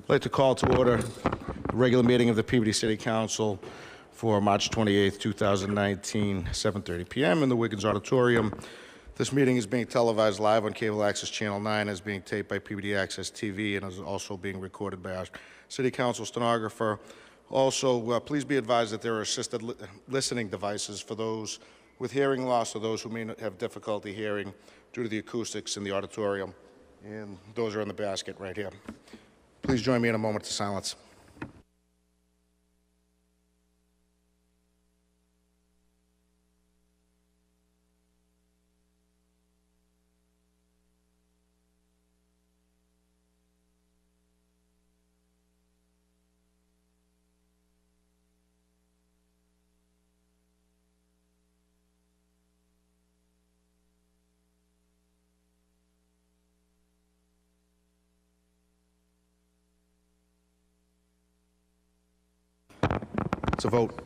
I'd like to call to order the regular meeting of the Peabody City Council for March 28th, 2019, 7:30 p.m. in the Wiggins Auditorium. This meeting is being televised live on Cable Access Channel 9, is being taped by Peabody Access TV, and is also being recorded by our City Council stenographer. Also, please be advised that there are assisted listening devices for those with hearing loss or those who may not have difficulty hearing due to the acoustics in the auditorium, and those are in the basket right here. Please join me in a moment of silence. It's a vote.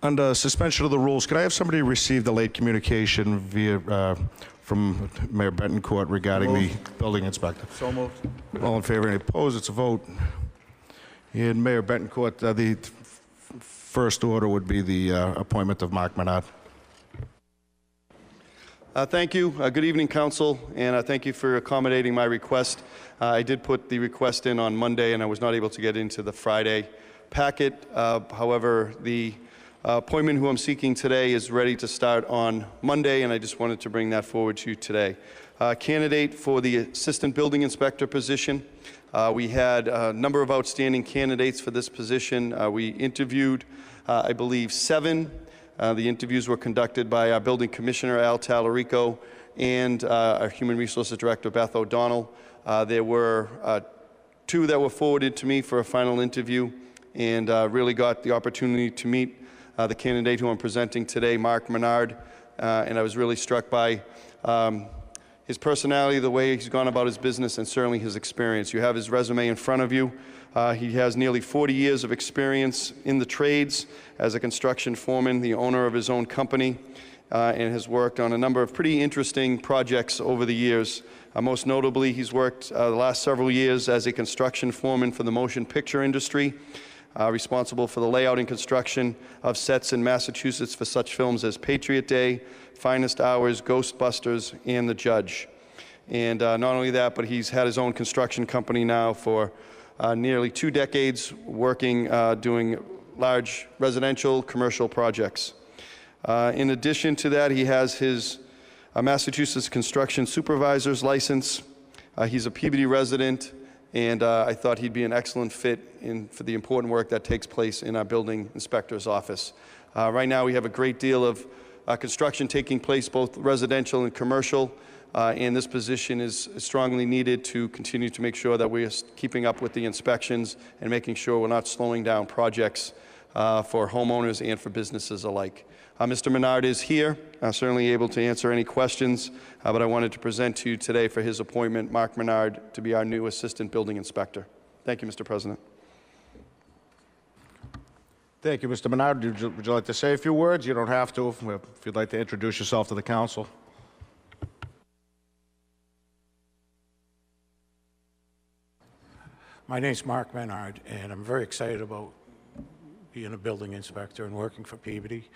Under suspension of the rules, could I have somebody receive the late communication via from Mayor Betancourt regarding the building inspector? So moved. All in favor? Any opposed? It's a vote. And Mayor Betancourt, the first order would be the appointment of Mark Menard. Thank you. Good evening, Council, and thank you for accommodating my request. I did put the request in on Monday, and I was not able to get into the Friday packet. However, the appointment who I'm seeking today is ready to start on Monday, and I just wanted to bring that forward to you today. Candidate for the Assistant Building Inspector position. We had a number of outstanding candidates for this position. We interviewed, I believe, 7. The interviews were conducted by our Building Commissioner, Al Tallarico, and our Human Resources Director, Beth O'Donnell. There were 2 that were forwarded to me for a final interview, and really got the opportunity to meet the candidate who I'm presenting today, Mark Menard, and I was really struck by his personality, the way he's gone about his business, and certainly his experience. You have his resume in front of you. He has nearly 40 years of experience in the trades as a construction foreman, the owner of his own company, and has worked on a number of pretty interesting projects over the years. Most notably, he's worked the last several years as a construction foreman for the motion picture industry, responsible for the layout and construction of sets in Massachusetts for such films as Patriot Day, Finest Hours, Ghostbusters, and The Judge. And not only that, but he's had his own construction company now for nearly 2 decades, working, doing large residential, commercial projects. In addition to that, he has his Massachusetts Construction Supervisor's license. He's a Peabody resident, and I thought he'd be an excellent fit for the important work that takes place in our building inspector's office. Right now, we have a great deal of construction taking place, both residential and commercial. And this position is strongly needed to continue to make sure that we are keeping up with the inspections and making sure we're not slowing down projects for homeowners and for businesses alike. Mr. Menard is here, certainly able to answer any questions, but I wanted to present to you today for his appointment, Mark Menard, to be our new Assistant Building Inspector. Thank you, Mr. President. Thank you, Mr. Menard. Would you like to say a few words? You don't have to. If you'd like to introduce yourself to the council. My name's Mark Menard, and I'm very excited about being a building inspector and working for Peabody.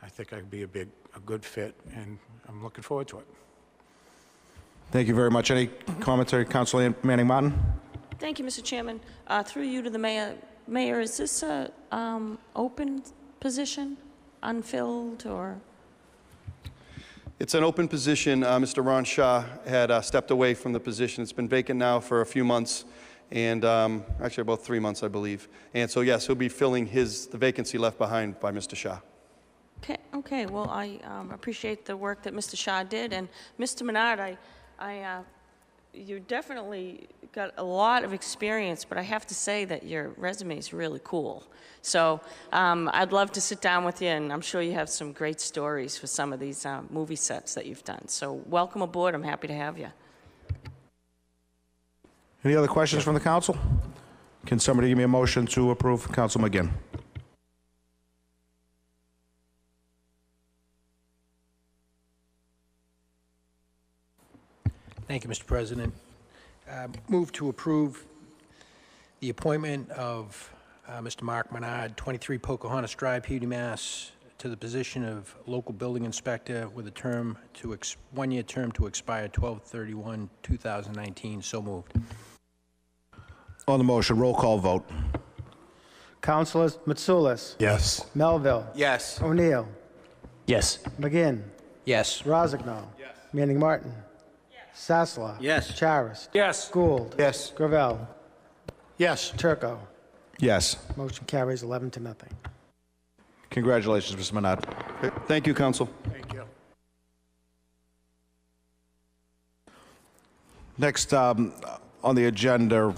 I think I'd be a good fit, and I'm looking forward to it. Thank you very much. Any commentary, Councilor Manning Martin? Thank you, Mr. Chairman. Through you to the mayor. Mayor, is this a open position, unfilled, or? It's an open position. Mr. Ron Shah had stepped away from the position. It's been vacant now for a few months, and actually about 3 months, I believe. And so, yes, he'll be filling the vacancy left behind by Mr. Shah. Okay. Well, I appreciate the work that Mr. Shah did, and Mr. Menard, you definitely got a lot of experience, but I have to say that your resume is really cool. So I'd love to sit down with you, and I'm sure you have some great stories for some of these movie sets that you've done. So welcome aboard. I'm happy to have you. Any other questions from the council? Can somebody give me a motion to approve? Council McGinn. Thank you, Mr. President. Move to approve the appointment of Mr. Mark Menard, 23 Pocahontas Drive, Peabody, Mass., to the position of local building inspector with a term to one-year term to expire 12/31/2019. So moved. On the motion, roll call vote. Councilors Mitsoulas. Yes. Melville. Yes. O'Neill. Yes. McGinn. Yes. Rozignol. Yes. Manning Martin. Yes. Sasla. Yes. Charis. Yes. Gould. Yes. Gravel. Yes. Turco. Yes. Motion carries 11-0. Congratulations, Mr. Menard. Thank you, Council. Thank you. Next on the agenda,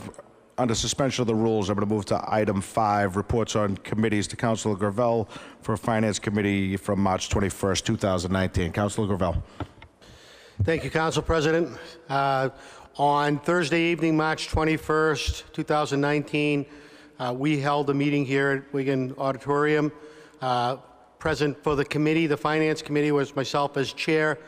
under suspension of the rules, I'm going to move to item 5, reports on committees to Councilor Gravel for Finance Committee from March 21st, 2019. Councilor Gravel. Thank you, Council President. On Thursday evening, March 21st, 2019, we held a meeting here at Wiggin Auditorium. Present for the committee, the Finance Committee, was myself as chair,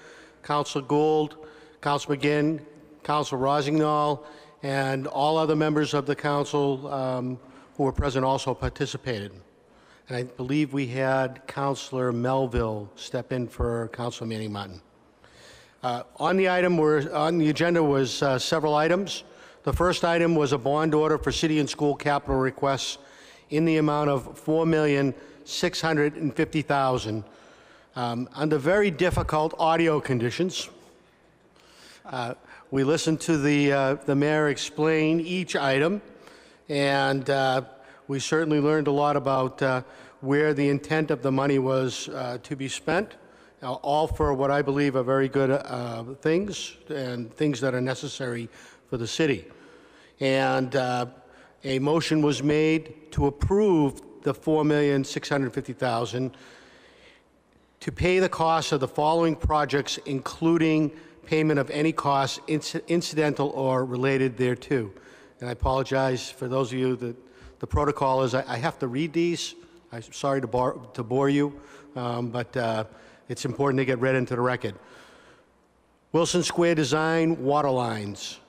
Councilor Gould, Councilor McGinn, Councilor Rozignol, and all other members of the council who were present also participated. And I believe we had Councilor Melville step in for Councilor Manning Martin. On the agenda was several items. The first item was a bond order for city and school capital requests in the amount of $4,650,000 under very difficult audio conditions. We listened to the mayor explain each item, and we certainly learned a lot about where the intent of the money was to be spent, all for what I believe are very good things and things that are necessary for the city. And a motion was made to approve the $4,650,000 to pay the costs of the following projects, including payment of any costs incidental or related thereto. And I apologize for those of you that the protocol is I have to read these. I'm sorry to bore you, but it's important to get read into the record. Wilson Square Design water lines,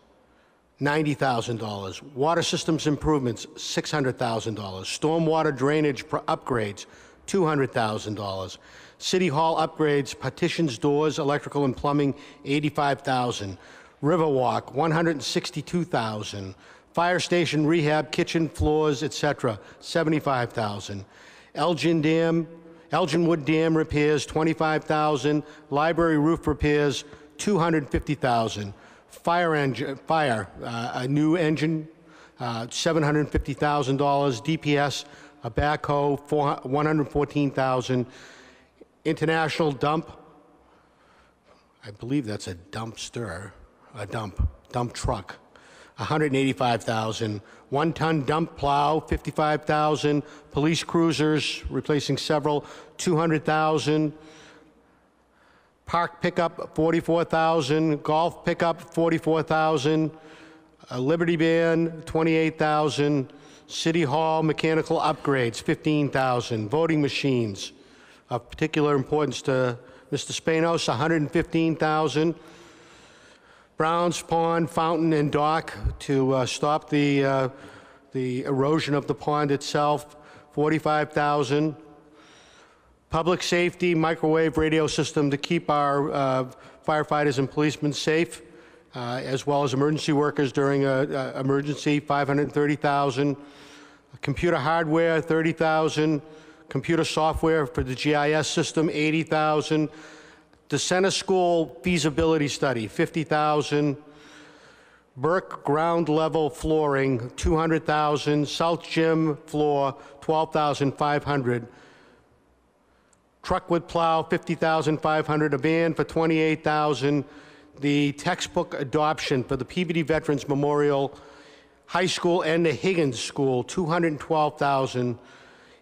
$90,000. Water systems improvements, $600,000. Stormwater drainage upgrades, $200,000. City Hall upgrades, partitions, doors, electrical and plumbing, $85,000. Riverwalk, $162,000. Fire station rehab, kitchen floors, etc., $75,000. Elgin Wood Dam repairs, $25,000. Library roof repairs, $250,000. A new engine, $750,000. DPS, a backhoe, $114,000. International dump, I believe that's a dumpster, dump truck, $185,000. 1-ton dump plow, $55,000. Police cruisers, replacing several, $200,000. Park pickup, $44,000. Golf pickup, $44,000. A Liberty Band, $28,000. City Hall mechanical upgrades, $15,000. Voting machines, of particular importance to Mr. Spanos, $115,000. Browns Pond fountain and dock to stop the erosion of the pond itself, $45,000. Public safety microwave radio system to keep our firefighters and policemen safe, as well as emergency workers during an emergency, $530,000. Computer hardware, $30,000. Computer software for the GIS system, $80,000. The Center School feasibility study, $50,000. Burke ground level flooring, $200,000. South gym floor, $12,500. Truckwood plow, $50,500. A van for $28,000. The textbook adoption for the Peabody Veterans Memorial High School and the Higgins School, $212,000.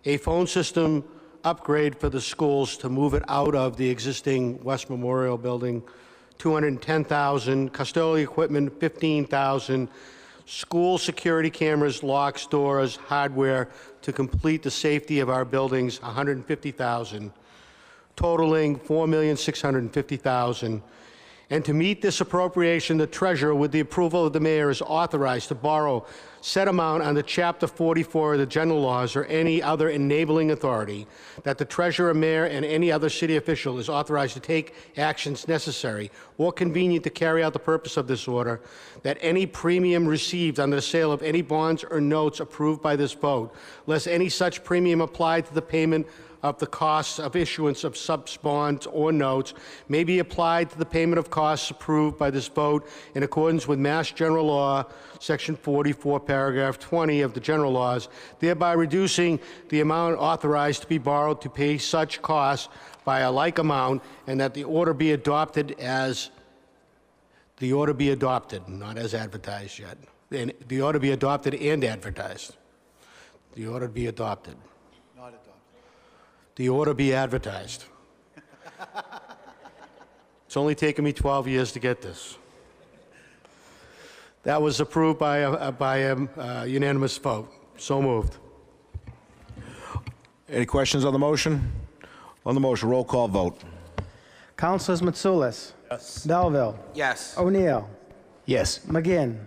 A phone system upgrade for the schools to move it out of the existing West Memorial building, $210,000. Custodial equipment, $15,000. School security cameras, locks, doors, hardware to complete the safety of our buildings, $150,000. Totaling $4,650,000. And to meet this appropriation, the treasurer, with the approval of the mayor, is authorized to borrow said amount under Chapter 44 of the general laws or any other enabling authority, that the treasurer, mayor, and any other city official is authorized to take actions necessary or convenient to carry out the purpose of this order, that any premium received under the sale of any bonds or notes approved by this vote, less any such premium applied to the payment of the costs of issuance of such bonds or notes may be applied to the payment of costs approved by this vote in accordance with Mass General Law, Section 44, Paragraph 20 of the general laws, thereby reducing the amount authorized to be borrowed to pay such costs by a like amount, and that the order be adopted, not as advertised yet. And the order be adopted and advertised. The order be adopted. The order be advertised. It's only taken me 12 years to get this. That was approved by a unanimous vote. So moved. Any questions on the motion? On the motion, roll call vote. Councilors Mitsoulas. Yes. Melville. Yes. O'Neill. Yes. McGinn.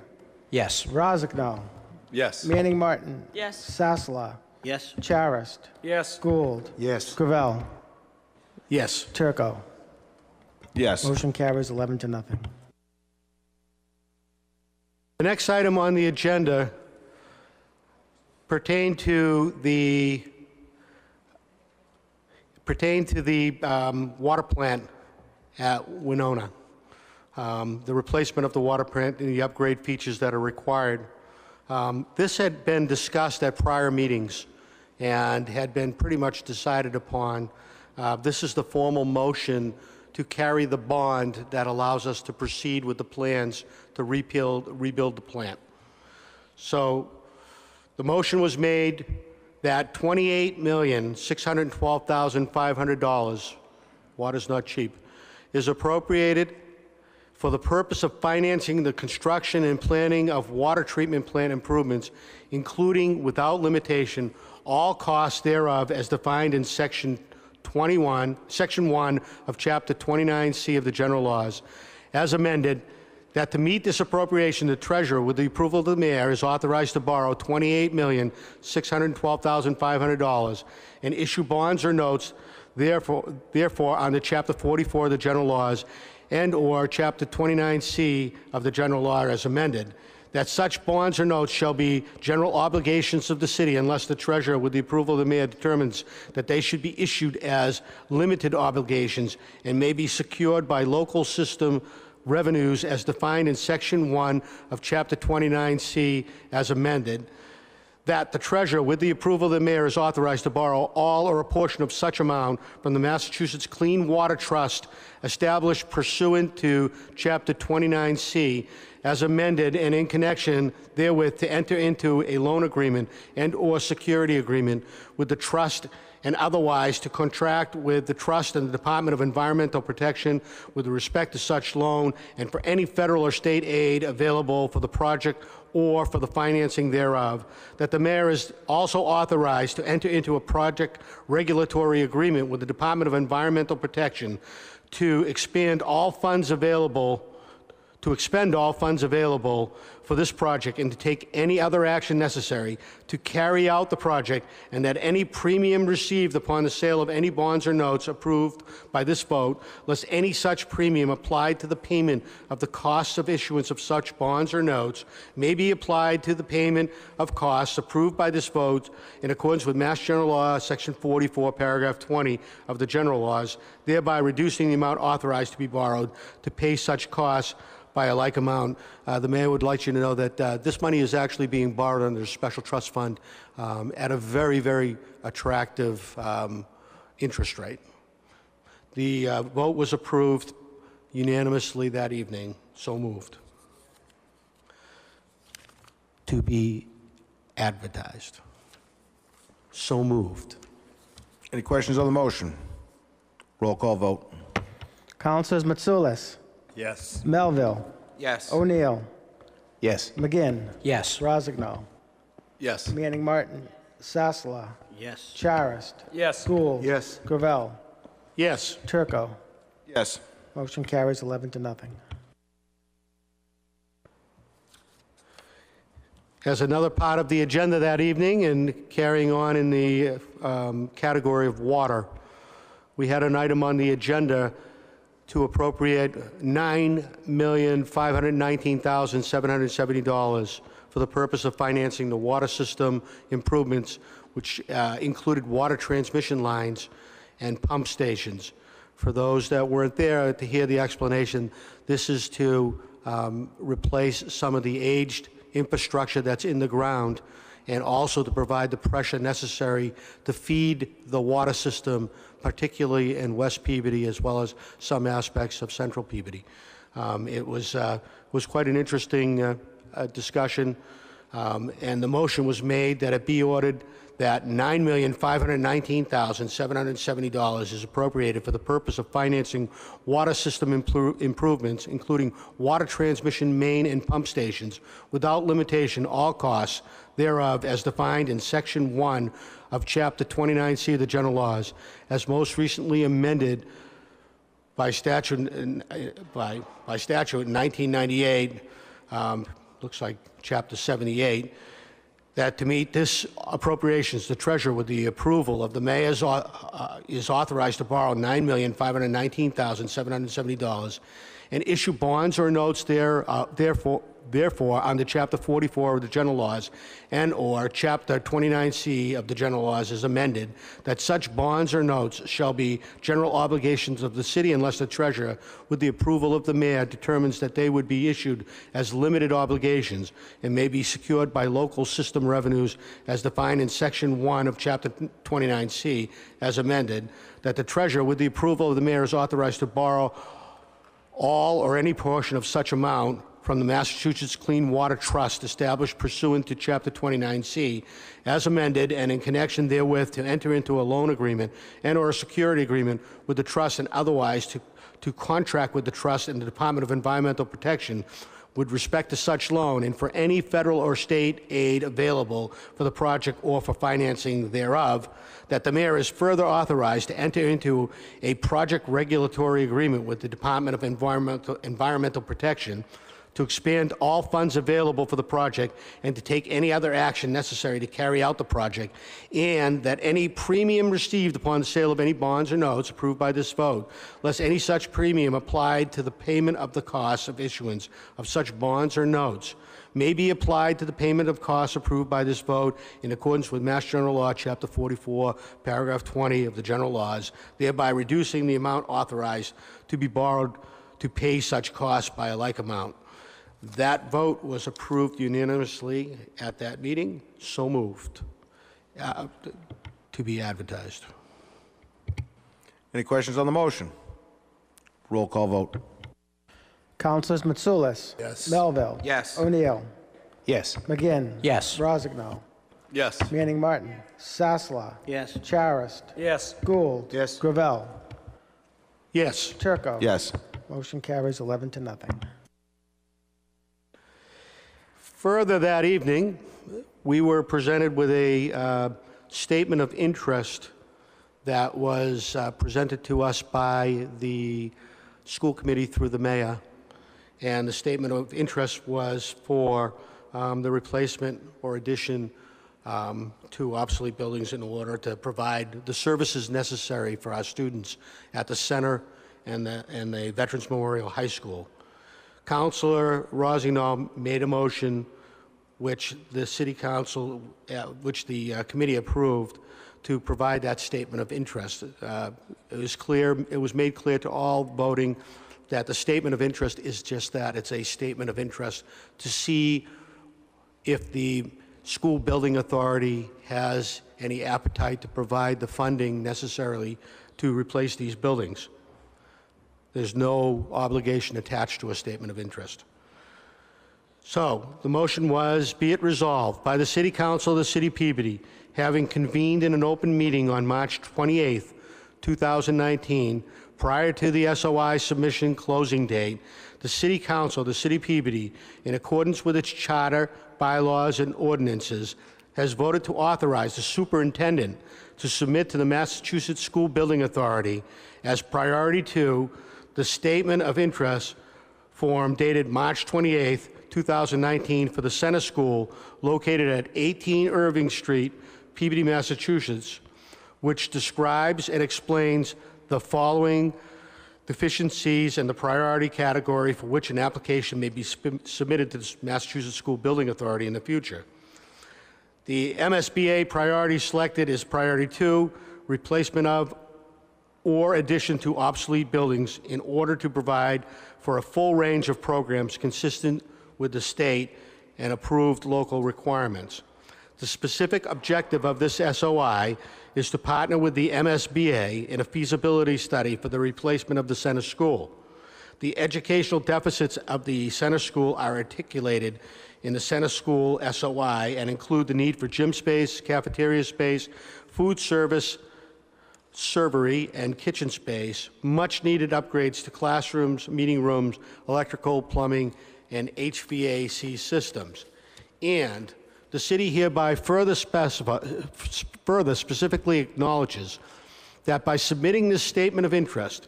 Yes. Rosignol. Yes. Manning Martin. Yes. Sasla. Yes. Charist. Yes. Gould. Yes. Gravel. Yes. Turco. Yes. Motion carries 11 to nothing. The next item on the agenda pertain to the water plant at Winona. The replacement of the water plant and the upgrade features that are required. This had been discussed at prior meetings and had been pretty much decided upon. This is the formal motion to carry the bond that allows us to proceed with the plans to rebuild the plant. So the motion was made that $28,612,500, water's not cheap, is appropriated for the purpose of financing the construction and planning of water treatment plant improvements, including without limitation all costs thereof as defined in Section 1 of Chapter 29C of the general laws, as amended, that to meet this appropriation, the treasurer, with the approval of the mayor, is authorized to borrow $28,612,500 and issue bonds or notes, therefore under Chapter 44 of the general laws and/or Chapter 29C of the general law as amended, that such bonds or notes shall be general obligations of the city unless the treasurer, with the approval of the mayor, determines that they should be issued as limited obligations and may be secured by local system revenues as defined in Section 1 of Chapter 29C as amended, that the treasurer, with the approval of the mayor, is authorized to borrow all or a portion of such amount from the Massachusetts Clean Water Trust established pursuant to Chapter 29C as amended, and in connection therewith to enter into a loan agreement and/or security agreement with the trust, and otherwise to contract with the trust and the Department of Environmental Protection with respect to such loan and for any federal or state aid available for the project or for the financing thereof, that the mayor is also authorized to enter into a project regulatory agreement with the Department of Environmental Protection to expend all funds available for this project and to take any other action necessary to carry out the project, and that any premium received upon the sale of any bonds or notes approved by this vote, less any such premium applied to the payment of the costs of issuance of such bonds or notes may be applied to the payment of costs approved by this vote in accordance with Mass General Law, Section 44, Paragraph 20 of the general laws, thereby reducing the amount authorized to be borrowed to pay such costs by a like amount. The mayor would like you to know that this money is actually being borrowed under a special trust fund at a very, very attractive interest rate. The vote was approved unanimously that evening. So moved. To be advertised. So moved. Any questions on the motion? Roll call vote. Councilors Mitsoulas. Yes. Melville. Yes. O'Neill. Yes. McGinn. Yes. Rosignol. Yes. Manning Martin. Sasla. Yes. Charist. Yes. Gould. Yes. Gravel. Yes. Turco. Yes. Motion carries 11 to nothing. As another part of the agenda that evening, and carrying on in the category of water, we had an item on the agenda to appropriate $9,519,770 for the purpose of financing the water system improvements, which included water transmission lines and pump stations. For those that weren't there to hear the explanation, this is to replace some of the aged infrastructure that's in the ground, and also to provide the pressure necessary to feed the water system, particularly in West Peabody, as well as some aspects of Central Peabody. It was quite an interesting discussion, and the motion was made that it be ordered that $9,519,770 is appropriated for the purpose of financing water system improvements, including water transmission main and pump stations, without limitation, all costs thereof as defined in Section 1 of Chapter 29C of the General Laws, as most recently amended by statute in 1998, looks like Chapter 78, that to meet this appropriations, the treasurer, with the approval of the mayor, is authorized to borrow $9,519,770 and issue bonds or notes therefore under Chapter 44 of the General Laws and or Chapter 29C of the General Laws is amended, that such bonds or notes shall be general obligations of the city unless the treasurer, with the approval of the mayor, determines that they would be issued as limited obligations and may be secured by local system revenues as defined in Section 1 of Chapter 29C as amended, that the treasurer, with the approval of the mayor, is authorized to borrow all or any portion of such amount from the Massachusetts Clean Water Trust established pursuant to Chapter 29C as amended, and in connection therewith to enter into a loan agreement and or a security agreement with the trust, and otherwise to contract with the trust and the Department of Environmental Protection with respect to such loan, and for any federal or state aid available for the project or for financing thereof, that the mayor is further authorized to enter into a project regulatory agreement with the Department of Environmental Protection to expand all funds available for the project and to take any other action necessary to carry out the project, and that any premium received upon the sale of any bonds or notes approved by this vote, less any such premium applied to the payment of the costs of issuance of such bonds or notes, may be applied to the payment of costs approved by this vote in accordance with Mass General Law, Chapter 44, Paragraph 20 of the General Laws, thereby reducing the amount authorized to be borrowed to pay such costs by a like amount. That vote was approved unanimously at that meeting. So moved. To be advertised. Any questions on the motion? Roll call vote. Councilors Mitsoulas. Yes. Melville. Yes. O'Neill. Yes. McGinn. Yes. Rozignol. Yes. Manning Martin. Sasla. Yes. Charist. Yes. Gould. Yes. Gravel. Yes. Turco. Yes. Motion carries 11 to nothing. Further that evening, we were presented with a statement of interest that was presented to us by the school committee through the mayor. And the statement of interest was for the replacement or addition to obsolete buildings in order to provide the services necessary for our students at the center and the Veterans Memorial High School. Councilor Rozignol made a motion which the city council, which the committee approved, to provide that statement of interest. It was clear, it was made clear to all voting that the statement of interest is just that. It's a statement of interest to see if the school building authority has any appetite to provide the funding necessarily to replace these buildings. There's no obligation attached to a statement of interest. So the motion was, be it resolved by the City Council of the City of Peabody, having convened in an open meeting on March 28th, 2019, prior to the SOI submission closing date, the City Council of the City of Peabody, in accordance with its charter, bylaws, and ordinances, has voted to authorize the superintendent to submit to the Massachusetts School Building Authority as priority to the statement of interest form dated March 28, 2019 for the Center School located at 18 Irving Street, Peabody, Massachusetts, which describes and explains the following deficiencies and the priority category for which an application may be submitted to the Massachusetts School Building Authority in the future. The MSBA priority selected is priority 2, replacement of or addition to obsolete buildings in order to provide for a full range of programs consistent with the state and approved local requirements. The specific objective of this SOI is to partner with the MSBA in a feasibility study for the replacement of the center school. The educational deficits of the center school are articulated in the center school SOI and include the need for gym space, cafeteria space, food service, servery, and kitchen space, much needed upgrades to classrooms, meeting rooms, electrical, plumbing, and HVAC systems. And the city hereby further specifically acknowledges that by submitting this statement of interest,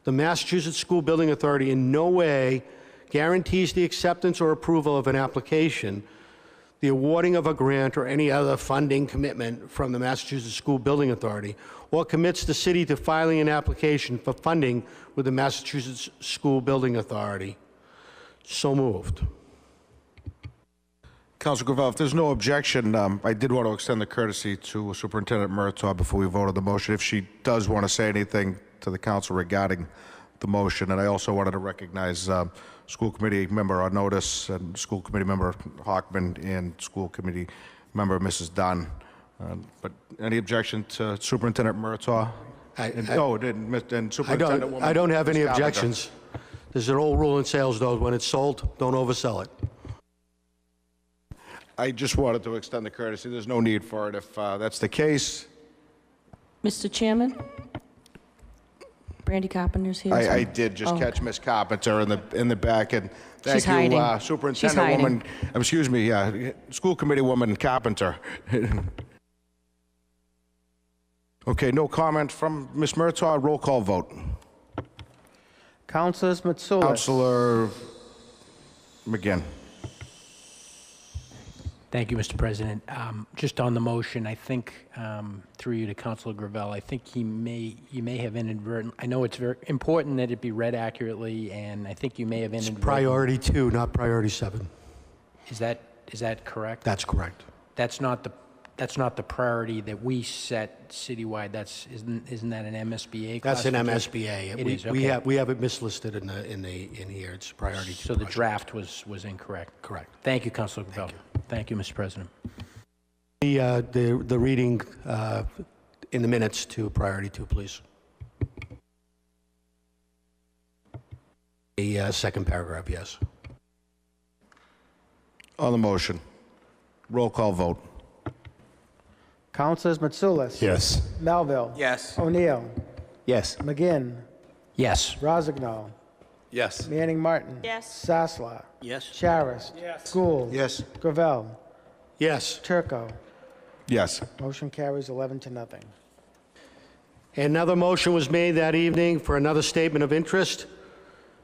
the Massachusetts School Building Authority in no way guarantees the acceptance or approval of an application, the awarding of a grant, or any other funding commitment from the Massachusetts School Building Authority, or commits the city to filing an application for funding with the Massachusetts School Building Authority. So moved. Councilor Gravel, if there's no objection, I did want to extend the courtesy to Superintendent Murtaugh before we vote on the motion, if she does want to say anything to the council regarding the motion. And I also wanted to recognize School Committee Member Arnottis and School Committee Member Hockman and School Committee Member Mrs. Dunn. But any objection to Superintendent Murtaugh? And Superintendent Woman, I don't have any Ms. Carpenter. objections. There's an old rule in sales, though, when it's sold, don't oversell it. I just wanted to extend the courtesy. There's no need for it if that's the case. Mr. Chairman? Brandy Carpenter's here. I did just catch Miss Carpenter in the back, and thank She's you, hiding. Superintendent She's Woman. Excuse me, School Committee Woman Carpenter. Okay, no comment from Ms. Murtaugh. Roll call vote. Councilors Mitsoulas. Councilor McGinn. Thank you, Mr. President. Just on the motion, I think, through you to Councilor Gravel, I think you may have inadvertent. I know it's very important that it be read accurately, and I think you may have It's inadvertent. priority 2, not priority 7. Is that correct? That's correct. That's not the priority that we set citywide. Isn't that an MSBA? That's an classification? MSBA. It is, We okay. have it mislisted in here. It's priority 2. So the draft was incorrect. Correct. Thank you, Councilor Gravel. Thank you, Mr. President. The reading in the minutes to priority 2, please. The second paragraph, yes. On the motion. Roll call vote. Councilors Mitsoulas. Yes. Melville. Yes. O'Neill. Yes. McGinn. Yes. Rozignol. Yes. Manning Martin. Yes. Sasla. Yes. Charis. Yes. Gould. Yes. Gravel. Yes. Turco. Yes. Motion carries 11-0. Another motion was made that evening for another statement of interest.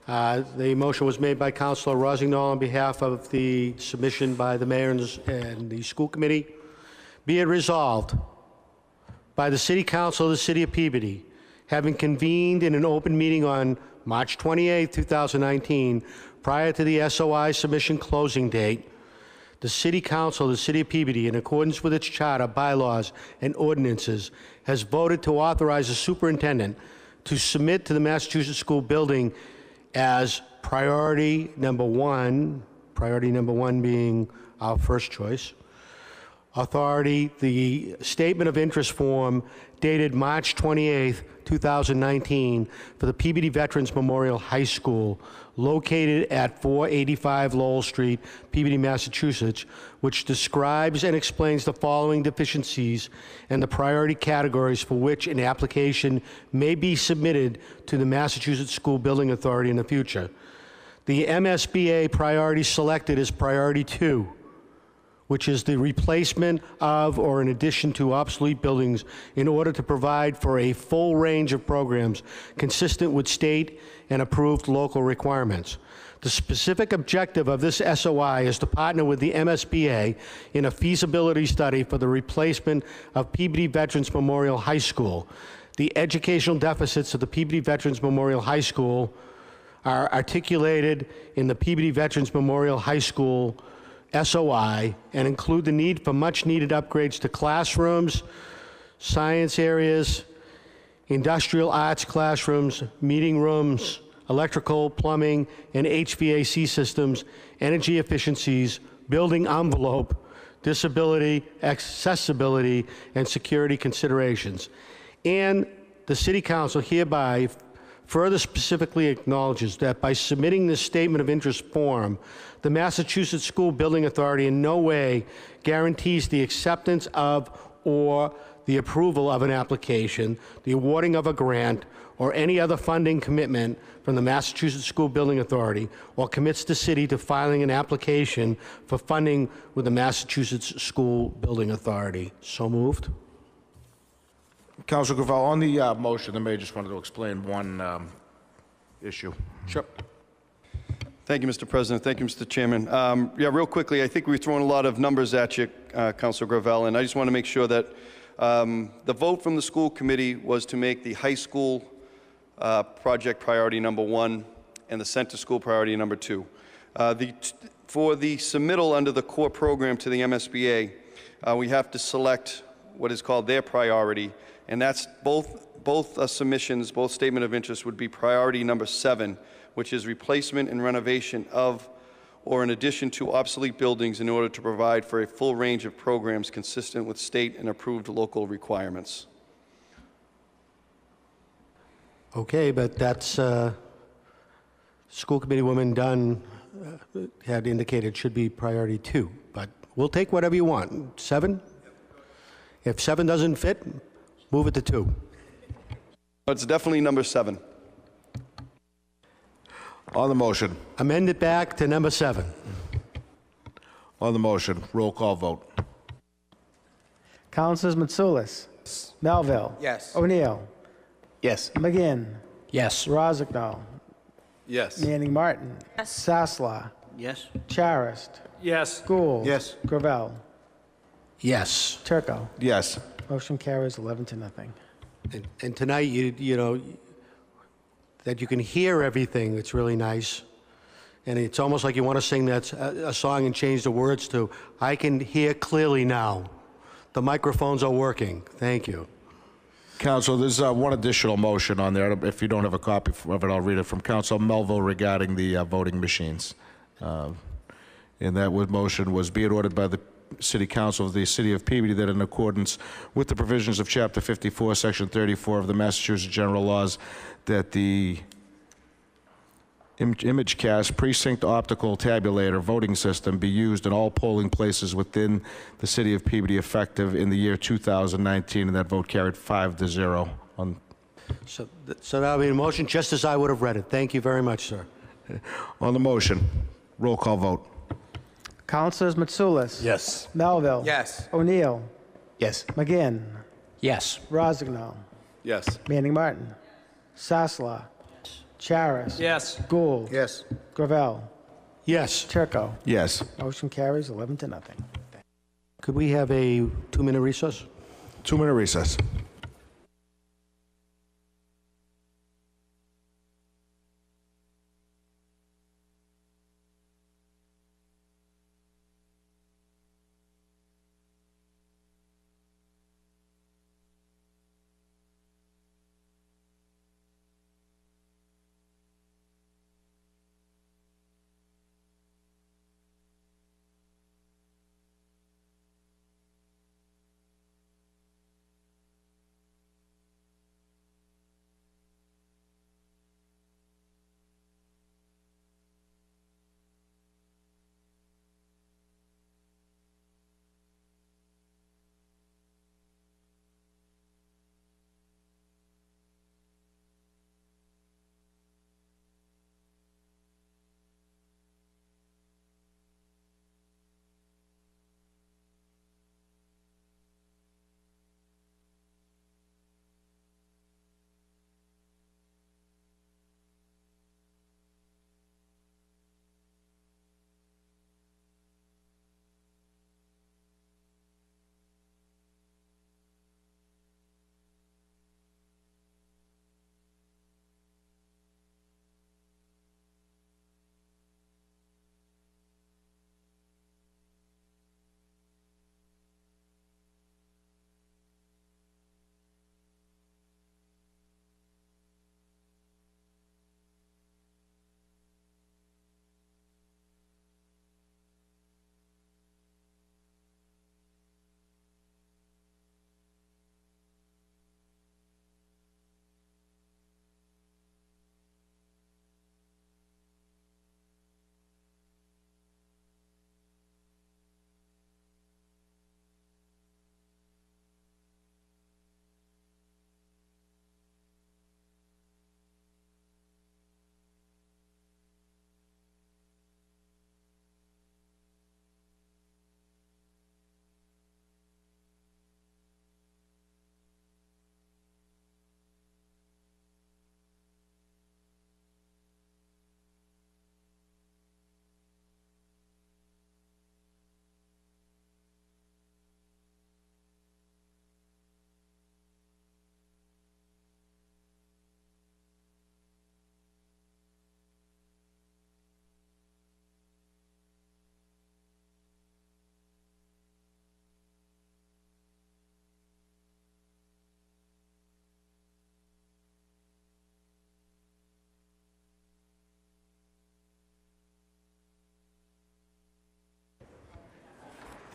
The motion was made by Councilor Rozignol on behalf of the submission by the mayor and the school committee. Be it resolved by the City Council of the City of Peabody, having convened in an open meeting on March 28, 2019, prior to the SOI submission closing date, the City Council of the City of Peabody, in accordance with its charter, bylaws, and ordinances, has voted to authorize the superintendent to submit to the Massachusetts School Building as priority number one being our first choice, authority, the statement of interest form dated March 28, 2019 for the Peabody Veterans Memorial High School located at 485 Lowell Street, Peabody, Massachusetts, which describes and explains the following deficiencies and the priority categories for which an application may be submitted to the Massachusetts School Building Authority in the future. The MSBA priority selected is priority 2, which is the replacement of or in addition to obsolete buildings in order to provide for a full range of programs consistent with state and approved local requirements. The specific objective of this SOI is to partner with the MSBA in a feasibility study for the replacement of Peabody Veterans Memorial High School. The educational deficits of the Peabody Veterans Memorial High School are articulated in the Peabody Veterans Memorial High School SOI and include the need for much-needed upgrades to classrooms, science areas, industrial arts classrooms, meeting rooms, electrical, plumbing, and HVAC systems, energy efficiencies, building envelope, disability, accessibility, and security considerations. And the City Council hereby further specifically acknowledges that by submitting this statement of interest form, the Massachusetts School Building Authority in no way guarantees the acceptance of or the approval of an application, the awarding of a grant, or any other funding commitment from the Massachusetts School Building Authority, or commits the city to filing an application for funding with the Massachusetts School Building Authority. So moved. Councilor Gravel, on the motion, the mayor just wanted to explain one issue. Sure. Thank you, Mr. President. Thank you, Mr. Chairman. Yeah, real quickly, I think we've thrown a lot of numbers at you, Councilor Gravel, and I just want to make sure that the vote from the school committee was to make the high school project priority number 1 and the center school priority number 2. For the submittal under the core program to the MSBA, we have to select what is called their priority, and that's both submissions, both statement of interest would be priority number 7, which is replacement and renovation of or in addition to obsolete buildings in order to provide for a full range of programs consistent with state and approved local requirements. Okay, but that's, School Committee Woman Dunn had indicated should be priority 2, but we'll take whatever you want. 7? If 7 doesn't fit, move it to 2. It's definitely number 7. On the motion. Amend it back to number 7. On the motion, roll call vote. Councilors Mitsoulas. Melville. Yes. O'Neill. Yes. McGinn. Yes. Rozignol. Yes. Manning Martin. Yes. Sasla. Yes. Charist. Yes. Gould. Yes. Gravel. Yes. Turco. Yes. Motion carries 11-0. And tonight, you know, that you can hear everything, it's really nice. And it's almost like you want to sing that a song and change the words to, I can hear clearly now. The microphones are working. Thank you. Council, there's one additional motion on there. If you don't have a copy of it, I'll read it from Council Melville regarding the voting machines. And that motion was, be it ordered by the City Council of the City of Peabody that in accordance with the provisions of Chapter 54, Section 34 of the Massachusetts General Laws, that the ImageCast precinct optical tabulator voting system be used in all polling places within the City of Peabody effective in the year 2019, and that vote carried 5-0 on. So that'll be a motion just as I would have read it. Thank you very much, sir. On the motion, roll call vote. Councilors Mitsoulas. Yes. Melville. Yes. O'Neill. Yes. McGinn. Yes. Rozignol. Yes. Manning Martin. Sasla. Charis. Yes. Gould. Yes. Gravel. Yes. Turco. Yes. Motion carries 11-0. Could we have a 2-minute recess? 2-minute recess.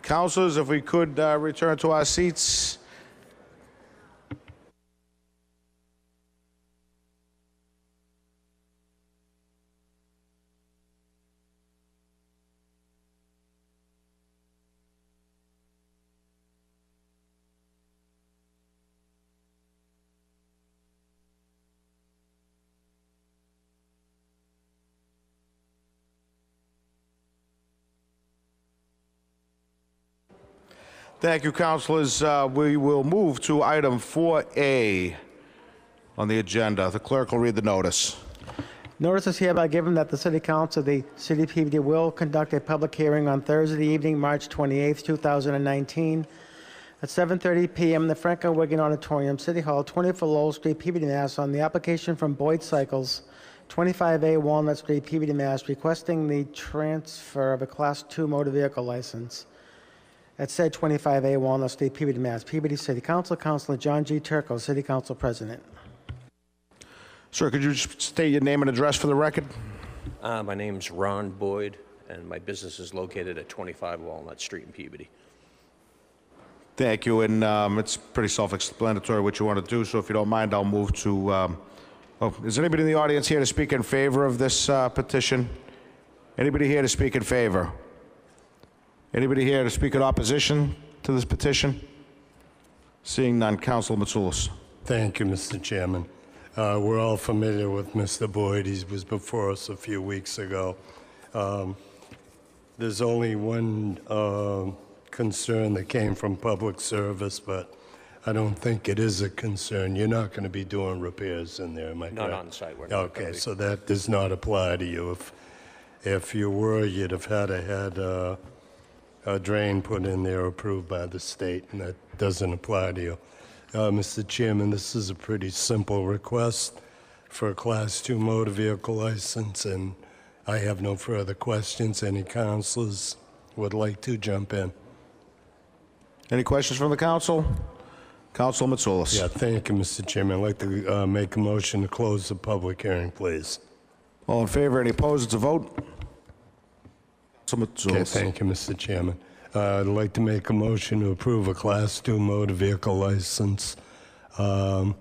Councilors, if we could return to our seats. Thank you, councilors. We will move to item 4A on the agenda. The clerk will read the notice. Notice is hereby given that the City Council of the City of Peabody will conduct a public hearing on Thursday evening, March 28, 2019, at 7:30 p.m. in the Franklin Wiggin Auditorium, City Hall, 24 Lowell Street, Peabody, Mass., on the application from Boyd Cycles, 25A Walnut Street, Peabody, Mass., requesting the transfer of a Class II motor vehicle license at said 25A Walnut Street, Peabody, Mass. Peabody City Council, Councilor John G. Turco, City Council President. Sir, could you just state your name and address for the record? My name's Ron Boyd, and my business is located at 25 Walnut Street in Peabody. Thank you, and it's pretty self-explanatory what you want to do, so if you don't mind, I'll move to... is anybody in the audience here to speak in favor of this petition? Anybody here to speak in favor? Anybody here to speak in opposition to this petition? Seeing none, Councilor Mitsoulas. Thank you, Mr. Chairman. We're all familiar with Mr. Boyd. He was before us a few weeks ago. There's only one concern that came from public service, but I don't think it is a concern. You're not going to be doing repairs in there, am I correct? Not on site. We're not Okay, gonna be. so that does not apply to you. If you were, you'd have had a drain put in there approved by the state, and that doesn't apply to you. Mr. Chairman, this is a pretty simple request for a Class II motor vehicle license, and I have no further questions. Any councilors would like to jump in? Any questions from the council? Councilor Mitsoulas. Yeah, thank you, Mr. Chairman. I'd like to make a motion to close the public hearing, please. All in favor? Any opposed? It's a vote. Councilor Mitsoulas. Okay, thank you, Mr. Chairman. I'd like to make a motion to approve a Class II motor vehicle license for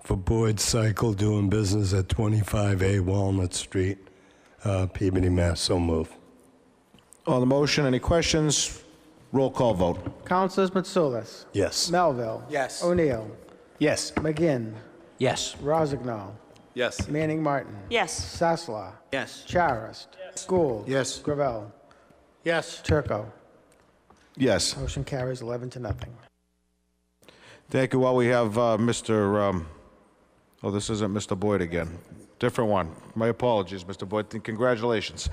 Boyd Cycle doing business at 25A Walnut Street, Peabody, Mass. So move. On the motion, any questions? Roll call vote. Councilors Mitsoulas, Yes. Melville. Yes. O'Neill. Yes. McGinn. Yes. Rosignol. Yes. Manning Martin. Yes. Sasla. Yes. Charist. Gould. Yes. Gravel. Yes. Turco. Yes. Motion carries 11-0. Thank you. While we have Mr. Oh, this isn't Mr. Boyd again. Different one. My apologies, Mr. Boyd. Congratulations.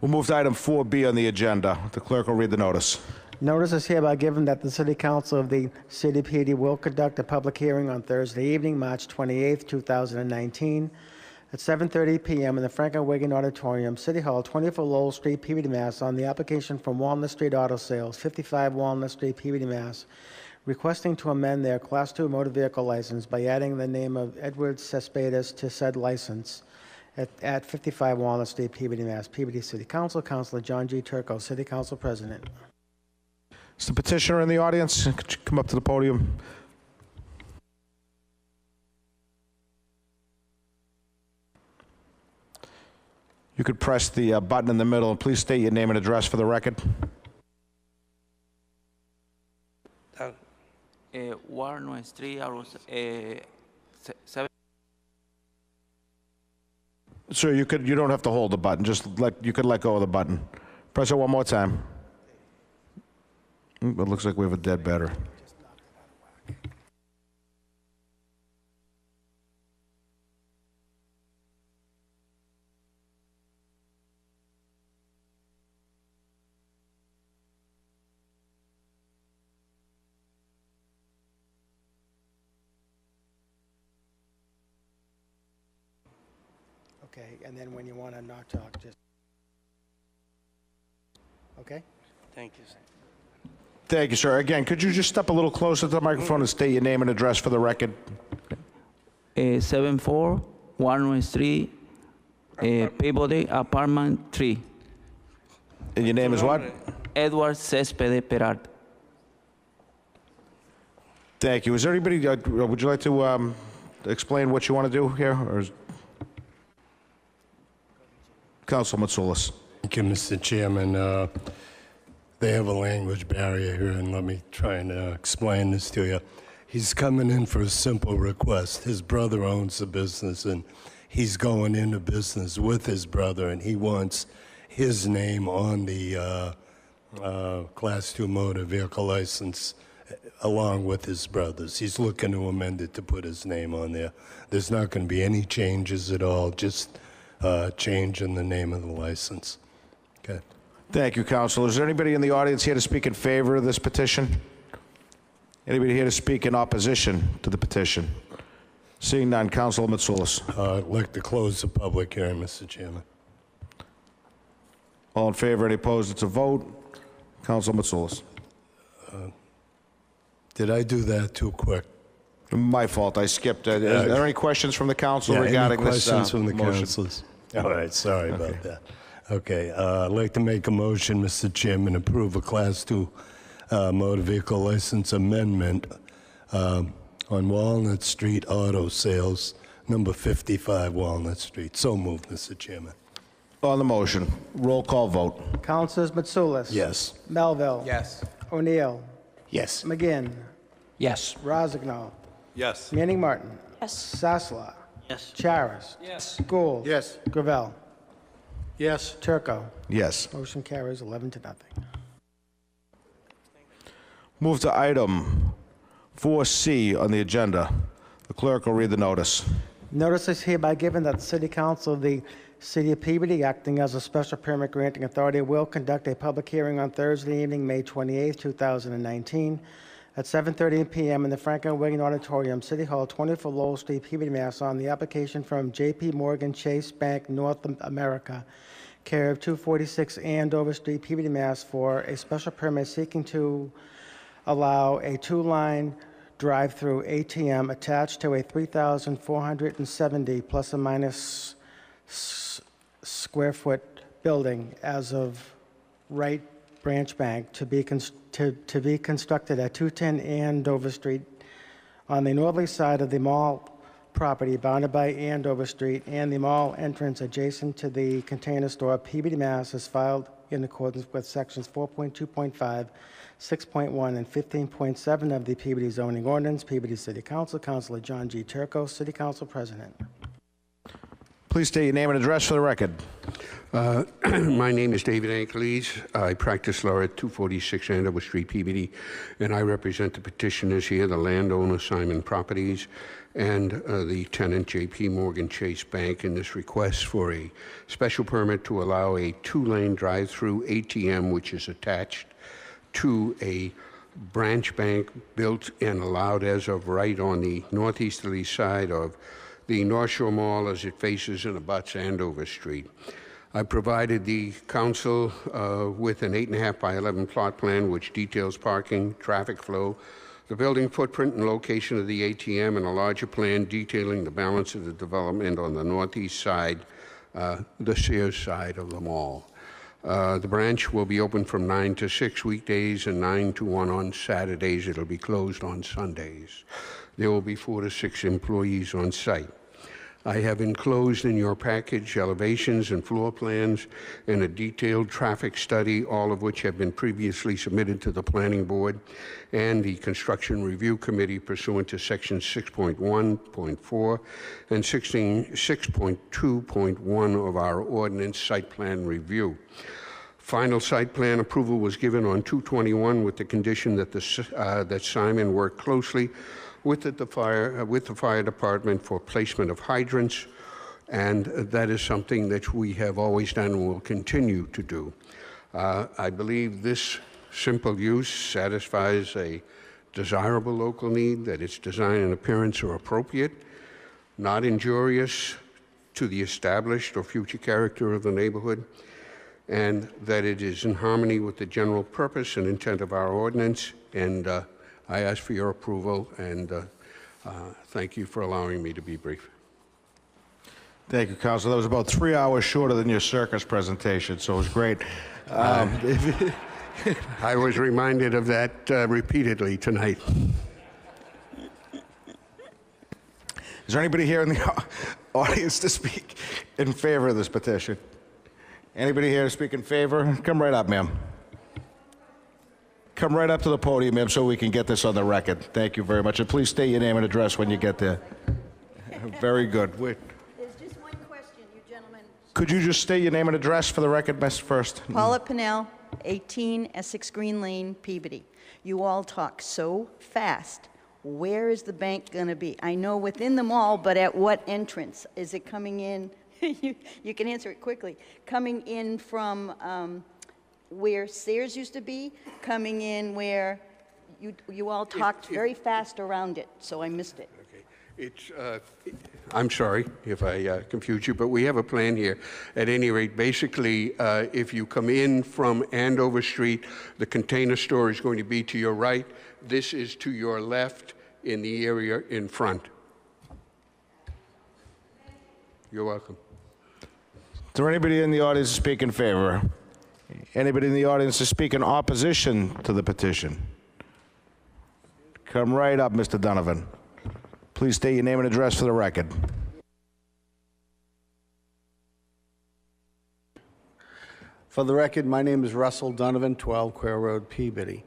We'll move to item 4B on the agenda. The clerk will read the notice. Notice is hereby given that the City Council of the City of Peabody will conduct a public hearing on Thursday evening, March 28, 2019, at 7:30 p.m. in the Franklin Wiggin Auditorium, City Hall, 24 Lowell Street, Peabody, Mass., on the application from Walnut Street Auto Sales, 55 Walnut Street, Peabody, Mass., requesting to amend their Class II motor vehicle license by adding the name of Edward Cespedes to said license at 55 Walnut Street, Peabody, Mass. Peabody City Council, Councilor John G. Turco, City Council President. Is the petitioner in the audience? Could you come up to the podium? You could press the button in the middle and please state your name and address for the record. Warren Street, Sir, you don't have to hold the button. You could let go of the button. Press it one more time. It looks like we have a dead battery. Okay, and then when you want to not talk, just... Okay? Thank you, sir. Thank you, sir. Again, could you just step a little closer to the microphone and state your name and address for the record? 74 Warren Street, Peabody, apartment 3. And your name is what? Edward Céspedes Peralta. Thank you. Is there anybody, would you like to explain what you want to do here? Or is... Council Matsoulis. Thank you, Mr. Chairman. They have a language barrier here, and let me try and explain this to you. He's coming in for a simple request. His brother owns the business, and he's going into business with his brother, and he wants his name on the Class 2 motor vehicle license along with his brother's. He's looking to amend it to put his name on there. There's not going to be any changes at all, just change in the name of the license. Okay. Thank you, Council. Is there anybody in the audience here to speak in favor of this petition? Anybody here to speak in opposition to the petition? Seeing none, Council Matsoulis. I'd like to close the public hearing, Mr. Chairman. All in favor, any opposed? It's a vote. Council Matsoulis. Did I do that too quick? My fault, I skipped. Is there any questions from the council regarding any this questions from the motion? councilors? All right, sorry about that. Okay, I'd like to make a motion, Mr. Chairman, to approve a Class 2 motor vehicle license amendment on Walnut Street Auto Sales, number 55 Walnut Street. So moved, Mr. Chairman. On the motion, roll call vote. Councilors Mitsoulas. Yes. Melville. Yes. O'Neill. Yes. McGinn. Yes. Rozignol. Yes. Manning Martin. Yes. Sasla. Yes. Charis. Yes. Gould. Yes. Gravel. Yes. Turco. Yes. Motion carries 11 to nothing. Move to item 4C on the agenda. The clerk will read the notice. Notice is hereby given that the City Council of the City of Peabody, acting as a special permit granting authority, will conduct a public hearing on Thursday evening, May 28, 2019, at 7:30 p.m. in the Franklin Wiggin Auditorium, City Hall, 24 Lowell Street, Peabody, Mass. On the application from J.P. Morgan Chase Bank North America, care of 246 Andover Street, Peabody, Mass. For a special permit seeking to allow a two-line drive-through ATM attached to a 3,470 plus or minus square foot building as of right branch bank to be constructed at 210 Andover Street on the northerly side of the mall property bounded by Andover Street, and the mall entrance adjacent to the Container Store, Peabody, Mass. Is filed in accordance with sections 4.2.5, 6.1, and 15.7 of the Peabody zoning ordinance. Peabody City Council, Councilor John G. Turco, City Council President. Please state your name and address for the record. My name is David Ankeles. I practice law at 246 Andover Street, Peabody, and I represent the petitioners here, the landowner, Simon Properties, and the tenant, J.P. Morgan Chase Bank, in this request for a special permit to allow a two-lane drive-through ATM, which is attached to a branch bank built and allowed as of right on the northeasterly side of the North Shore Mall as it faces and abuts Andover Street. I provided the council with an 8.5 by 11 plot plan which details parking, traffic flow, the building footprint and location of the ATM, and a larger plan detailing the balance of the development on the northeast side, the Sears side of the mall. The branch will be open from 9 to 6 weekdays and 9 to 1 on Saturdays. It'll be closed on Sundays. There will be 4 to 6 employees on site. I have enclosed in your package elevations and floor plans and a detailed traffic study, all of which have been previously submitted to the Planning Board and the Construction Review Committee pursuant to Sections 6.1.4 and 6.2.1 of our Ordinance Site Plan Review. Final site plan approval was given on 2/21 with the condition that that Simon work closely with the fire department for placement of hydrants, and that is something that we have always done and will continue to do. I believe this simple use satisfies a desirable local need, that its design and appearance are appropriate, not injurious to the established or future character of the neighborhood, and that it is in harmony with the general purpose and intent of our ordinance. And I ask for your approval, and thank you for allowing me to be brief. Thank you, Council. That was about 3 hours shorter than your circus presentation, so it was great. I was reminded of that repeatedly tonight. Is there anybody here in the audience to speak in favor of this petition? Anybody here to speak in favor? Come right up, ma'am. Come right up to the podium, ma'am, so we can get this on the record. Thank you very much. And please state your name and address when you get there. Very good. There's just one question, you gentlemen. Could you just state your name and address for the record, Miss First? Paula Pinnell, 18 Essex Green Lane, Peabody. You all talk so fast. Where is the bank going to be? I know within the mall, but at what entrance? Is it coming in? You can answer it quickly. Coming in from where Sears used to be? Coming in where you all talked very fast around it, so I missed it. It's, I'm sorry if I confused you, but we have a plan here. At any rate, basically, if you come in from Andover Street, the Container Store is going to be to your right. This is to your left in the area in front. You're welcome. Is there anybody in the audience to speak in favor? Anybody in the audience to speak in opposition to the petition? Come right up, Mr. Donovan. Please state your name and address for the record. For the record, my name is Russell Donovan, 12 Quail Road, Peabody.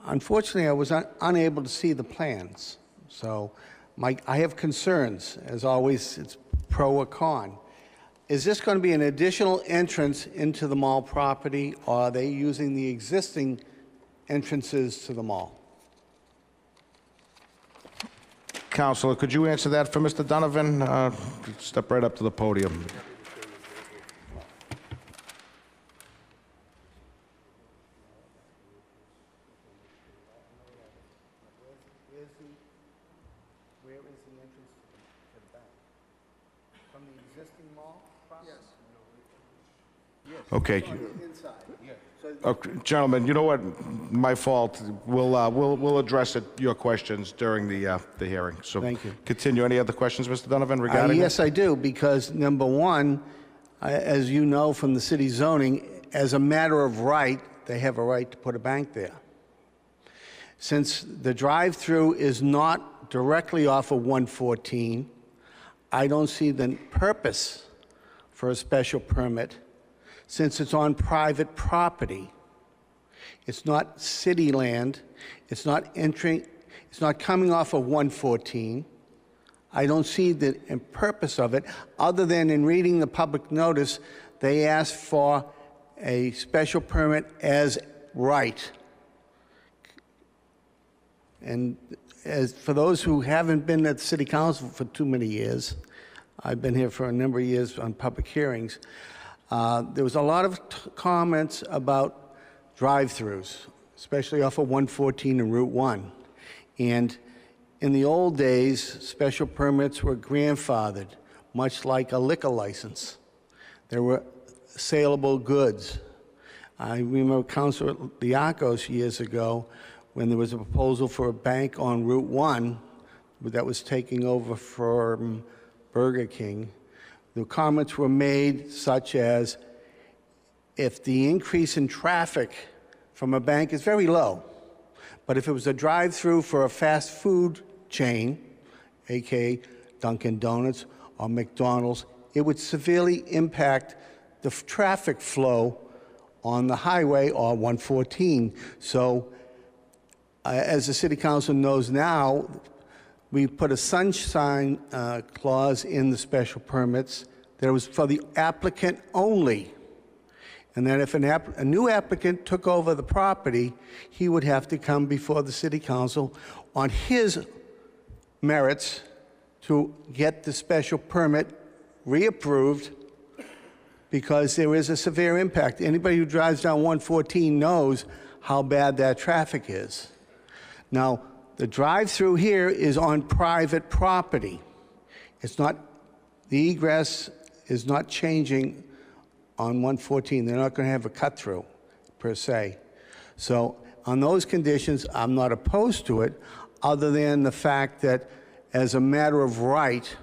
Unfortunately, I was unable to see the plans, so I have concerns. As always, it's pro or con. Is this going to be an additional entrance into the mall property, or are they using the existing entrances to the mall? Counselor, could you answer that for Mr. Donovan? Step right up to the podium. Where is the entrance to the back? From the existing mall property? Yes. Okay. Inside, yeah. Okay, gentlemen, you know what? My fault. We'll address your questions during the hearing. So Thank you. Continue. Any other questions, Mr. Donovan, regarding Yes, I do, because number one, as you know from the city zoning, as a matter of right, they have a right to put a bank there. Since the drive-through is not directly off of 114, I don't see the purpose for a special permit since it's on private property. It's not city land. It's not entering, it's not coming off of 114. I don't see the purpose of it, other than in reading the public notice, they asked for a special permit as right. And as for those who haven't been at the city council for too many years, I've been here for a number of years on public hearings, there was a lot of comments about drive-throughs, especially off of 114 and Route 1. And in the old days, special permits were grandfathered, much like a liquor license. There were saleable goods. I remember Councilor Diakos years ago when there was a proposal for a bank on Route 1 that was taking over from Burger King. The comments were made such as, if the increase in traffic from a bank is very low, but if it was a drive-through for a fast food chain, aka Dunkin' Donuts or McDonald's, it would severely impact the traffic flow on the highway or 114. So as the city council knows now, we put a sunshine clause in the special permits that it was for the applicant only. And that if a new applicant took over the property, he would have to come before the city council on his merits to get the special permit reapproved, because there is a severe impact. Anybody who drives down 114 knows how bad that traffic is. Now, the drive-through here is on private property. It's not, the egress is not changing on 114. They're not going to have a cut-through, per se. So on those conditions, I'm not opposed to it, other than the fact that as a matter of right,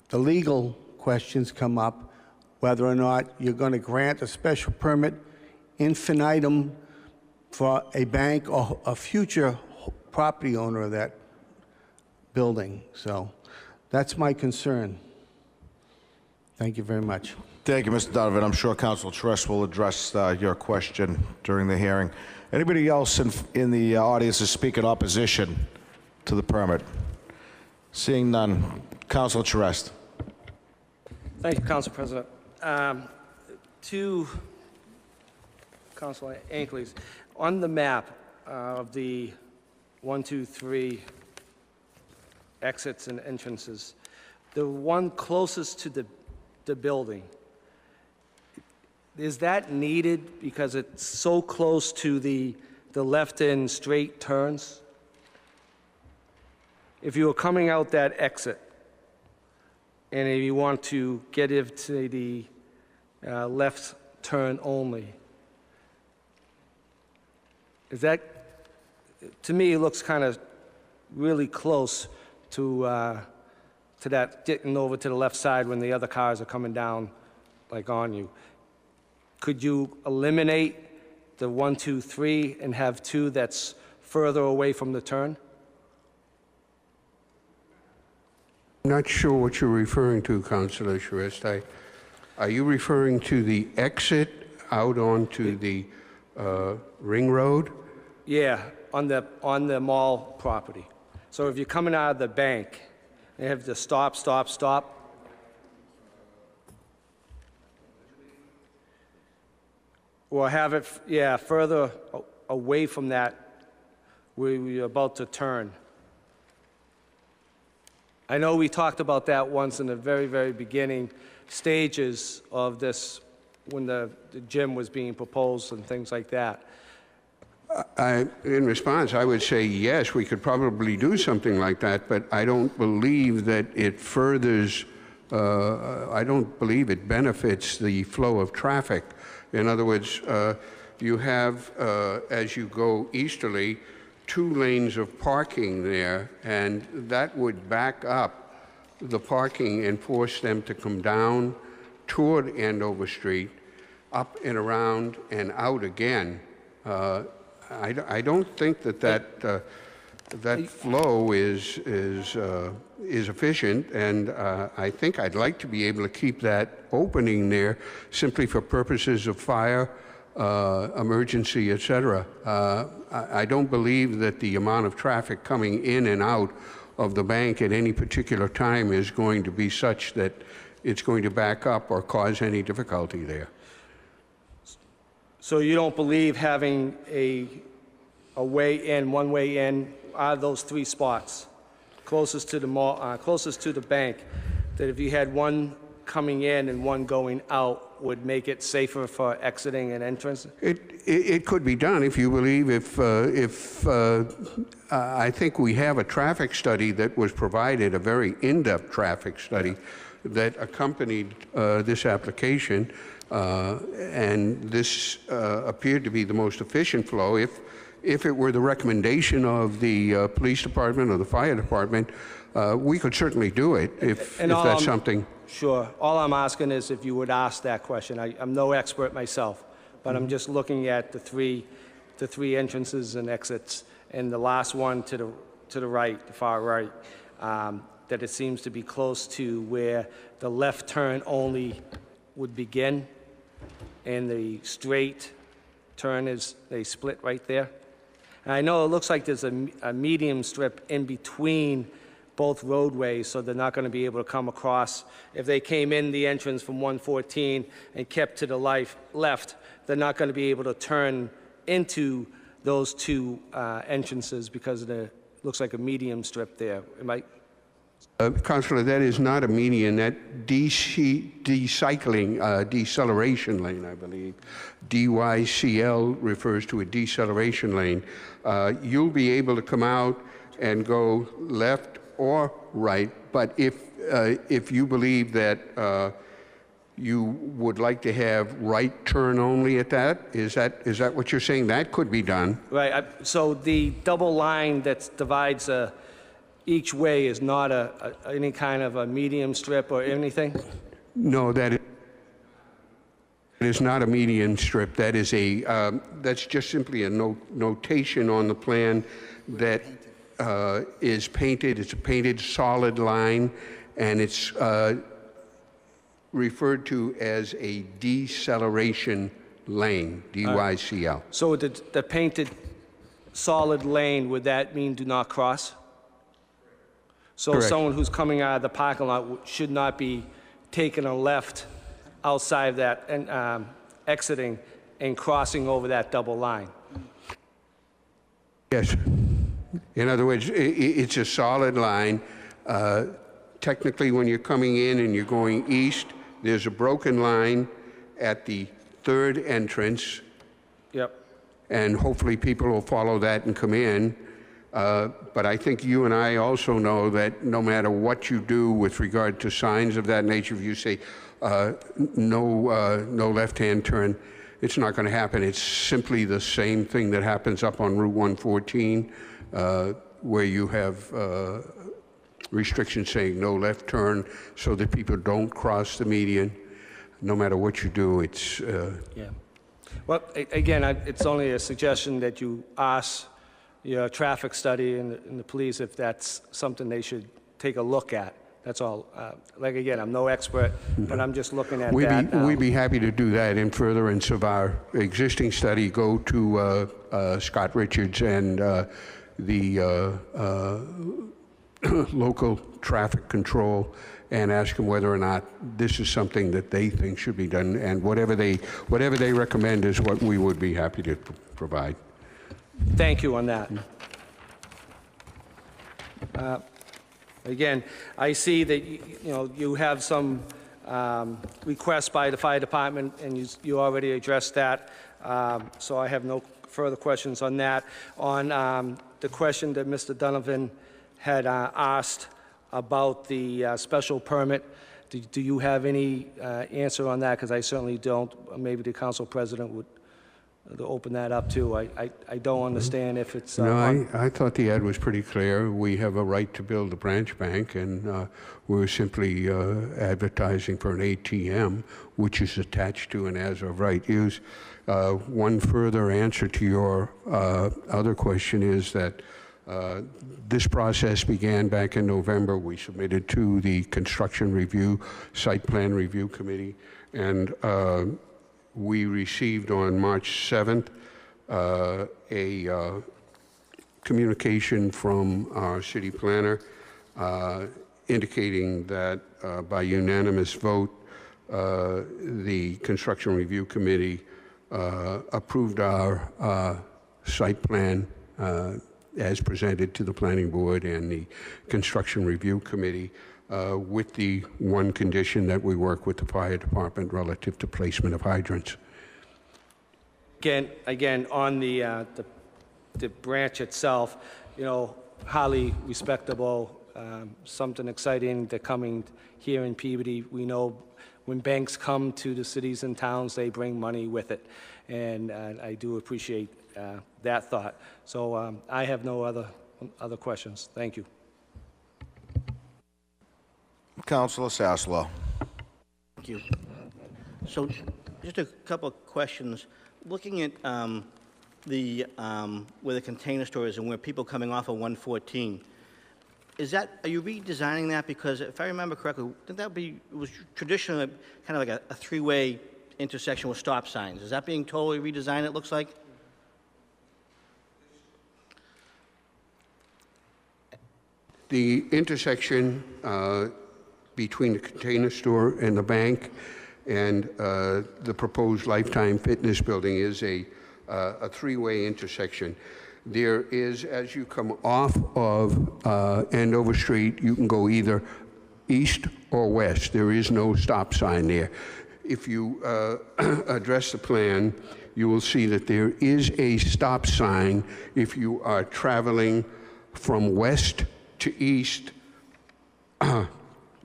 the legal questions come up, whether or not you're going to grant a special permit infinitum for a bank or a future property owner of that building. So that's my concern. Thank you very much. Thank you, Mr. Donovan. I'm sure Council Trust will address your question during the hearing. Anybody else in the audience to speak in opposition to the permit? Seeing none. Council Trust. Thank you, Council President. To Councilor Ankleys, on the map of the 1, 2, 3 exits and entrances, the one closest to the building, is that needed because it's so close to the left-end straight turns? If you were coming out that exit and if you want to get into the left turn only, is that, to me, it looks kind of really close to that getting over to the left side when the other cars are coming down, like on you. Could you eliminate the 1, 2, 3 and have 2 that's further away from the turn? I'm not sure what you're referring to, Councilor Shrest. Are you referring to the exit out onto the ring road? Yeah, on the mall property. So if you're coming out of the bank, you have to stop, stop, stop. Or have it, yeah, further away from that where you're about to turn. I know we talked about that once in the very, very beginning stages of this, when the gym was being proposed and things like that. In response, I would say yes, we could probably do something like that, but I don't believe that it furthers, I don't believe it benefits the flow of traffic. In other words, you have, as you go easterly, 2 lanes of parking there, and that would back up the parking and force them to come down toward Andover Street, up and around and out again. I don't think that flow is efficient, and I think I'd like to be able to keep that opening there simply for purposes of fire, emergency, etc. I don't believe that the amount of traffic coming in and out of the bank at any particular time is going to be such that it's going to back up or cause any difficulty there. So you don't believe having a way in, one way in, out of those 3 spots closest to the mall, closest to the bank, that if you had one coming in and one going out would make it safer for exiting and entrance? It could be done if you believe, I think we have a traffic study that was provided, a very in-depth traffic study that accompanied this application, and this appeared to be the most efficient flow. If it were the recommendation of the police department or the fire department, we could certainly do it if that's something. Sure. All I'm asking is if you would ask that question. I'm no expert myself, but I'm just looking at the three entrances and exits, and the last one to the right, the far right, that it seems to be close to where the left turn only would begin, and the straight turn is, they split right there. And I know it looks like there's a medium strip in between both roadways, so they're not going to be able to come across. If they came in the entrance from 114 and kept to the left, they're not going to be able to turn into those 2 entrances because looks like a medium strip there. Am I? Councilor, that is not a median. That deceleration lane, I believe. DYCL refers to a deceleration lane. You'll be able to come out and go left or right, but if you believe that you would like to have right turn only at that, is that what you're saying? That could be done. Right. So the double line that divides each way is not any kind of a medium strip or anything? No, that is not a median strip. That is that's just simply a notation on the plan that is painted. It's a painted solid line, and it's referred to as a deceleration lane, DYCL. So the painted solid lane, would that mean do not cross? So Correct. someone who's coming out of the parking lot should not be taking a left outside of that and exiting and crossing over that double line? Yes. In other words, it's a solid line. Technically, when you're coming in and you're going east, there's a broken line at the third entrance. Yep. And hopefully people will follow that and come in. But I think you and I also know that no matter what you do with regard to signs of that nature, if you say no left-hand turn, it's not going to happen. It's simply the same thing that happens up on Route 114, where you have restrictions saying no left turn so that people don't cross the median. No matter what you do, it's... Yeah. Well, again, it's only a suggestion that you ask your traffic study and the police if that's something they should take a look at. That's all. Like, again, I'm no expert, but I'm just looking at that now. We'd be happy to do that in furtherance of our existing study. Go to Scott Richards and the local traffic control and ask them whether or not this is something that they think should be done, and whatever they recommend is what we would be happy to provide. Thank you on that. Again, I see that you have some requests by the fire department, and you already addressed that. So I have no further questions on that. On the question that Mr. Donovan had asked about the special permit, do you have any answer on that? Because I certainly don't. Maybe the council president would open that up too. I don't understand if it's... No, I thought the ad was pretty clear. We have a right to build a branch bank, and we're simply advertising for an ATM, which is attached to an as-of-right use. One further answer to your other question is that this process began back in November. We submitted to the Construction Review, Site Plan Review Committee, and we received on March 7th a communication from our city planner indicating that by unanimous vote, the Construction Review Committee approved our site plan as presented to the Planning Board and the Construction Review Committee, with the one condition that we work with the fire department relative to placement of hydrants. Again, on the branch itself, highly respectable, something exciting. They're coming here in Peabody. We know when banks come to the cities and towns, they bring money with it, and I do appreciate that thought. So I have no other questions. Thank you. Councilor Saslow. Thank you. So just a couple of questions. Looking at where the container store is and where people coming off of 114, are you redesigning that? Because if I remember correctly, it was traditionally kind of like a three-way intersection with stop signs. Is that being totally redesigned, it looks like? The intersection between the container store and the bank and the proposed Lifetime Fitness building is a three-way intersection. There is, as you come off of Andover Street, you can go either east or west. There is no stop sign there. If you address the plan, you will see that there is a stop sign if you are traveling from west to east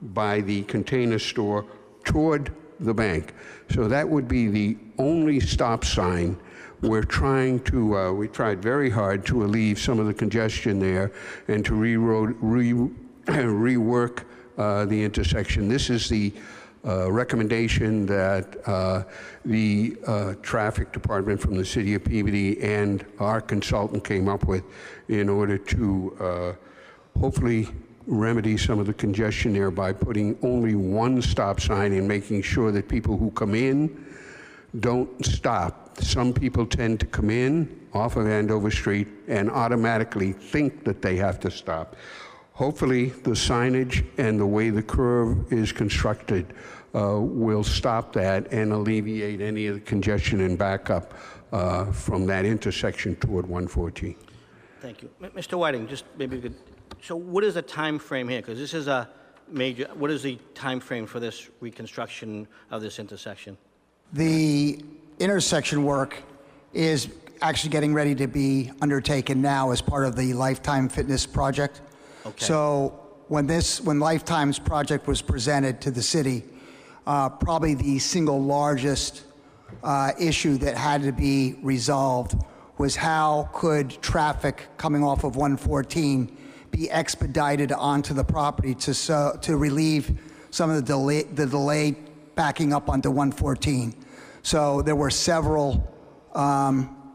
by the container store toward the bank. So that would be the only stop sign. We're trying to, we tried very hard to alleviate some of the congestion there and to rework the intersection. This is the recommendation that the traffic department from the city of Peabody and our consultant came up with in order to hopefully remedy some of the congestion there by putting only one stop sign and making sure that people who come in don't stop. Some people tend to come in off of Andover Street and automatically think that they have to stop. Hopefully, the signage and the way the curve is constructed will stop that and alleviate any of the congestion and backup from that intersection toward 114. Thank you. Mr. Whiting, just maybe you could, so what is the time frame here? Because this is a major, what is the time frame for this reconstruction of this intersection? The intersection work is actually getting ready to be undertaken now as part of the Lifetime Fitness project. Okay. So when Lifetime's project was presented to the city, probably the single largest issue that had to be resolved was how could traffic coming off of 114 be expedited onto the property to relieve some of the delay backing up onto 114. So there were several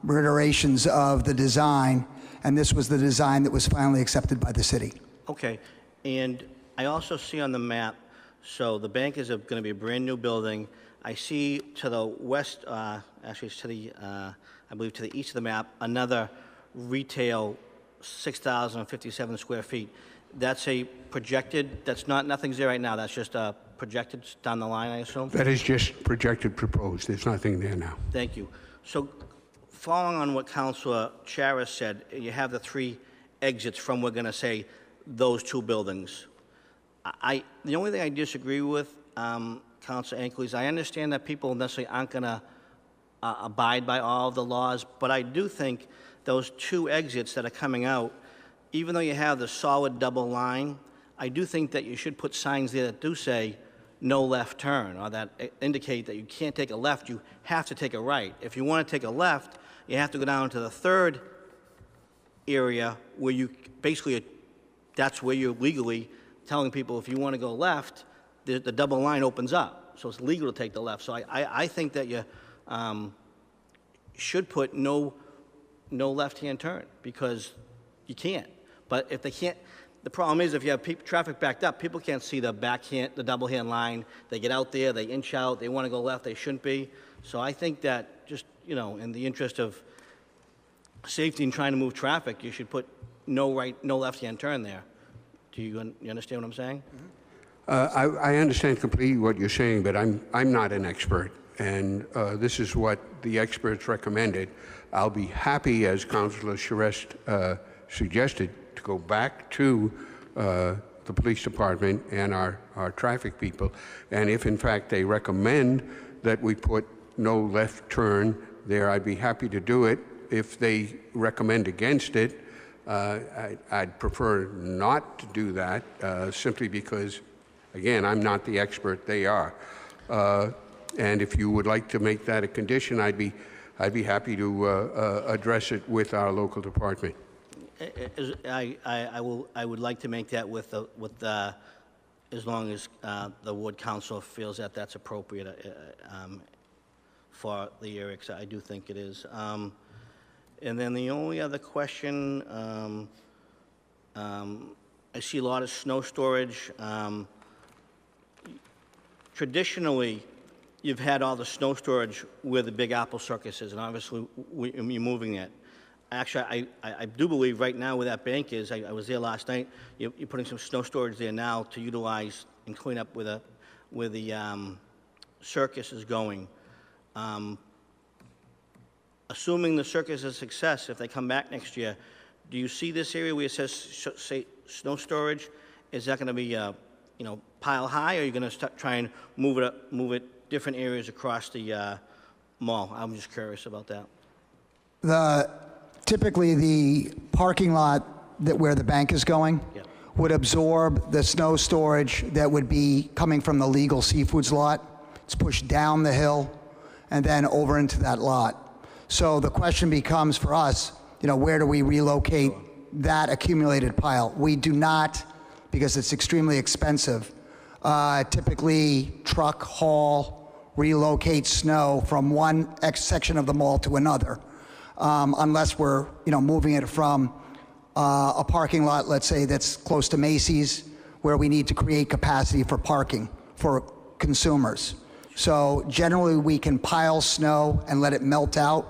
reiterations of the design, and this was the design that was finally accepted by the city. Okay, and I also see on the map, so the bank is going to be a brand new building. I see to the west, actually it's to the, I believe to the east of the map, another retail 6,057 square feet. That's a projected, that's not, nothing's there right now, that's just projected down the line, I assume? That is just projected proposed. There's nothing there now. Thank you. So following on what Councilor Charis said, you have the three exits from, we're going to say, those two buildings. The only thing I disagree with, Councilor Ankley, is I understand that people necessarily aren't going to abide by all of the laws, but I do think those two exits that are coming out, even though you have the solid double line, I do think that you should put signs there that do say no left turn, or that indicate that you can't take a left, you have to take a right. If you want to take a left, you have to go down to the third area where you basically, that's where you're legally telling people if you want to go left, the double line opens up. So it's legal to take the left. So I think that you should put no left-hand turn, because you can't. But if they can't, the problem is if you have traffic backed up, people can't see the backhand, the double-hand line. They get out there, they inch out, they want to go left, they shouldn't be. So I think that just, you know, in the interest of safety and trying to move traffic, you should put no left-hand turn there. Do you understand what I'm saying? I understand completely what you're saying, but I'm not an expert, and this is what the experts recommended. I'll be happy, as Councilor Charis suggested, to go back to the police department and our traffic people, and if in fact they recommend that we put no left turn there, I'd be happy to do it. If they recommend against it, I'd prefer not to do that, simply because, again, I'm not the expert, they are. And if you would like to make that a condition, I'd be happy to address it with our local department. I would like to make that with as long as the ward council feels that that's appropriate for the area, because I do think it is. And then the only other question, I see a lot of snow storage. Traditionally, you've had all the snow storage where the Big Apple Circus is, and obviously you're moving it. Actually, I do believe right now where that bank is, I was there last night, you're putting some snow storage there now to utilize and clean up where the circus is going. Assuming the circus is a success, if they come back next year, do you see this area where it says say snow storage? Is that going to be you know, pile high, or are you going to try and move it different areas across the mall? I'm just curious about that. Typically, the parking lot where the bank is going would absorb the snow storage that would be coming from the legal seafoods lot. It's pushed down the hill and then over into that lot. So the question becomes for us, you know, where do we relocate that accumulated pile? We do not, because it's extremely expensive, typically truck, haul, relocate snow from one section of the mall to another, unless we're, moving it from a parking lot, let's say, that's close to Macy's, where we need to create capacity for parking for consumers. So generally, we can pile snow and let it melt out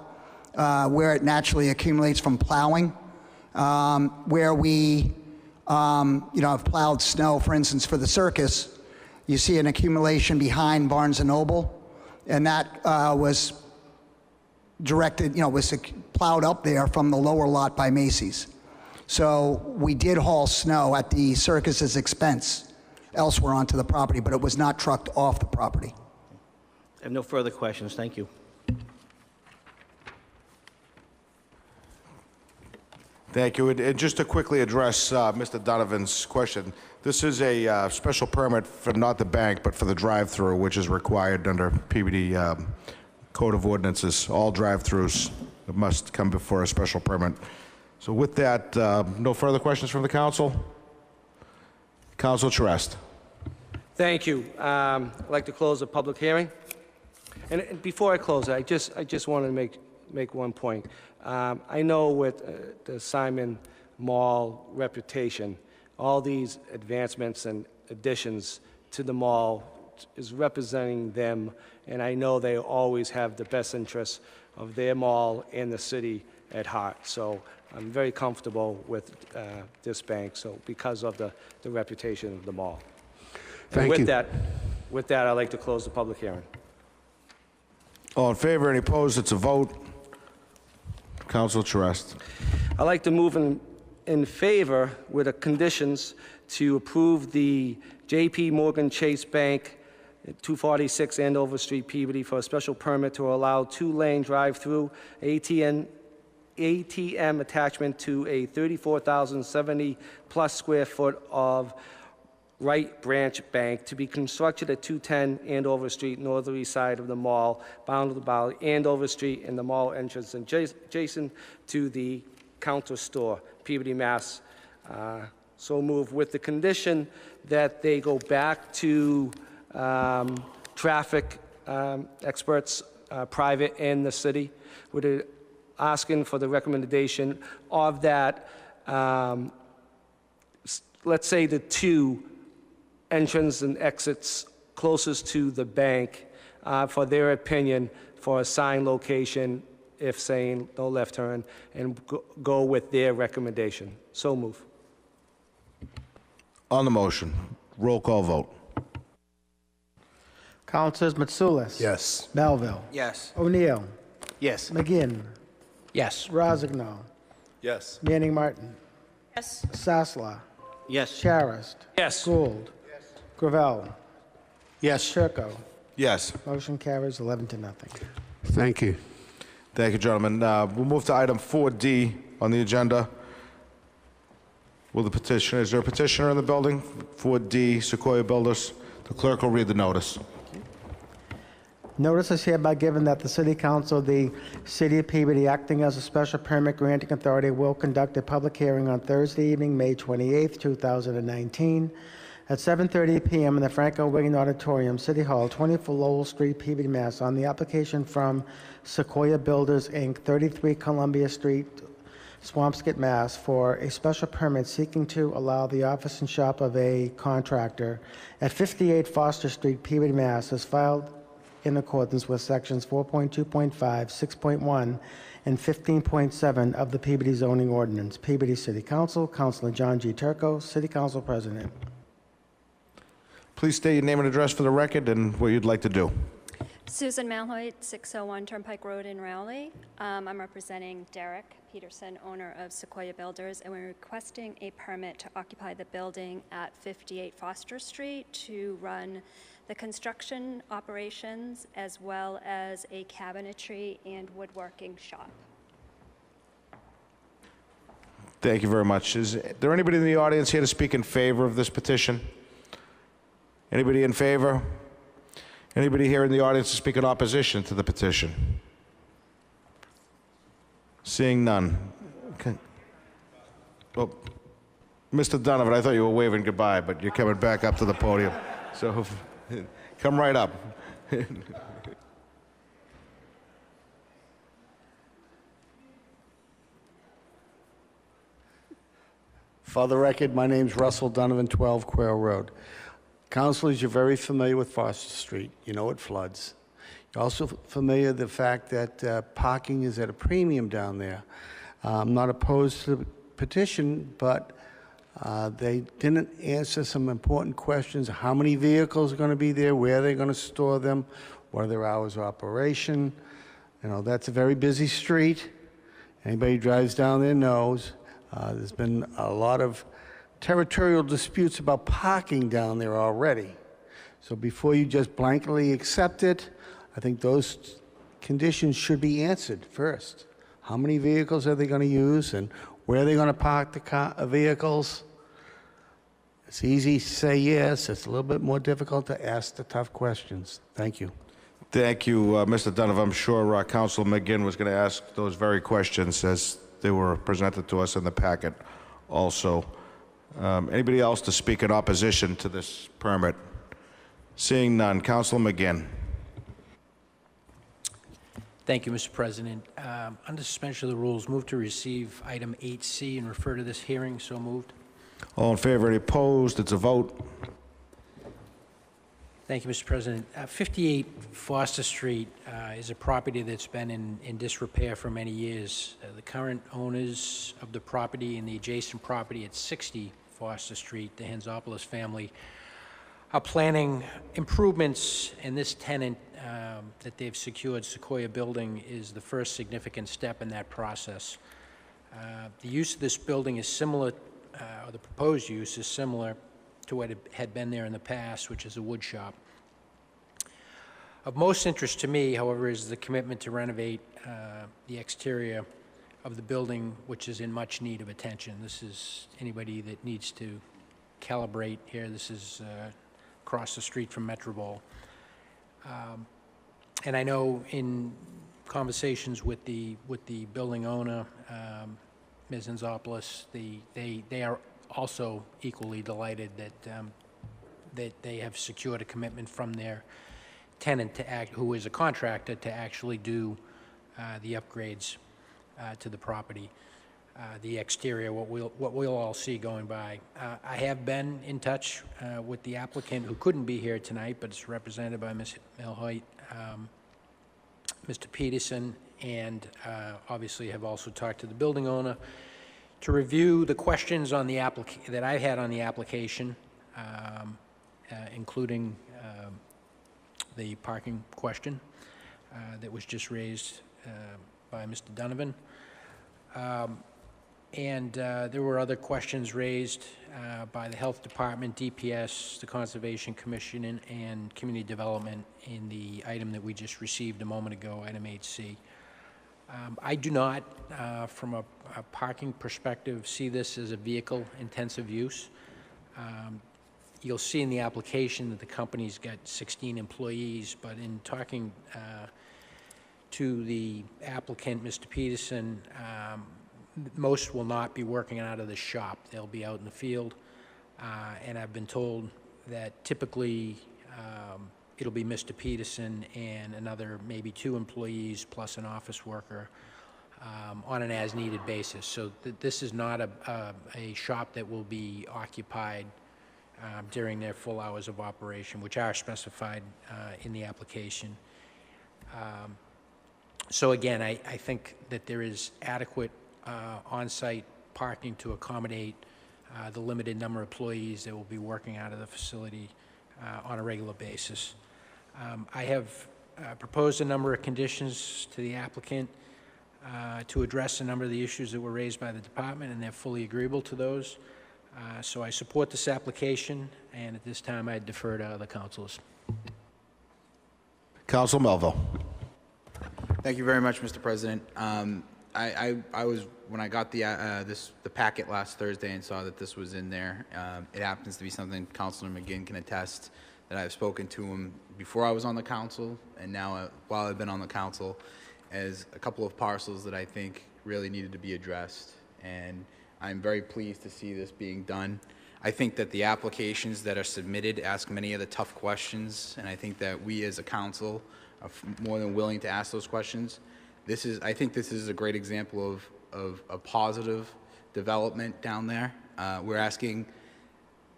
where it naturally accumulates from plowing. Where we, have plowed snow, for instance, for the circus, you see an accumulation behind Barnes & Noble, and that was directed, was plowed up there from the lower lot by Macy's. So we did haul snow at the circus's expense elsewhere onto the property, but it was not trucked off the property. I have no further questions. Thank you. Thank you. And just to quickly address Mr. Donovan's question, this is a special permit for not the bank, but for the drive-through, which is required under PBD Code of Ordinances. All drive-throughs must come before a special permit. So with that, no further questions from the council? Council Charest. Thank you. I'd like to close the public hearing. And before I close, I just want to make one point. I know with the Simon Mall reputation, all these advancements and additions to the mall is representing them, and I know they always have the best interests of their mall and the city at heart. So I'm very comfortable with this bank, so because of the reputation of the mall. Thank you. With that, I'd like to close the public hearing. All in favor? Any opposed? It's a vote. Council Charest. I'd like to move in favor with the conditions to approve the J.P. Morgan Chase Bank at 246 Andover Street, Peabody, for a special permit to allow two-lane drive-through ATM attachment to a 34,070-plus square foot of Right Branch Bank to be constructed at 210 Andover Street, northerly side of the mall, bounded by Andover Street and the mall entrance adjacent to the counter store, Peabody, Mass. So move with the condition that they go back to traffic experts, private and the city, with it asking for the recommendation of that, let's say the two entrance and exits closest to the bank for their opinion for a sign location if saying no left turn, and go with their recommendation. So move. On the motion, roll call vote. Councilors Mitsoulas. Yes. Melville. Yes. O'Neill. Yes. McGinn. Yes. Rossignol. Yes. Manning Martin. Yes. Sasla. Yes. Charist. Yes. Gould. Gravel. Yes. Turco. Yes. Motion carries 11 to nothing. Thank you. Thank you, gentlemen. We'll move to item 4D on the agenda. Will the petitioner, is there a petitioner in the building? 4D, Sequoia Builders. The clerk will read the notice. Notice is hereby given that the City Council of the City of Peabody, acting as a special permit granting authority, will conduct a public hearing on Thursday evening, May 28, 2019, at 7:30 p.m. in the Franco Wiggin Auditorium, City Hall, 24 Lowell Street, Peabody, Mass., on the application from Sequoia Builders, Inc., 33 Columbia Street, Swampscott, Mass., for a special permit seeking to allow the office and shop of a contractor at 58 Foster Street, Peabody, Mass., as filed in accordance with sections 4.2.5, 6.1, and 15.7 of the Peabody zoning ordinance. Peabody City Council, Councilor John G. Turco, City Council President. Please state your name and address for the record and what you'd like to do. Susan Malhoit, 601 Turnpike Road in Rowley. I'm representing Derek Peterson, owner of Sequoia Builders, and we're requesting a permit to occupy the building at 58 Foster Street to run the construction operations as well as a cabinetry and woodworking shop. Thank you very much. Is there anybody in the audience here to speak in favor of this petition? Anybody in favor? Anybody here in the audience to speak in opposition to the petition? Seeing none. Okay. Well, Mr. Donovan, I thought you were waving goodbye, but you're coming back up to the podium. So come right up. For the record, my name's Russell Donovan, 12 Quail Road. Councilors, you're very familiar with Foster Street. You know it floods. You're also familiar with the fact that parking is at a premium down there. I'm not opposed to the petition, but they didn't answer some important questions. How many vehicles are going to be there? Where are they going to store them? What are their hours of operation? You know, that's a very busy street. Anybody who drives down there knows. There's been a lot of territorial disputes about parking down there already. So before you just blankly accept it, I think those conditions should be answered first. How many vehicles are they going to use, and where are they going to park the vehicles? It's easy to say yes. It's a little bit more difficult to ask the tough questions. Thank you. Thank you, Mr. Donovan. I'm sure Councilor McGinn was going to ask those very questions as they were presented to us in the packet also. Anybody else to speak in opposition to this permit? Seeing none. Councilor McGinn. Thank you, Mr. President. Under suspension of the rules, move to receive item 8C and refer to this hearing. So moved. All in favor? Any opposed? It's a vote. Thank you, Mr. President. 58 Foster Street is a property that's been in disrepair for many years. The current owners of the property and the adjacent property at 60 Foster Street, the Hanzopoulos family, are planning improvements, and this tenant that they've secured, Sequoia Building, is the first significant step in that process. The use of this building is similar, or the proposed use is similar to what had been there in the past, which is a wood shop. Of most interest to me, however, is the commitment to renovate the exterior of the building, which is in much need of attention. This is anybody that needs to calibrate here. This is across the street from Metrobol. And I know in conversations with the building owner, Ms. Hanzopoulos, they are also equally delighted that they have secured a commitment from their tenant to act, who is a contractor, to actually do the upgrades to the property, the exterior, what we'll all see going by. I have been in touch with the applicant, who couldn't be here tonight, but it's represented by Ms. Milhoit, Mr. Peterson, and obviously have also talked to the building owner to review the questions on the that I had on the application, including the parking question that was just raised by Mr. Donovan. And there were other questions raised by the Health Department, DPS, the Conservation Commission, and Community Development in the item that we just received a moment ago, item 8C. I do not, from a parking perspective, see this as a vehicle-intensive use. You'll see in the application that the company's got 16 employees, but in talking to the applicant, Mr. Peterson, most will not be working out of the shop. They'll be out in the field, and I've been told that typically it'll be Mr. Peterson and another maybe 2 employees plus an office worker on an as-needed basis. So this is not a shop that will be occupied during their full hours of operation, which are specified in the application. So again, I think that there is adequate on-site parking to accommodate the limited number of employees that will be working out of the facility on a regular basis. I have proposed a number of conditions to the applicant to address a number of the issues that were raised by the department, and they're fully agreeable to those. So I support this application, and at this time I defer to other councilors. Council Melville. Thank you very much, Mr. President. I was, when I got the packet last Thursday and saw that this was in there, it happens to be something Councilor McGinn can attest, that I've spoken to him before I was on the council, and now while I've been on the council, as a couple of parcels that I think really needed to be addressed. And I'm very pleased to see this being done. I think that the applications that are submitted ask many of the tough questions, and I think that we as a council are more than willing to ask those questions. I think this is a great example of a positive development down there. We're asking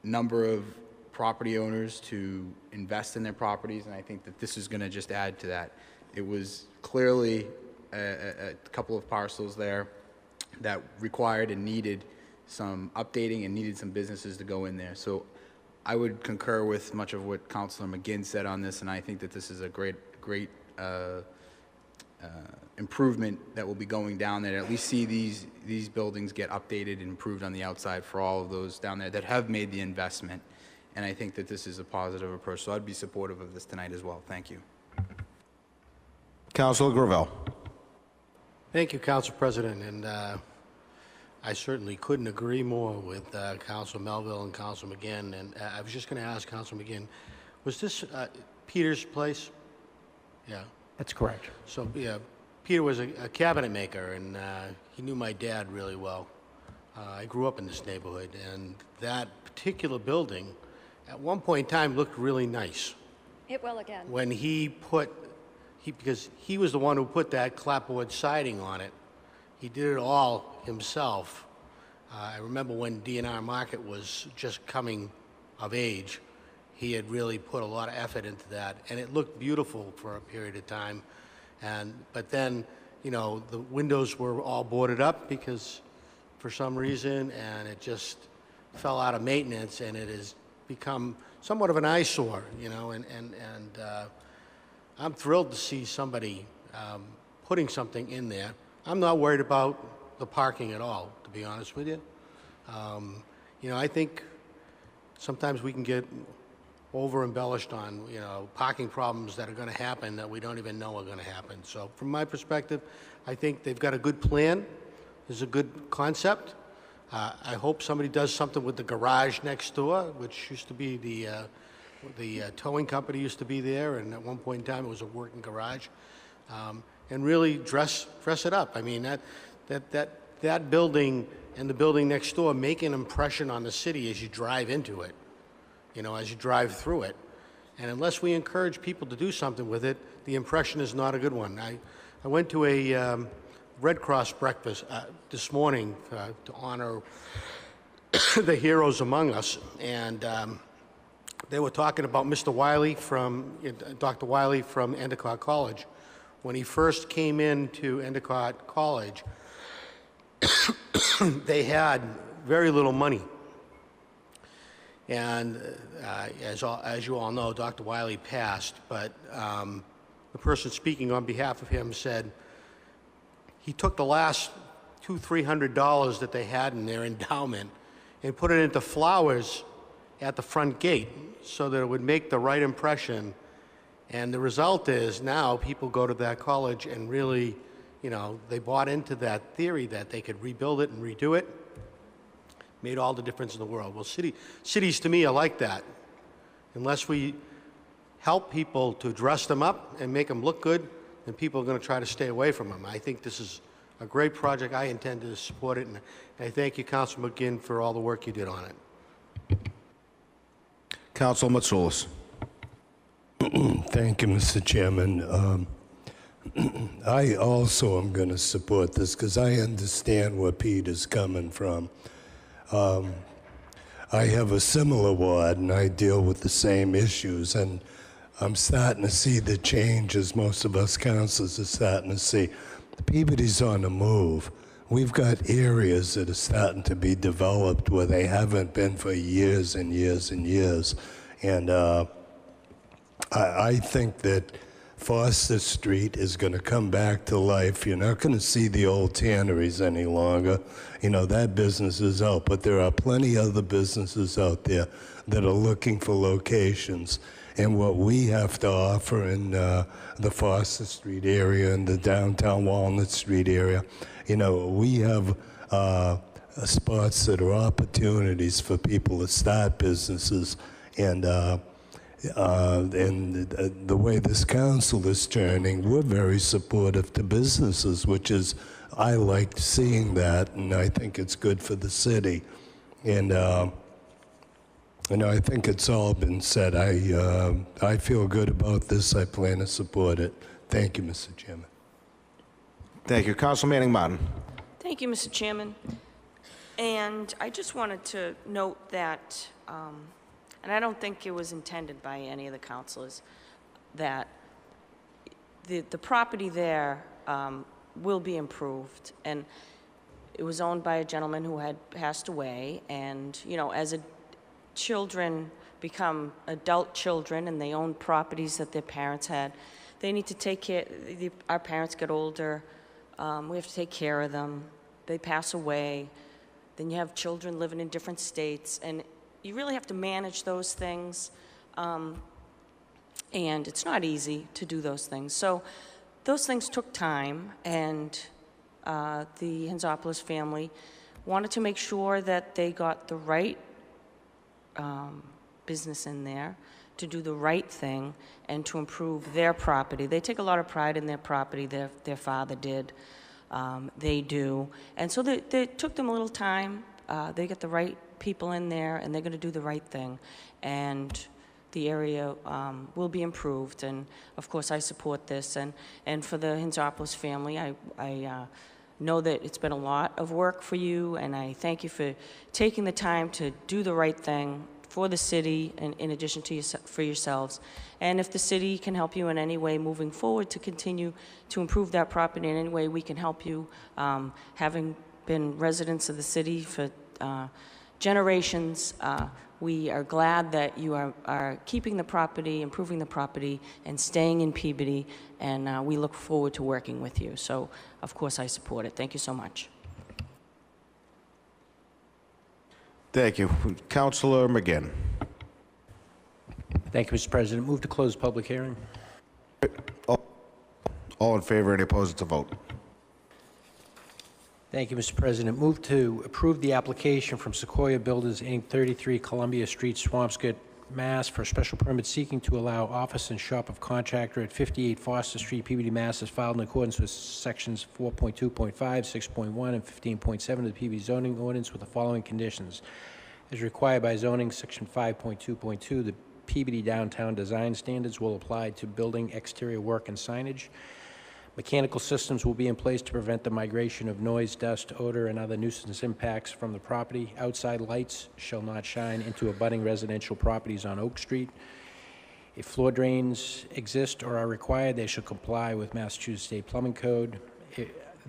a number of property owners to invest in their properties, and I think that this is going to just add to that. It was clearly a couple of parcels there that required and needed some updating and needed some businesses to go in there. So I would concur with much of what Councilor McGinn said on this, and I think that this is a great improvement that will be going down there. At least see these buildings get updated and improved on the outside for all of those down there that have made the investment. And I think that this is a positive approach. So I'd be supportive of this tonight as well. Thank you. Councilor Gravel. Thank you, Council President, and I certainly couldn't agree more with Council Melville and Council McGinn. And I was just going to ask Council McGinn, was this Peter's place? Yeah. That's correct. So, yeah, Peter was a cabinet maker, and he knew my dad really well. I grew up in this neighborhood, and that particular building, at one point in time, looked really nice. It will again. When because he was the one who put that clapboard siding on it. He did it all himself. I remember when DNR Market was just coming of age, he had really put a lot of effort into that, and it looked beautiful for a period of time. But then, you know, the windows were all boarded up because, for some reason, and it just fell out of maintenance, and it has become somewhat of an eyesore, you know. I'm thrilled to see somebody putting something in there. I'm not worried about the parking at all, to be honest with you. You know, I think sometimes we can get over-embellished on, you know, parking problems that are going to happen that we don't even know are going to happen. So from my perspective, I think they've got a good plan. There's a good concept. I hope somebody does something with the garage next door, which used to be the towing company used to be there, and at one point in time it was a working garage. And really dress it up. I mean, that building and the building next door make an impression on the city as you drive into it, you know, as you drive through it. And unless we encourage people to do something with it, the impression is not a good one. I went to a Red Cross breakfast this morning to honor the heroes among us, and they were talking about Mr. Wiley Dr. Wiley from Endicott College. When he first came into Endicott College, they had very little money. And as you all know, Dr. Wiley passed, but the person speaking on behalf of him said he took the last $200-300 that they had in their endowment and put it into flowers at the front gate so that it would make the right impression. And the result is now people go to that college and really, you know, they bought into that theory that they could rebuild it and redo it. Made all the difference in the world. Well, cities to me are like that. Unless we help people to dress them up and make them look good, then people are going to try to stay away from them. I think this is a great project. I intend to support it, and I thank you, Councilman McGinn, for all the work you did on it. Council Matsoulis. Thank you, Mr. Chairman. I also am going to support this because I understand where Peter's coming from. I have a similar ward, and I deal with the same issues, and I'm starting to see the changes most of us councilors are starting to see. Peabody's on the move. We've got areas that are starting to be developed where they haven't been for years and years and years. And I think that Foster Street is going to come back to life. You're not going to see the old tanneries any longer. You know, that business is out, but there are plenty other businesses out there that are looking for locations. And what we have to offer in the Foster Street area and the downtown Walnut Street area, you know, we have spots that are opportunities for people to start businesses. And the way this council is turning, we're very supportive to businesses, which is, I like seeing that, and I think it's good for the city. And I think it's all been said. I feel good about this. I plan to support it. Thank you, Mr. Chairman. Thank you. Council Manning Martin. Thank you, Mr. Chairman. And I just wanted to note that, and I don't think it was intended by any of the councilors, that the property there will be improved. And it was owned by a gentleman who had passed away. And, you know, as children become adult children and they own properties that their parents had, they need to take care. Our parents get older. We have to take care of them. They pass away. Then you have children living in different states, and you really have to manage those things. And it's not easy to do those things. So those things took time, and the Hanzopoulos family wanted to make sure that they got the right business in there to do the right thing and to improve their property. They take a lot of pride in their property. Their father did. They do. And so they took them a little time. They get the right people in there, and they're going to do the right thing. And the area will be improved. And, of course, I support this. And for the Hanzopoulos family, I know that it's been a lot of work for you, and I thank you for taking the time to do the right thing for the city, and in addition to for yourselves. And if the city can help you in any way moving forward to continue to improve that property in any way we can help you, having been residents of the city for generations, we are glad that you are keeping the property, improving the property, and staying in Peabody, and we look forward to working with you. So, of course, I support it. Thank you so much. Thank you. Councilor McGinn. Thank you, Mr. President. Move to close public hearing. All in favor, any opposed to vote? Thank you, Mr. President. Move to approve the application from Sequoia Builders, Inc., 33 Columbia Street, Swampscott, Mass. for a special permit seeking to allow office and shop of contractor at 58 Foster Street, Peabody, Mass. as filed in accordance with sections 4.2.5, 6.1, and 15.7 of the Peabody zoning ordinance with the following conditions. As required by zoning, section 5.2.2, the Peabody downtown design standards will apply to building exterior work and signage. Mechanical systems will be in place to prevent the migration of noise, dust, odor, and other nuisance impacts from the property. Outside lights shall not shine into abutting residential properties on Oak Street. If floor drains exist or are required, they shall comply with Massachusetts State Plumbing Code.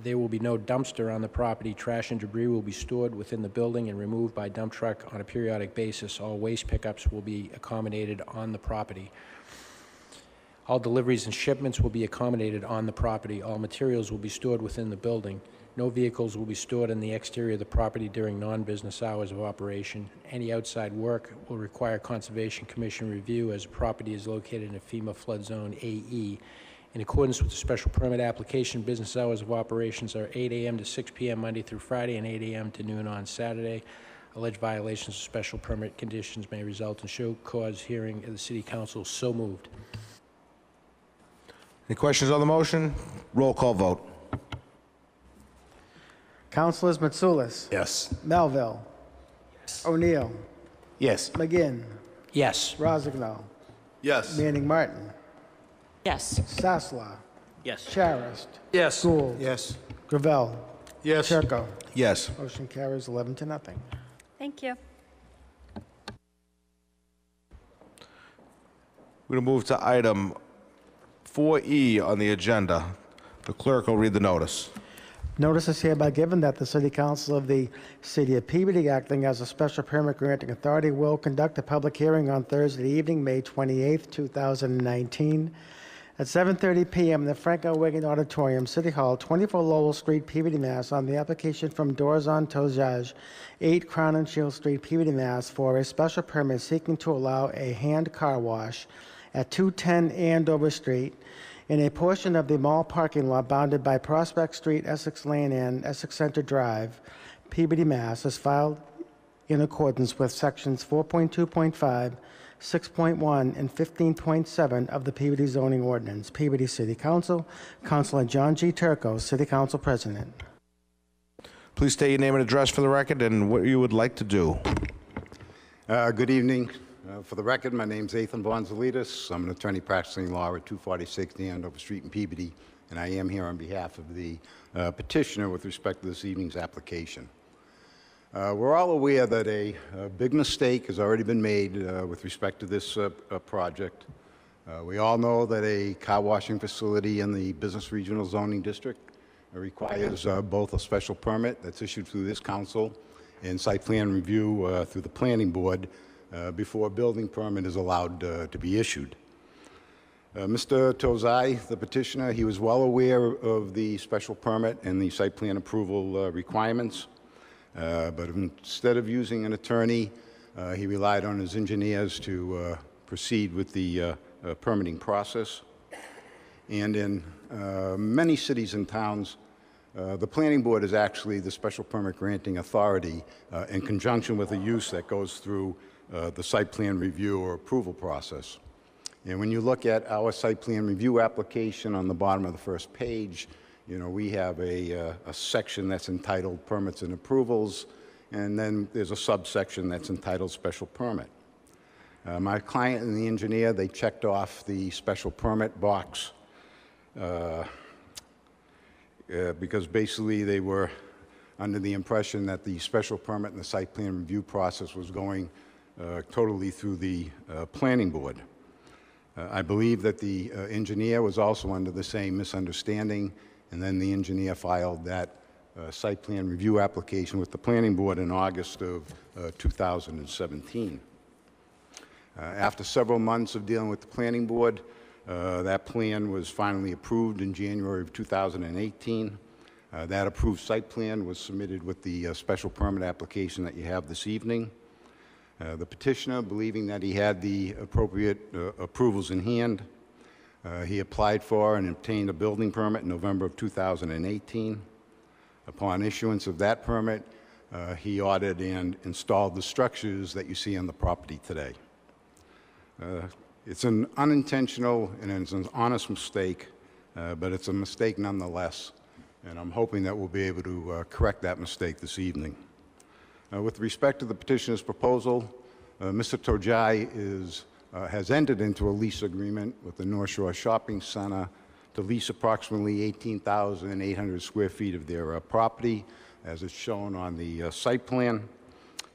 There will be no dumpster on the property. Trash and debris will be stored within the building and removed by dump truck on a periodic basis. All waste pickups will be accommodated on the property. All deliveries and shipments will be accommodated on the property. All materials will be stored within the building. No vehicles will be stored in the exterior of the property during non-business hours of operation. Any outside work will require Conservation Commission review as the property is located in a FEMA flood zone AE. In accordance with the special permit application, business hours of operations are 8 a.m. to 6 p.m. Monday through Friday and 8 a.m. to noon on Saturday. Alleged violations of special permit conditions may result in show cause hearing of the City Council. So moved. Any questions on the motion? Roll call vote. Councilors Mitsoulas. Yes. Melville. O'Neill. Yes. McGinn. Yes. Rozignol. Yes. Manning Martin. Yes. Sasla. Yes. Charist. Yes. Gould. Yes. Gravel. Yes. Turco. Yes. Motion carries 11-0. Thank you. We're going to move to item 4E on the agenda. The clerk will read the notice. Notice is hereby given that the City Council of the City of Peabody, acting as a special permit granting authority, will conduct a public hearing on Thursday evening, May 28, 2019, at 7:30 p.m. in the Franco Wiggin Auditorium, City Hall, 24 Lowell Street, Peabody, Mass. on the application from Dorzon Tozaj, 8 Crown and Shield Street, Peabody, Mass. for a special permit seeking to allow a hand car wash at 210 Andover Street in a portion of the mall parking lot bounded by Prospect Street, Essex Lane, and Essex Center Drive, Peabody, Mass. as filed in accordance with sections 4.2.5, 6.1, and 15.7 of the Peabody zoning ordinance. Peabody City Council, Councilor John G. Turco, City Council President. Please state your name and address for the record and what you would like to do. Good evening. For the record, my name's Ethan Bonzalitis. I'm an attorney practicing law at 246 Andover Street in Peabody, and I am here on behalf of the petitioner with respect to this evening's application. We're all aware that a big mistake has already been made with respect to this project. We all know that a car washing facility in the Business Regional Zoning District requires both a special permit that's issued through this council and site plan review through the planning board before a building permit is allowed to be issued. Mr. Tozai, the petitioner, he was well aware of the special permit and the site plan approval requirements, but instead of using an attorney, he relied on his engineers to proceed with the permitting process. And in many cities and towns, the planning board is actually the special permit granting authority in conjunction with the use that goes through the site plan review or approval process. And when you look at our site plan review application on the bottom of the first page, you know, we have a section that's entitled Permits and Approvals, and then there's a subsection that's entitled Special Permit. My client and the engineer, they checked off the special permit box because basically they were under the impression that the special permit and the site plan review process was going totally through the planning board. I believe that the engineer was also under the same misunderstanding, and then the engineer filed that site plan review application with the planning board in August of 2017. After several months of dealing with the planning board, that plan was finally approved in January of 2018. That approved site plan was submitted with the special permit application that you have this evening. The petitioner, believing that he had the appropriate approvals in hand, he applied for and obtained a building permit in November of 2018. Upon issuance of that permit, he ordered and installed the structures that you see on the property today. It's an unintentional and it's an honest mistake, but it's a mistake nonetheless, and I'm hoping that we'll be able to correct that mistake this evening. With respect to the petitioner's proposal, Mr. Tojai has entered into a lease agreement with the North Shore Shopping Center to lease approximately 18,800 square feet of their property, as is shown on the site plan,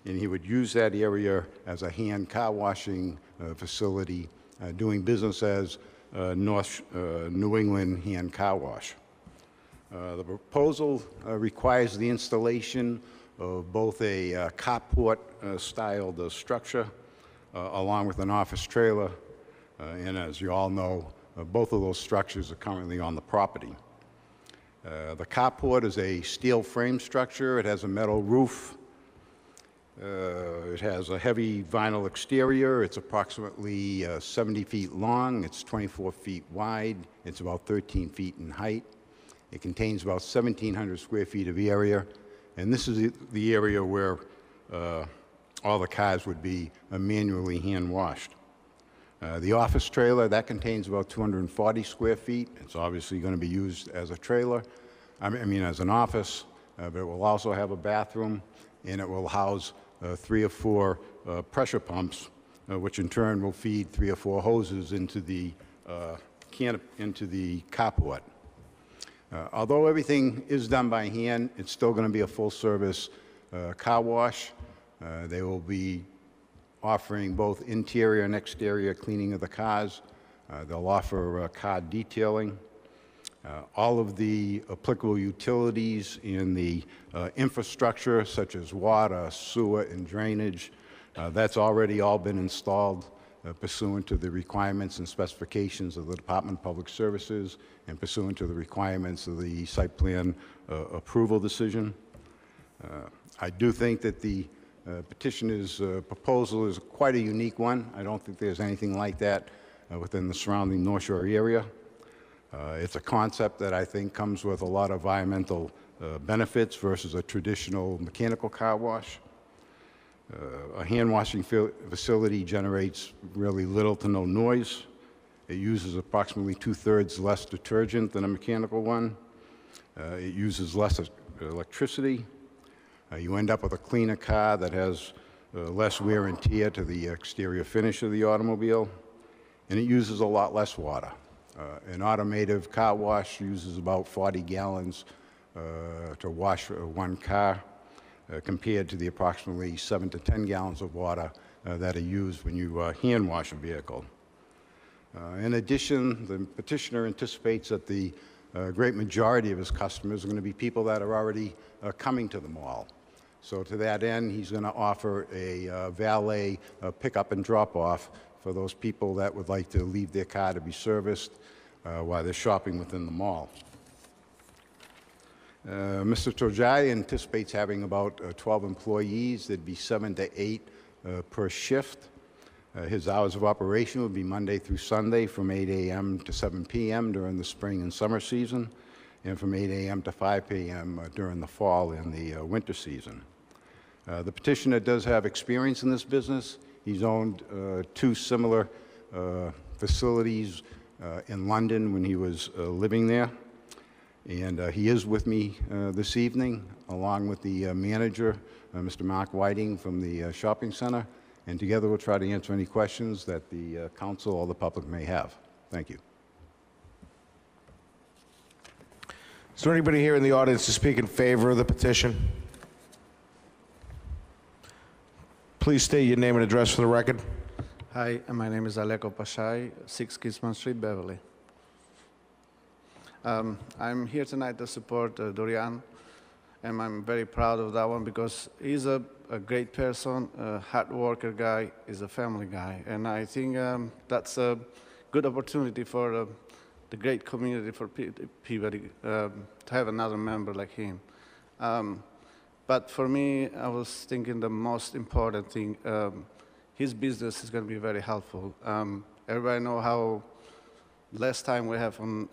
and he would use that area as a hand car washing facility, doing business as North New England Hand Car Wash. The proposal requires the installation of both a carport-styled structure along with an office trailer, and as you all know, both of those structures are currently on the property. The carport is a steel frame structure. It has a metal roof. It has a heavy vinyl exterior. It's approximately 70 feet long. It's 24 feet wide. It's about 13 feet in height. It contains about 1,700 square feet of area, and this is the area where all the cars would be manually hand washed. The office trailer, that contains about 240 square feet. It's obviously going to be used as a trailer, I mean as an office, but it will also have a bathroom, and it will house 3 or 4 pressure pumps, which in turn will feed 3 or 4 hoses into the carport. Although everything is done by hand, it's still going to be a full-service car wash. They will be offering both interior and exterior cleaning of the cars. They'll offer car detailing. All of the applicable utilities in the infrastructure, such as water, sewer, and drainage, that's already all been installed pursuant to the requirements and specifications of the Department of Public Services and pursuant to the requirements of the site plan approval decision. I do think that the petitioner's proposal is quite a unique one. I don't think there's anything like that within the surrounding North Shore area. It's a concept that I think comes with a lot of environmental benefits versus a traditional mechanical car wash. A hand washing facility generates really little to no noise. It uses approximately 2/3 less detergent than a mechanical one. It uses less electricity. You end up with a cleaner car that has less wear and tear to the exterior finish of the automobile, and it uses a lot less water. An automated car wash uses about 40 gallons to wash one car, compared to the approximately 7 to 10 gallons of water that are used when you hand wash a vehicle. In addition, the petitioner anticipates that the great majority of his customers are going to be people that are already coming to the mall. So to that end, he's going to offer a valet pickup and drop-off for those people that would like to leave their car to be serviced while they're shopping within the mall. Mr. Tojai anticipates having about 12 employees. There'd be 7 to 8 per shift. His hours of operation would be Monday through Sunday from 8 a.m. to 7 p.m. during the spring and summer season, and from 8 a.m. to 5 p.m. During the fall and the winter season. The petitioner does have experience in this business. He's owned 2 similar facilities in London when he was living there. And he is with me this evening, along with the manager, Mr. Mark Whiting from the shopping center. And together we'll try to answer any questions that the council or the public may have. Thank you. Is there anybody here in the audience to speak in favor of the petition? Please state your name and address for the record. Hi, my name is Aleko Pashai, 6 Kisman Street, Beverly. I'm here tonight to support Dorian, and I'm very proud of that one because he's a great person, a hard worker guy, he's a family guy, and I think that's a good opportunity for the great community for Peabody to have another member like him. But for me, I was thinking the most important thing, his business is going to be very helpful. Everybody know how less time we have on,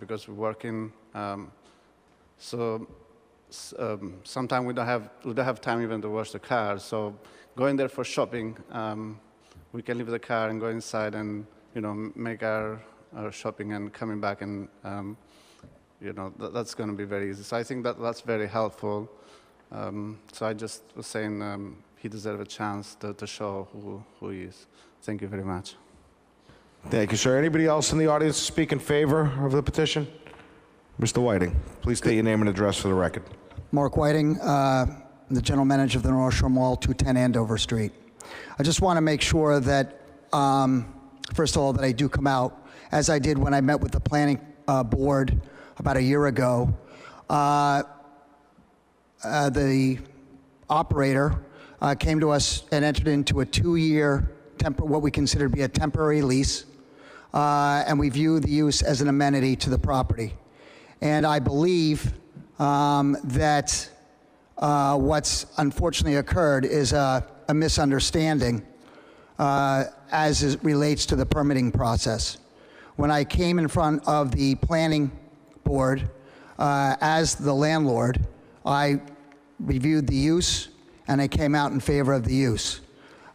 because we're working. Sometimes we don't have time even to wash the car. So going there for shopping, we can leave the car and go inside and make our shopping and coming back, and that's going to be very easy. So I think that's very helpful. So I just was saying he deserves a chance to show who he is. Thank you very much. Thank you, sir. Anybody else in the audience to speak in favor of the petition? Mr. Whiting, please state your name and address for the record. Mark Whiting, the general manager of the North Shore Mall, 210 Andover Street. I just want to make sure that, first of all, that I do come out, as I did when I met with the planning board about a year ago. The operator came to us and entered into a 2-year, what we consider to be a temporary lease, and we view the use as an amenity to the property. And I believe that what's unfortunately occurred is a misunderstanding as it relates to the permitting process. When I came in front of the planning board as the landlord, I reviewed the use and I came out in favor of the use.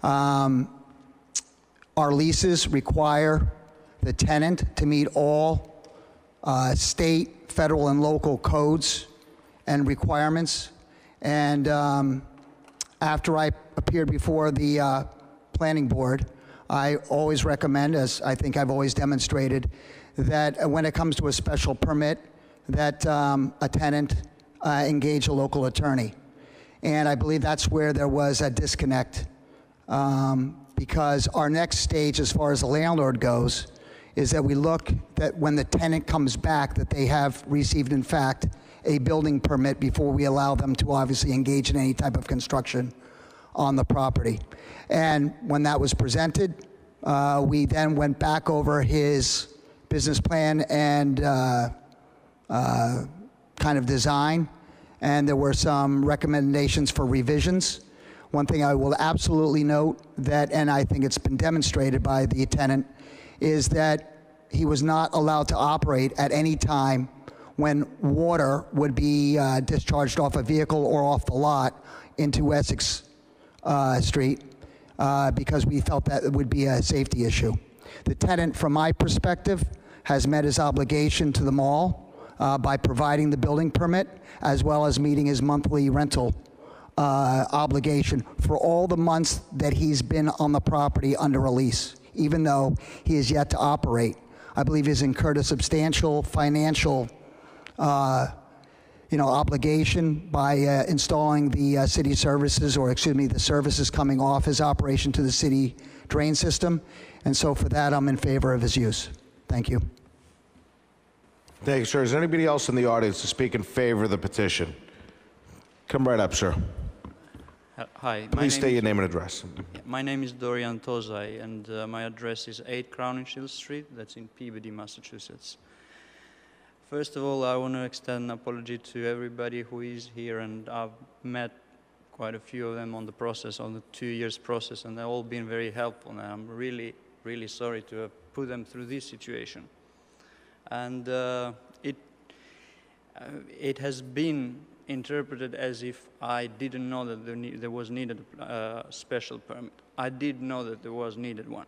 Our leases require the tenant to meet all state, federal, and local codes and requirements. And after I appeared before the planning board, I always recommend, as I think I've always demonstrated, that when it comes to a special permit, that a tenant engage a local attorney. And I believe that's where there was a disconnect, because our next stage as far as the landlord goes is that we look that when the tenant comes back that they have received, in fact, a building permit before we allow them to obviously engage in any type of construction on the property. And when that was presented, we then went back over his business plan and kind of design, and there were some recommendations for revisions. One thing I will absolutely note that, and I think it's been demonstrated by the tenant, is that he was not allowed to operate at any time when water would be discharged off a vehicle or off the lot into Essex Street, because we felt that it would be a safety issue. The tenant, from my perspective, has met his obligation to the mall by providing the building permit, as well as meeting his monthly rental obligation for all the months that he's been on the property under a lease, even though he is yet to operate. I believe he's incurred a substantial financial obligation by installing the city services, or excuse me, the services coming off his operation to the city drain system. And so for that, I'm in favor of his use. Thank you. Thank you, sir. Is there anybody else in the audience to speak in favor of the petition? Come right up, sir. Hi. Please state your name and address. My name is Dorian Tozai, and my address is 8 Crowninshield Street. That's in Peabody, Massachusetts. First of all, I want to extend an apology to everybody who is here, and I've met quite a few of them on the process, on the 2 years process, and they've all been very helpful, and I'm really, really sorry to have put them through this situation. And it has been interpreted as if I didn't know that there was needed a special permit. I did know that there was needed one.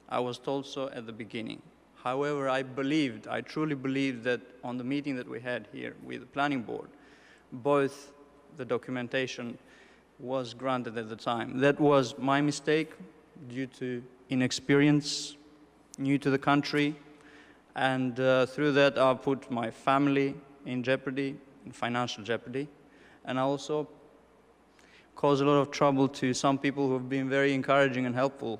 I was told so at the beginning. However, I truly believed that on the meeting that we had here with the planning board, both the documentation was granted at the time. That was my mistake due to inexperience, new to the country, and through that I put my family in jeopardy, in financial jeopardy, and I also caused a lot of trouble to some people who have been very encouraging and helpful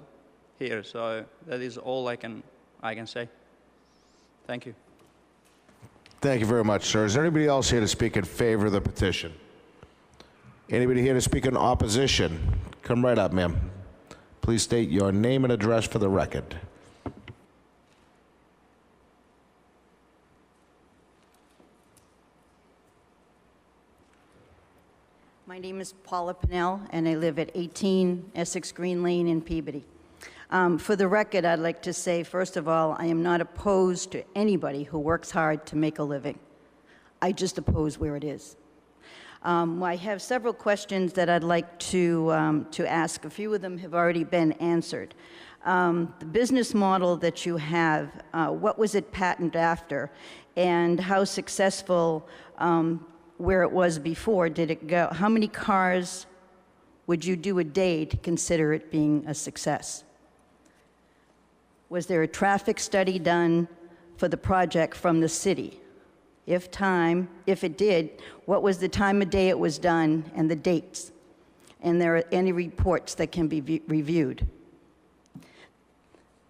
here. So that is all I can say. Thank you. Thank you very much, sir. Is there anybody else here to speak in favor of the petition? Anybody here to speak in opposition? Come right up, ma'am. Please state your name and address for the record. My name is Paula Pinnell, and I live at 18 Essex Green Lane in Peabody. For the record, I'd like to say, first of all, I am not opposed to anybody who works hard to make a living. I just oppose where it is. I have several questions that I'd like to ask. A few of them have already been answered. The business model that you have, what was it patented after, and how successful where it was before did it go? How many cars would you do a day to consider it being a success? Was there a traffic study done for the project from the city? If it did, what was the time of day it was done and the dates? And there are any reports that can be reviewed?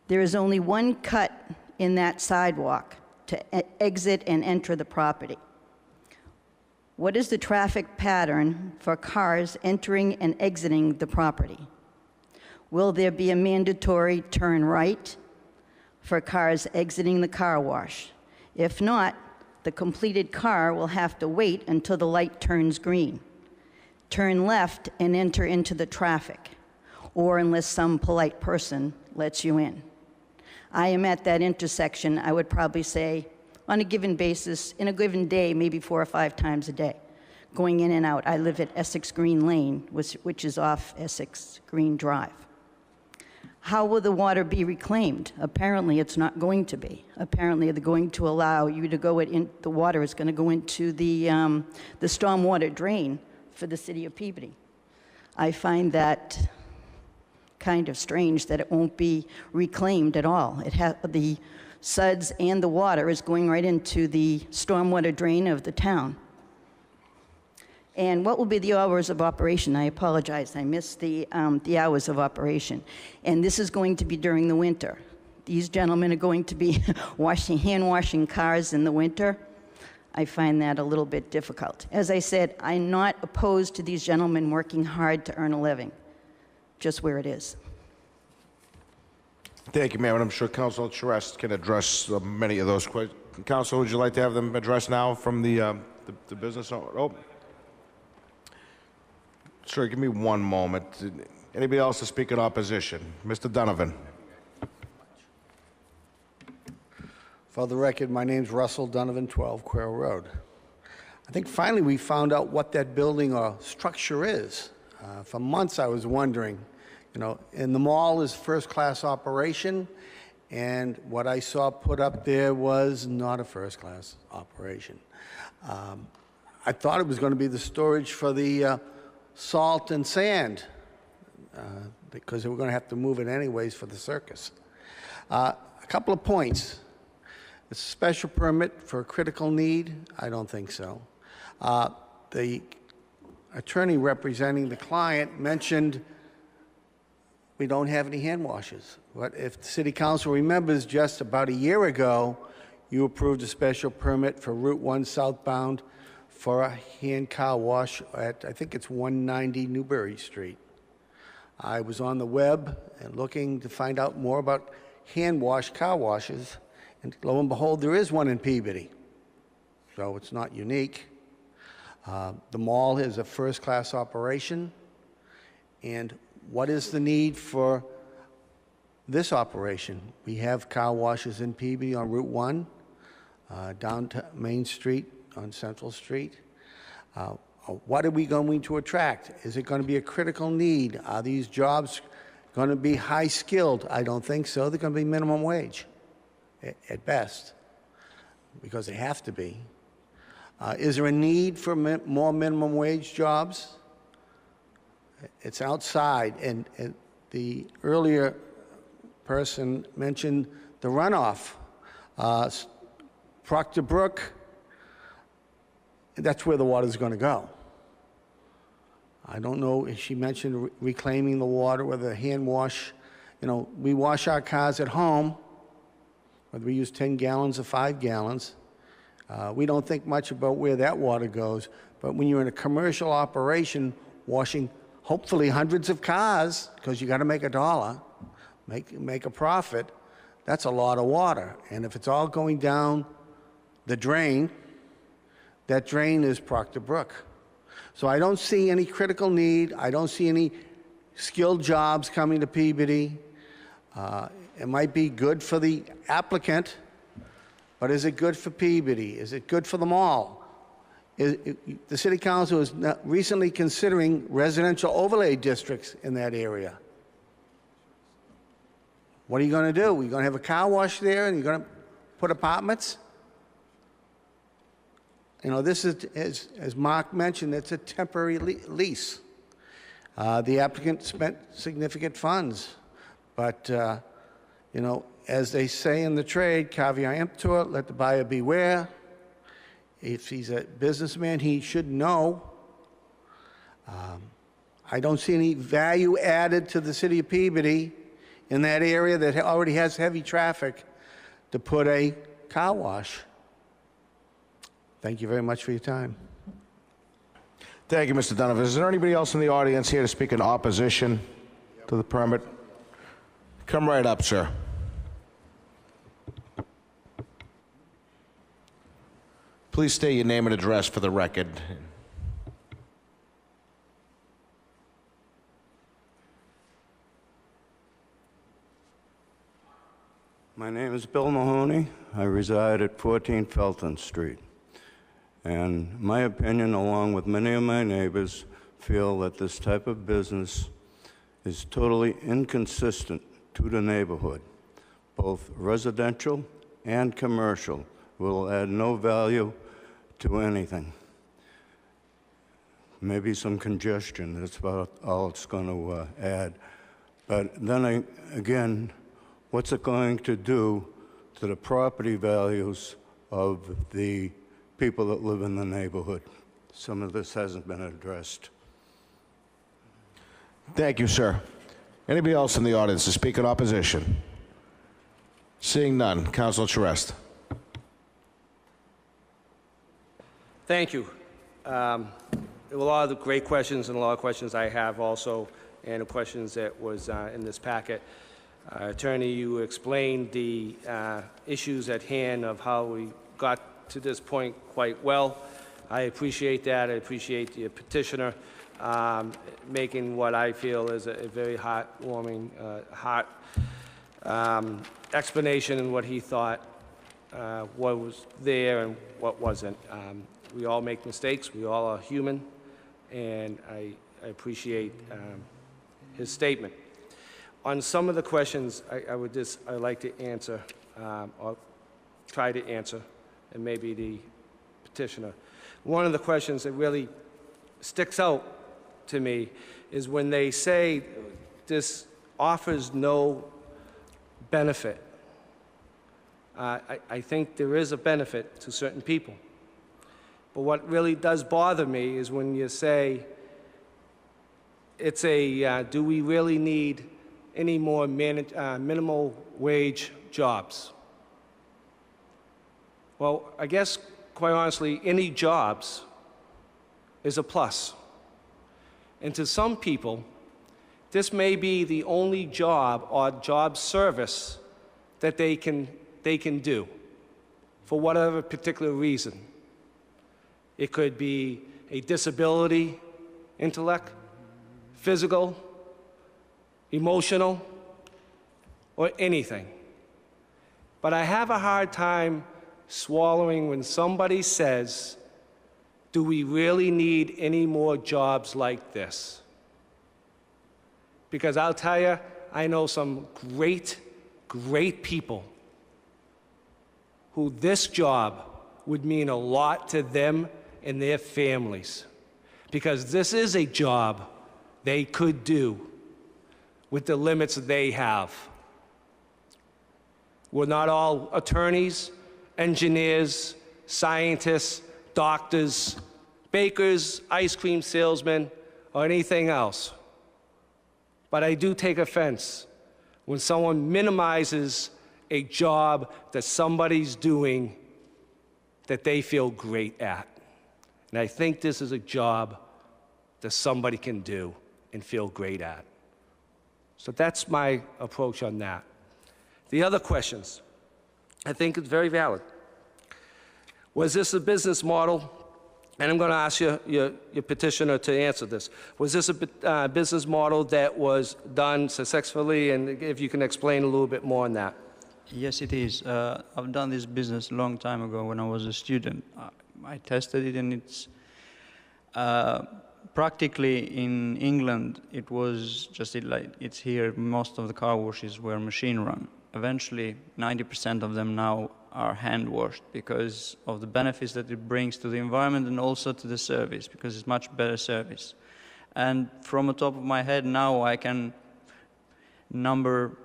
There is only one cut in that sidewalk to exit and enter the property. What is the traffic pattern for cars entering and exiting the property? Will there be a mandatory turn right for cars exiting the car wash? If not, the completed car will have to wait until the light turns green, turn left and enter into the traffic, or unless some polite person lets you in. I am at that intersection, I would probably say, on a given basis, in a given day, maybe 4 or 5 times a day, going in and out. I live at Essex Green Lane, which is off Essex Green Drive. How will the water be reclaimed? Apparently, it's not going to be. Apparently, they're going to allow you to go in, the water is going to go into the stormwater drain for the city of Peabody. I find that kind of strange that it won't be reclaimed at all. The suds and the water is going right into the stormwater drain of the town. And what will be the hours of operation? I apologize, I missed the hours of operation. And this is going to be during the winter. These gentlemen are going to be hand washing cars in the winter. I find that a little bit difficult. As I said, I'm not opposed to these gentlemen working hard to earn a living, just where it is. Thank you, ma'am, and I'm sure Councilor Charest can address many of those questions. Councilor, would you like to have them addressed now from the business owner? Oh. Sure, give me one moment. Anybody else to speak in opposition? Mr. Donovan. For the record, my name's Russell Donovan, 12 Quail Road. I think finally we found out what that building or structure is. For months I was wondering. You know, and the mall is first-class operation, and what I saw put up there was not a first-class operation. I thought it was going to be the storage for the salt and sand, because we're going to have to move it anyways for the circus. A couple of points. A special permit for a critical need? I don't think so. The attorney representing the client mentioned we don't have any hand washers. But if the city council remembers, just about a year ago, you approved a special permit for Route 1 southbound for a hand car wash at, I think it's 190 Newbury Street. I was on the web and looking to find out more about hand wash car washes, and lo and behold, there is one in Peabody. So it's not unique. The mall is a first-class operation, and what is the need for this operation? We have car washes in Peabody on Route 1, down to Main Street on Central Street. What are we going to attract? Is it going to be a critical need? Are these jobs going to be high-skilled? I don't think so. They're going to be minimum wage, at best, because they have to be. Is there a need for more minimum wage jobs? It's outside, and the earlier person mentioned the runoff. Proctor Brook, that's where the water's going to go. I don't know if she mentioned reclaiming the water, whether hand wash. You know, we wash our cars at home, whether we use 10 gallons or 5 gallons. We don't think much about where that water goes, but when you're in a commercial operation washing hopefully hundreds of cars, because you got to make a dollar, make a profit, that's a lot of water. And if it's all going down the drain, that drain is Proctor Brook. So I don't see any critical need. I don't see any skilled jobs coming to Peabody. It might be good for the applicant, but is it good for Peabody? Is it good for the mall? The city council is recently considering residential overlay districts in that area. What are you going to do? Are you going to have a car wash there and you're going to put apartments? You know, this is, as Mark mentioned, it's a temporary lease. The applicant spent significant funds, but, you know, as they say in the trade, caveat emptor, let the buyer beware. If he's a businessman, he should know. I don't see any value added to the city of Peabody in that area that already has heavy traffic to put a car wash. Thank you very much for your time. Thank you, Mr. Donovan. Is there anybody else in the audience here to speak in opposition to the permit? Come right up, sir. Please state your name and address for the record. My name is Bill Mahoney. I reside at 14 Felton Street. And my opinion, along with many of my neighbors, feel that this type of business is totally inconsistent to the neighborhood. Both residential and commercial will add no value to anything. Maybe some congestion, that's about all it's going to add. But then again, what's it going to do to the property values of the people that live in the neighborhood? Some of this hasn't been addressed. Thank you, sir. Anybody else in the audience to speak in opposition? Seeing none, Councilor Charest. Thank you. A lot of the great questions and a lot of questions I have also, and the questions that was in this packet. Attorney, you explained the issues at hand of how we got to this point quite well. I appreciate that. I appreciate the petitioner making what I feel is a very heartwarming, explanation in what he thought, what was there and what wasn't. We all make mistakes. We all are human, and I appreciate his statement. On some of the questions, I'd like to answer, or try to answer, and maybe the petitioner. One of the questions that really sticks out to me is when they say this offers no benefit. I think there is a benefit to certain people. But what really does bother me is when you say it's a, do we really need any more minimal wage jobs? Well, I guess, quite honestly, any jobs is a plus. And to some people, this may be the only job or job service that they can do for whatever particular reason. It could be a disability, intellect, physical, emotional, or anything. But I have a hard time swallowing when somebody says, do we really need any more jobs like this? Because I'll tell you, I know some great, great people who this job would mean a lot to them and their families. Because this is a job they could do with the limits they have. We're not all attorneys, engineers, scientists, doctors, bakers, ice cream salesmen, or anything else. But I do take offense when someone minimizes a job that somebody's doing that they feel great at. And I think this is a job that somebody can do and feel great at. So that's my approach on that. The other questions, I think it's very valid. Was this a business model? And I'm going to ask your petitioner to answer this. Was this a business model that was done successfully? And if you can explain a little bit more on that. Yes, it is. I've done this business a long time ago when I was a student. I tested it, and it's practically in England. It was just like it's here. Most of the car washes were machine run. Eventually, 90% of them now are hand washed because of the benefits that it brings to the environment and also to the service, because it's much better service. And from the top of my head now, I can number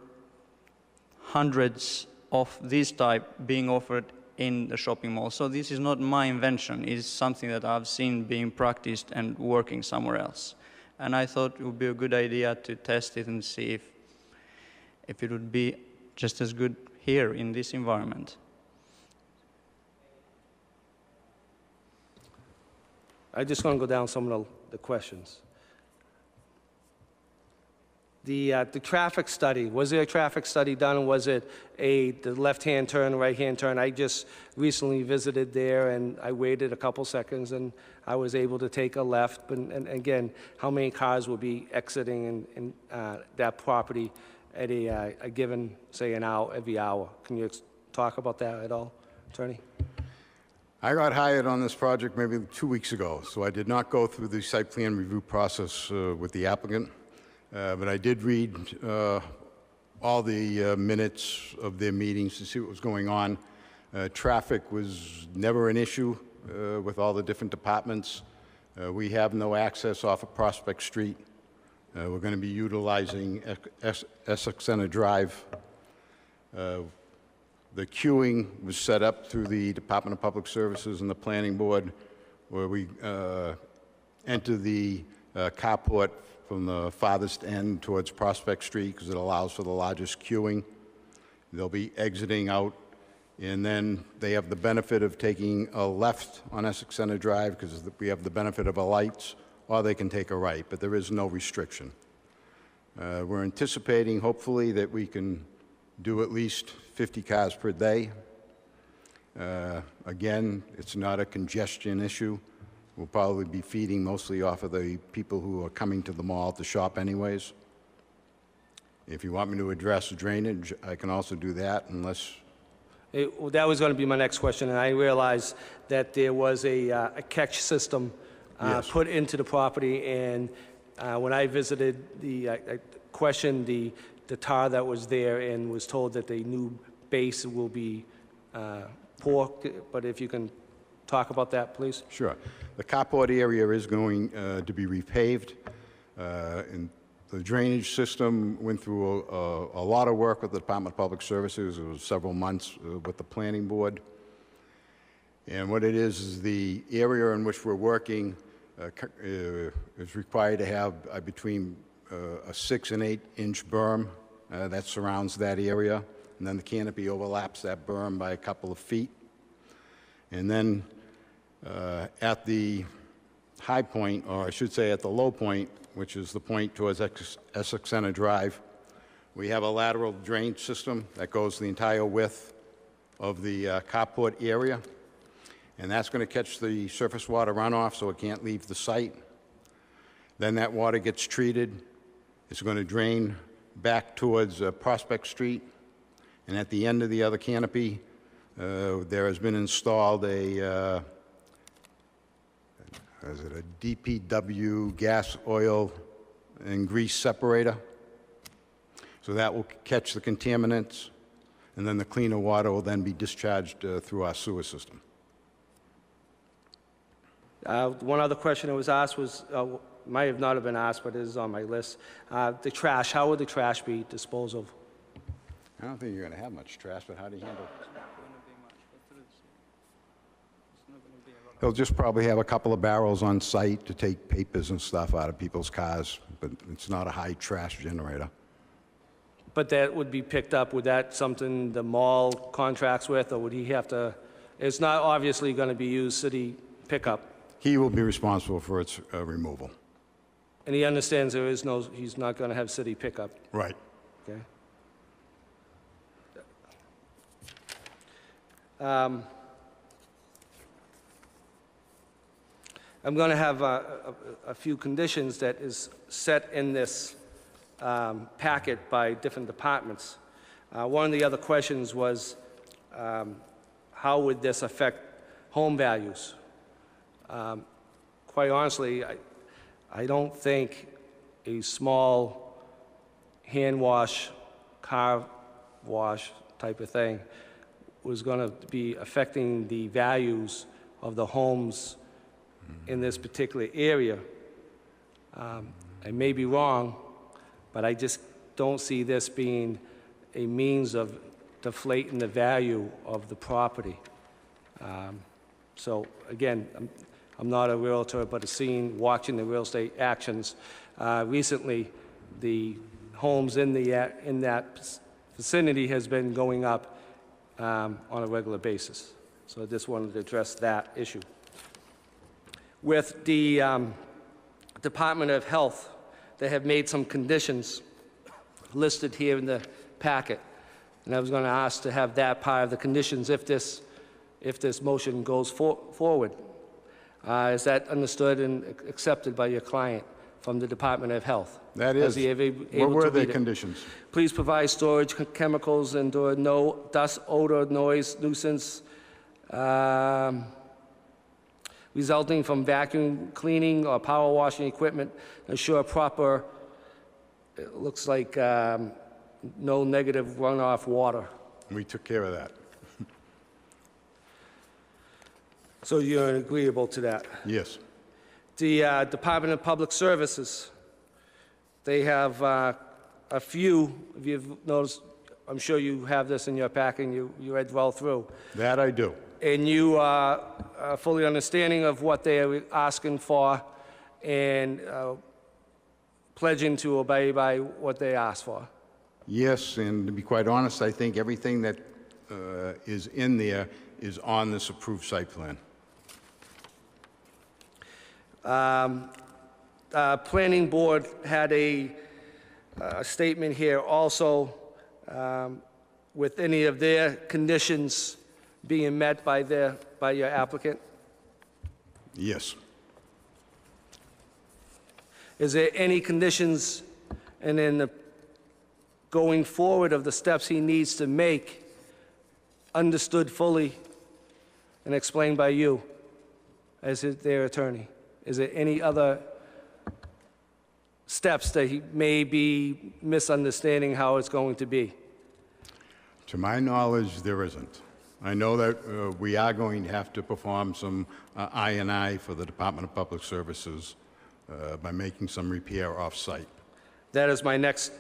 hundreds of this type being offered in the shopping mall. So this is not my invention. It's something that I've seen being practiced and working somewhere else. And I thought it would be a good idea to test it and see if it would be just as good here in this environment. I just want to go down some of the questions. The traffic study, was there a traffic study done? Was it the left-hand turn, right-hand turn? I just recently visited there, and I waited a couple seconds, and I was able to take a left. And again, how many cars will be exiting in that property at a given, say, an hour, every hour? Can you talk about that at all, Attorney? I got hired on this project maybe 2 weeks ago, so I did not go through the site plan review process with the applicant. But I did read all the minutes of their meetings to see what was going on. Traffic was never an issue with all the different departments. We have no access off of Prospect Street. We're going to be utilizing Essex Center Drive. The queuing was set up through the Department of Public Services and the Planning Board, where we enter the carport from the farthest end towards Prospect Street because it allows for the largest queuing. They'll be exiting out, and then they have the benefit of taking a left on Essex Center Drive because we have the benefit of the lights, or they can take a right, but there is no restriction. We're anticipating, hopefully, that we can do at least 50 cars per day. Again, it's not a congestion issue. We'll probably be feeding mostly off of the people who are coming to the mall to shop anyways. If you want me to address drainage, I can also do that, unless... That was going to be my next question, and I realized that there was a catch system Yes. put into the property, and when I visited, I questioned the tar that was there and was told that the new base will be poor, but if you can talk about that, please. Sure. The carport area is going to be repaved. And the drainage system went through a lot of work with the Department of Public Services. It was several months with the planning board. And what it is the area in which we're working is required to have between a 6 and 8 inch berm that surrounds that area. And then the canopy overlaps that berm by a couple of feet. And then at the high point, or I should say at the low point, which is the point towards Essex Center Drive, we have a lateral drain system that goes the entire width of the carport area. And that's going to catch the surface water runoff so it can't leave the site. Then that water gets treated. It's going to drain back towards Prospect Street. And at the end of the other canopy, there has been installed a DPW gas, oil, and grease separator. So that will catch the contaminants, and then the cleaner water will then be discharged through our sewer system. One other question that was asked was, might have not have been asked, but it is on my list. The trash, how would the trash be disposed of? I don't think you're going to have much trash, but how do you handle it? They'll just probably have a couple of barrels on site to take papers and stuff out of people's cars, but it's not a high trash generator. But that would be picked up, would that something the mall contracts with, or would he have to, it's not obviously going to be used city pickup? He will be responsible for its removal. And he understands there is no, he's not going to have city pickup? Right. Okay. I'm going to have a few conditions that is set in this packet by different departments. One of the other questions was, how would this affect home values? Quite honestly, I don't think a small hand wash, car wash type of thing was going to be affecting the values of the homes in this particular area. I may be wrong, but I just don't see this being a means of deflating the value of the property. So again, I'm not a realtor, but watching the real estate actions. Recently, the homes in that vicinity has been going up on a regular basis. So I just wanted to address that issue. With the Department of Health, they have made some conditions listed here in the packet. And I was going to ask to have that part of the conditions if this motion goes forward. Is that understood and accepted by your client from the Department of Health? That is. What were the conditions? Please provide storage chemicals and no dust, odor, noise, nuisance, resulting from vacuum cleaning or power washing equipment. Ensure proper, it looks like no negative runoff water. We took care of that. So you're agreeable to that? Yes. The Department of Public Services, they have a few, if you've noticed, I'm sure you have this in your packet and you read well through. That I do. And you are fully understanding of what they are asking for and pledging to obey by what they ask for. Yes, and to be quite honest, I think everything that is in there is on this approved site plan. Planning board had a statement here also with any of their conditions being met by your applicant? Yes. Is there any conditions, and in the going forward of the steps he needs to make, understood fully and explained by you as their attorney? Is there any other steps that he may be misunderstanding how it's going to be? To my knowledge, there isn't. I know that we are going to have to perform some I&I for the Department of Public Services by making some repair off-site. That is my next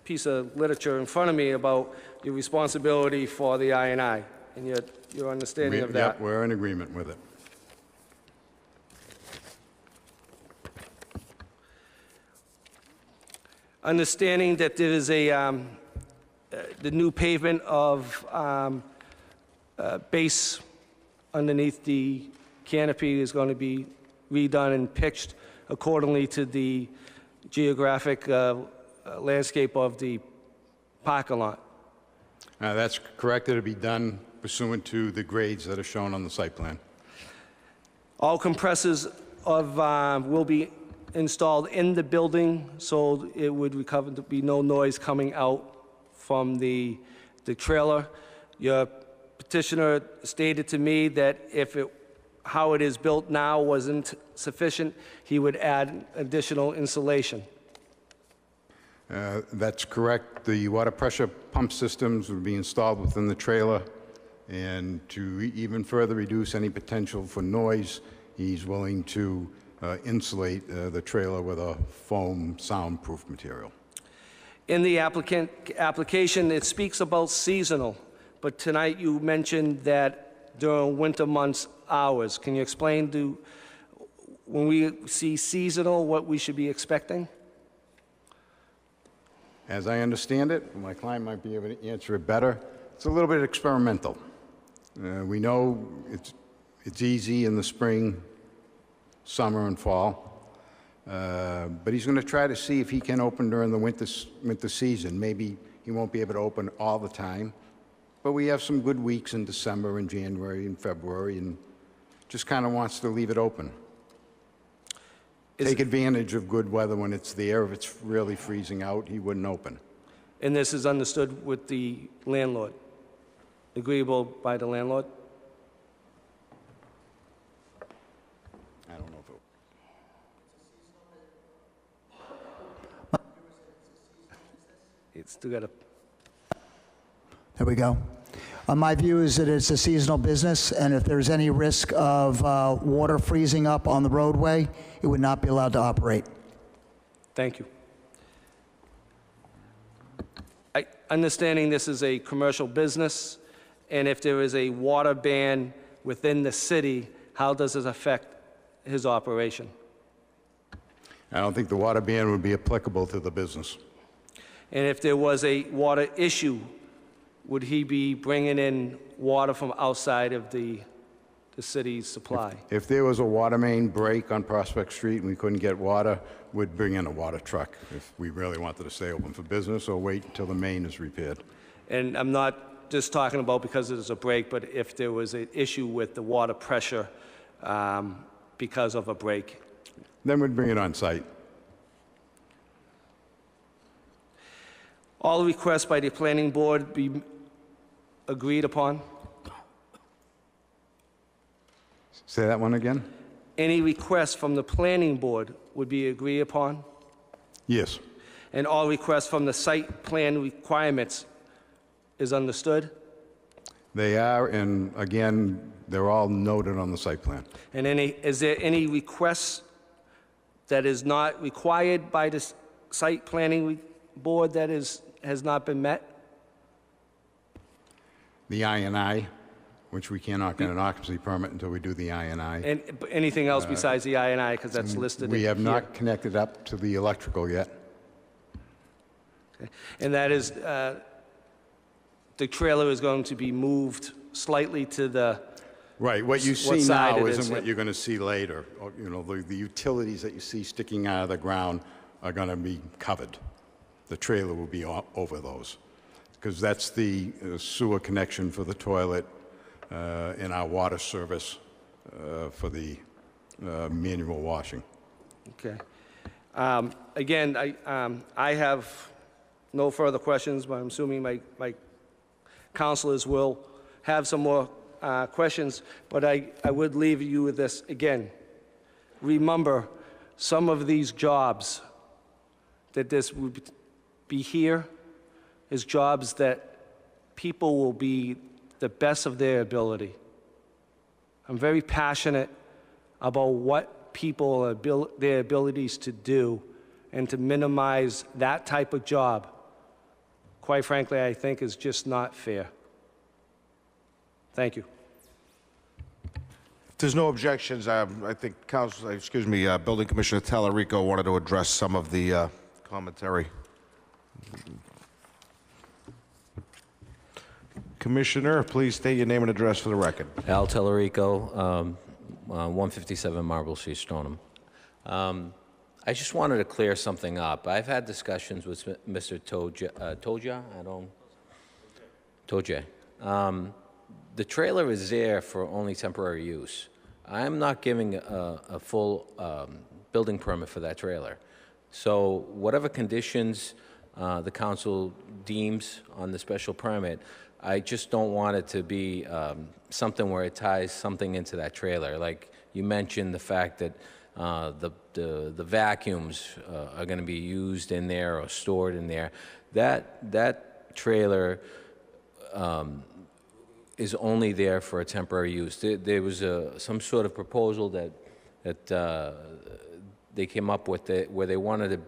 piece of literature in front of me about your responsibility for the I&I and your understanding of that. Yep, we're in agreement with it. Understanding that there is the new pavement of base underneath the canopy is going to be redone and pitched accordingly to the geographic landscape of the parking lot. That's correct. It'll be done pursuant to the grades that are shown on the site plan. All compressors will be installed in the building, so it would recover to be no noise coming out from the trailer. Your petitioner stated to me that if how it is built now wasn't sufficient, he would add additional insulation. That's correct. The water pressure pump systems will be installed within the trailer, and to even further reduce any potential for noise, he's willing to insulate the trailer with a foam soundproof material. In the application, it speaks about seasonal, but tonight you mentioned that during winter months hours. Can you explain when we see seasonal what we should be expecting? As I understand it, my client might be able to answer it better. It's a little bit experimental. We know it's easy in the spring, summer, and fall, but he's going to try to see if he can open during the winter season. Maybe he won't be able to open all the time, but we have some good weeks in December and January and February, and just kind of wants to leave it open. Take advantage of good weather when it's there. If it's really freezing out, he wouldn't open. And this is understood with the landlord? Agreeable by the landlord? I don't know if it... It's still got a... There we go. My view is that it's a seasonal business, and if there's any risk of water freezing up on the roadway, it would not be allowed to operate. Thank you. Understanding this is a commercial business, and if there is a water ban within the city, how does this affect his operation? I don't think the water ban would be applicable to the business. And if there was a water issue, would he be bringing in water from outside of the city's supply? If there was a water main break on Prospect Street and we couldn't get water, we'd bring in a water truck if we really wanted to stay open for business, or wait until the main is repaired. And I'm not just talking about because there's a break, but if there was an issue with the water pressure because of a break. Then we'd bring it on site. All requests by the planning board be agreed upon? Say that one again? Any requests from the planning board would be agreed upon? Yes. And all requests from the site plan requirements is understood? They are, and again, they're all noted on the site plan. And is there any requests that is not required by the site planning board that has not been met? The I&I, which we cannot get an occupancy permit until we do the I&I. And anything else besides the I&I, because that's listed We have here. not connected up to the electrical yet. Okay. And that is, the trailer is going to be moved slightly to the Right, what you see side now it is, isn't what yeah. you're going to see later. You know, the utilities that you see sticking out of the ground are going to be covered. The trailer will be over those, because that's the sewer connection for the toilet and our water service for the manual washing. Okay. Again, I have no further questions, but I'm assuming my counselors will have some more questions, but I would leave you with this again. Remember, some of these jobs that this would be here is jobs that people will be the best of their ability. I'm very passionate about what people, their abilities to do, and to minimize that type of job, quite frankly, I think is just not fair. Thank you. If there's no objections, I think Building Commissioner Tallarico wanted to address some of the commentary. Commissioner, please state your name and address for the record. Al Tellerico, 157 Marble Street, Stoneham. I just wanted to clear something up. I've had discussions with Mr. Toja. The trailer is there for only temporary use. I'm not giving a full building permit for that trailer. So whatever conditions the council deems on the special permit, I just don't want it to be something where it ties something into that trailer. Like you mentioned the fact that the vacuums are going to be used in there or stored in there. That trailer is only there for a temporary use. There was some sort of proposal that they came up with where they wanted to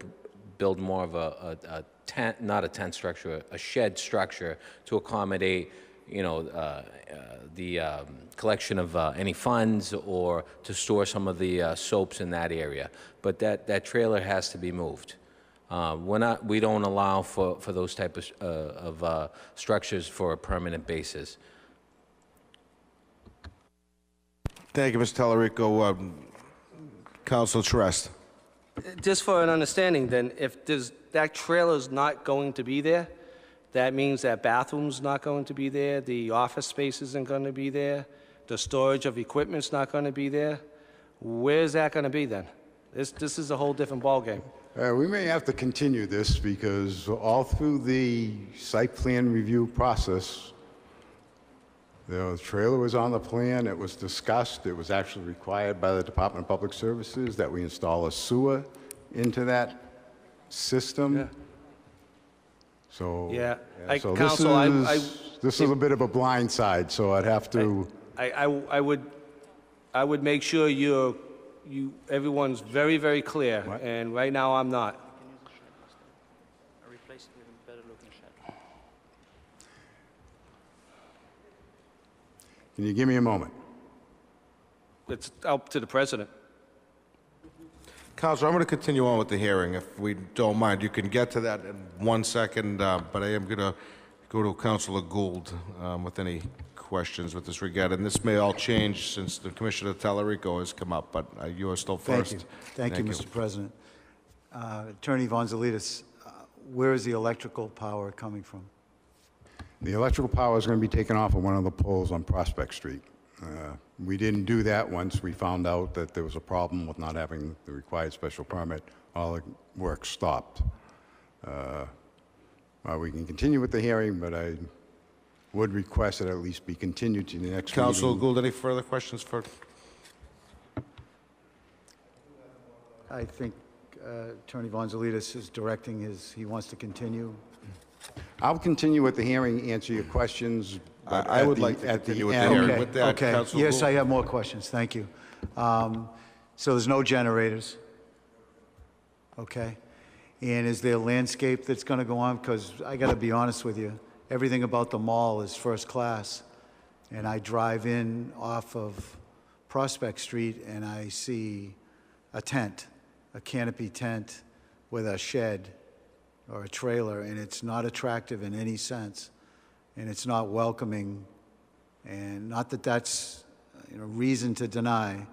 build more of a tent, not a tent structure, a shed structure to accommodate, the collection of any funds or to store some of the soaps in that area. But that trailer has to be moved. We don't allow for those type of structures for a permanent basis. Thank you, Mr. Tallarico. Councilor Trust. Just for an understanding, then, if that trailer's not going to be there, that means that bathroom's not going to be there, the office space isn't going to be there, the storage of equipment's not going to be there. Where's that going to be then? This is a whole different ballgame. We may have to continue this because all through the site plan review process, the trailer was on the plan, it was discussed, it was actually required by the Department of Public Services that we install a sewer into that system. Yeah. So, Yeah. so Counsel, this is a bit of a blind side, so I'd have to... I would make sure everyone's very, very clear, and right now I'm not. Can you give me a moment? It's up to the president. Councilor, I'm going to continue on with the hearing, if we don't mind. You can get to that in 1 second, but I am going to go to Councilor Gould with any questions with this regard. And this may all change since the Commissioner Tallarico has come up, but you are still first. Thank you, Mr. President. Attorney Vonzilides, where is the electrical power coming from? The electrical power is going to be taken off of one of the poles on Prospect Street. We didn't do that once we found out that there was a problem with not having the required special permit. All the work stopped. We can continue with the hearing, but I would request that it at least be continued to the next meeting. Councilor Gould, any further questions for? I think Attorney Vonzilides is directing he wants to continue. I'll continue with the hearing, answer your questions. But I would like to continue with the hearing. With that, okay. Councilor Yes, Gould. I have more questions. Thank you. So there's no generators? Okay. And is there landscape that's going to go on? Because I got to be honest with you, everything about the mall is first class. And I drive in off of Prospect Street and I see a tent, a canopy tent with a shed or a trailer, and it's not attractive in any sense. And it's not welcoming. And not that that's reason to deny,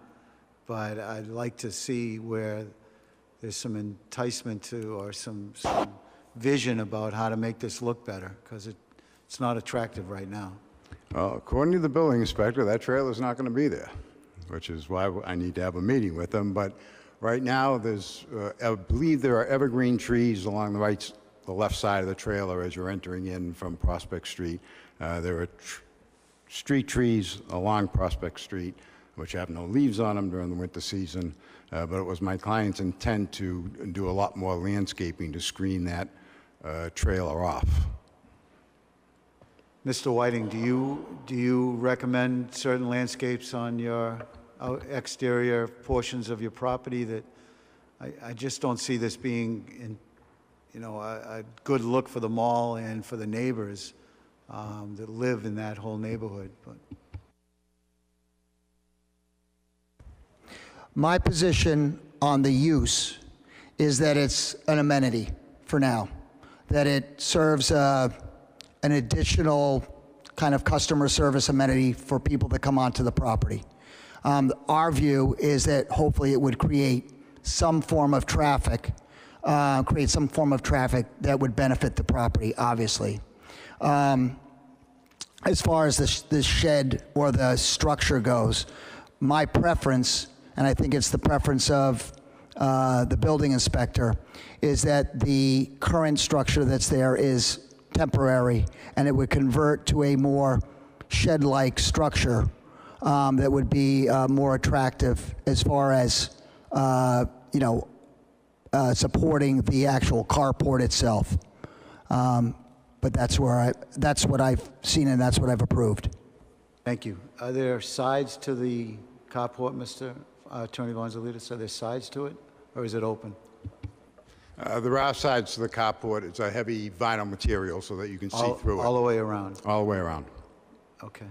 but I'd like to see where there's some enticement to or some vision about how to make this look better, because it's not attractive right now. Well, according to the building inspector, that trailer's not going to be there, which is why I need to have a meeting with them. But right now, I believe there are evergreen trees along the left side of the trailer as you're entering in from Prospect Street. There are street trees along Prospect Street, which have no leaves on them during the winter season. But it was my client's intent to do a lot more landscaping to screen that trailer off. Mr. Whiting, do you recommend certain landscapes on your exterior portions of your property that I just don't see this being, a good look for the mall and for the neighbors that live in that whole neighborhood. But My position on the use is that it's an amenity for now, that it serves an additional kind of customer service amenity for people that come onto the property. Our view is that hopefully it would create some form of traffic, that would benefit the property, obviously. As far as the shed or the structure goes, my preference, and I think it's the preference of the building inspector, is that the current structure that's there is temporary, and it would convert to a more shed-like structure that would be more attractive as far as supporting the actual carport itself. But that's what I've seen and that's what I've approved. thank you. Are there sides to the carport, Mr. Attorney Gonzalez? Are there sides to it, or is it open? There are sides to the carport. It's a heavy vinyl material so that you can see through it. All the way around? All the way around. Okay.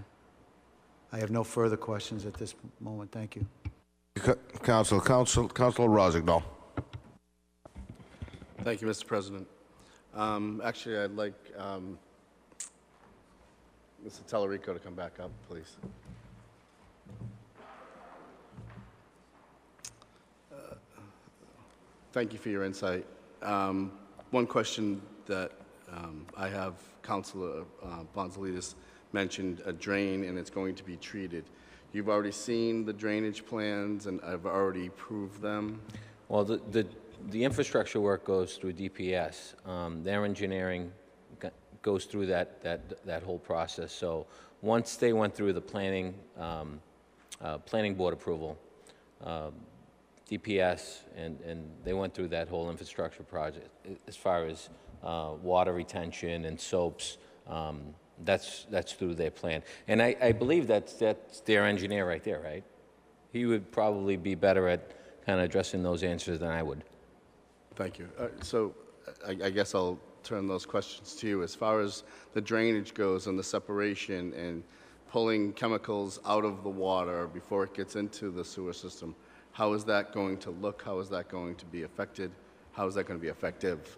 I have no further questions at this moment. Thank you. Councilor Rossignol. Thank you, Mr. President. Actually, I'd like Mr. Tellerico to come back up, please. Thank you for your insight. One question that I have, Councilor Bonzalides mentioned a drain and it's going to be treated. You've already seen the drainage plans and I've already approved them. Well, the infrastructure work goes through DPS. Their engineering goes through that whole process. So once they went through the planning board approval, DPS, and they went through that whole infrastructure project as far as water retention and soaps. That's through their plan. And I believe that's their engineer right there, right? He would probably be better at kind of addressing those answers than I would. Thank you. So I guess I'll turn those questions to you. As far as the drainage goes and the separation and pulling chemicals out of the water before it gets into the sewer system, how is that going to look? How is that going to be affected? How is that going to be effective?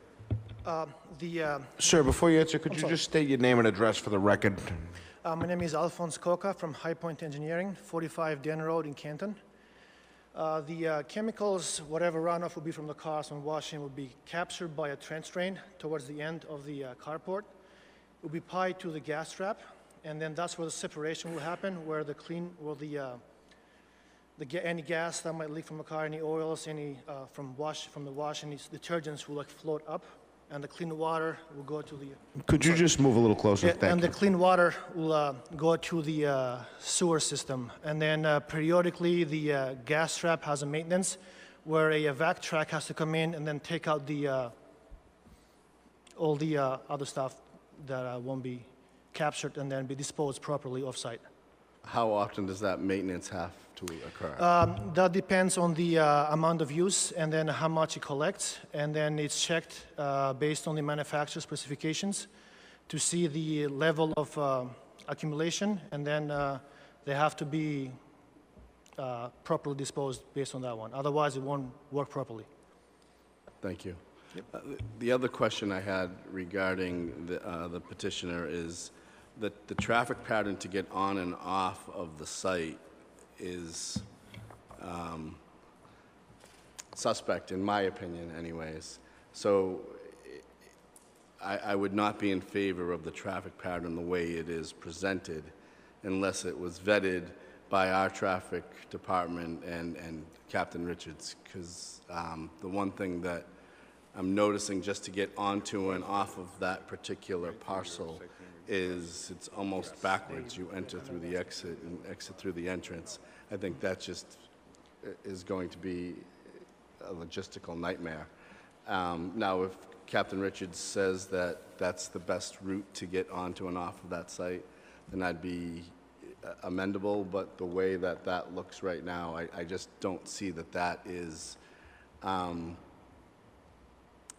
Sir, before you answer, could you just state your name and address for the record? My name is Alphonse Coca from High Point Engineering, 45 Den Road in Canton. The chemicals, whatever runoff will be from the cars when washing, will be captured by a trench drain towards the end of the carport. It will be piped to the gas trap, and then that's where the separation will happen, where the any gas that might leak from the car, any oils, any from the wash, any detergents will float up, and the clean water will go to the... Could you just move a little closer? Yeah, Thank and you. the clean water will go to the sewer system. And then periodically, the gas trap has a maintenance where a vac truck has to come in and then take out all the other stuff that won't be captured and then be disposed properly off-site. How often does that maintenance have to occur? That depends on the amount of use and then how much it collects. And then it's checked based on the manufacturer specifications to see the level of accumulation. And then they have to be properly disposed based on that one. Otherwise, it won't work properly. Thank you. Yep. The other question I had regarding the petitioner is that the traffic pattern to get on and off of the site is suspect, in my opinion, anyways. So I would not be in favor of the traffic pattern the way it is presented unless it was vetted by our traffic department and Captain Richards, because the one thing that I'm noticing just to get onto and off of that particular parcel is it's almost backwards. You enter through the exit and exit through the entrance. I think that just is going to be a logistical nightmare. Now, if Captain Richards says that that's the best route to get onto and off of that site, then I'd be amendable, but the way that that looks right now, I just don't see that that is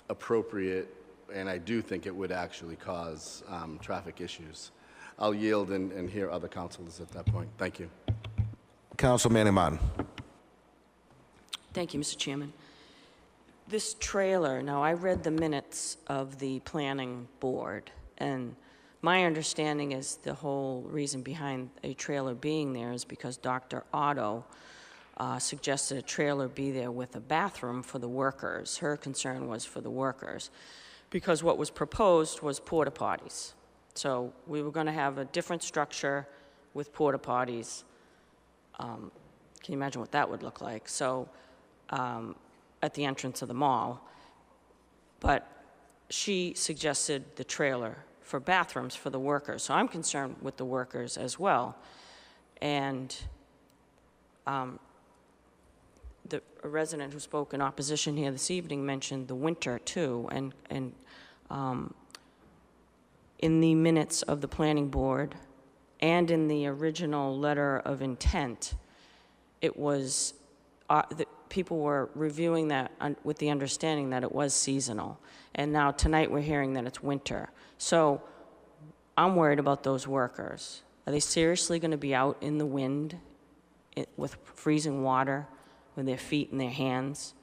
appropriate, and I do think it would actually cause traffic issues. I'll yield and hear other councilors at that point. Thank you. Councilman Iman. Thank you, Mr. Chairman. This trailer, now I read the minutes of the planning board, and my understanding is the whole reason behind a trailer being there is because Dr. Otto suggested a trailer be there with a bathroom for the workers. Her concern was for the workers, because what was proposed was porta potties. So we were going to have a different structure with porta potties. Can you imagine what that would look like? So at the entrance of the mall. But she suggested the trailer for bathrooms for the workers. So I'm concerned with the workers as well. And a resident who spoke in opposition here this evening mentioned the winter too. And in the minutes of the planning board and in the original letter of intent, it was, people were reviewing that with the understanding that it was seasonal. And now tonight we're hearing that it's winter. So I'm worried about those workers. Are they seriously going to be out in the wind with freezing water with their feet and their hands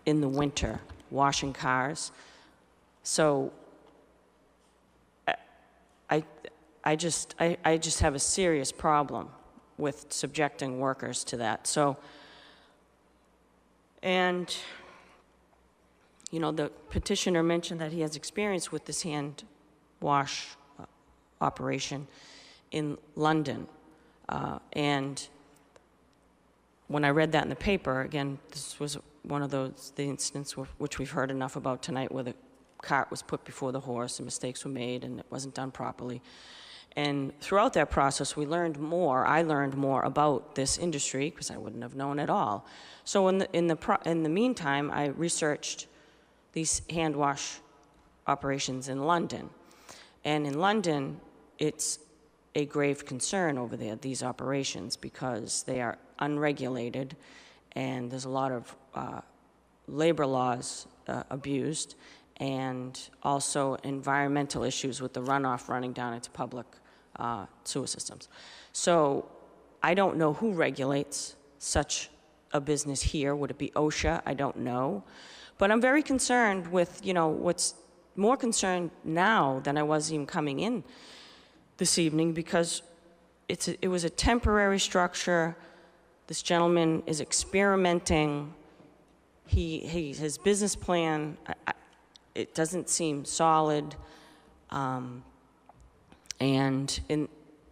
in the winter, washing cars? So I just have a serious problem with subjecting workers to that. So, and, you know, the petitioner mentioned that he has experience with this hand wash operation in London. And when I read that in the paper, again, this was one of the instances which we've heard enough about tonight, where the cart was put before the horse and mistakes were made and it wasn't done properly. And throughout that process, I learned more about this industry, because I wouldn't have known at all. So in the meantime, I researched these hand wash operations in London. And in London, it's a grave concern over there, these operations, because they are unregulated and there's a lot of labor laws abused, and also environmental issues with the runoff running down into public sewer systems. So I don't know who regulates such a business here. Would it be OSHA? I don't know. But I'm very concerned with, you know, what's more concerned now than I was even coming in this evening, because it was a temporary structure. This gentleman is experimenting. His business plan, it doesn't seem solid, and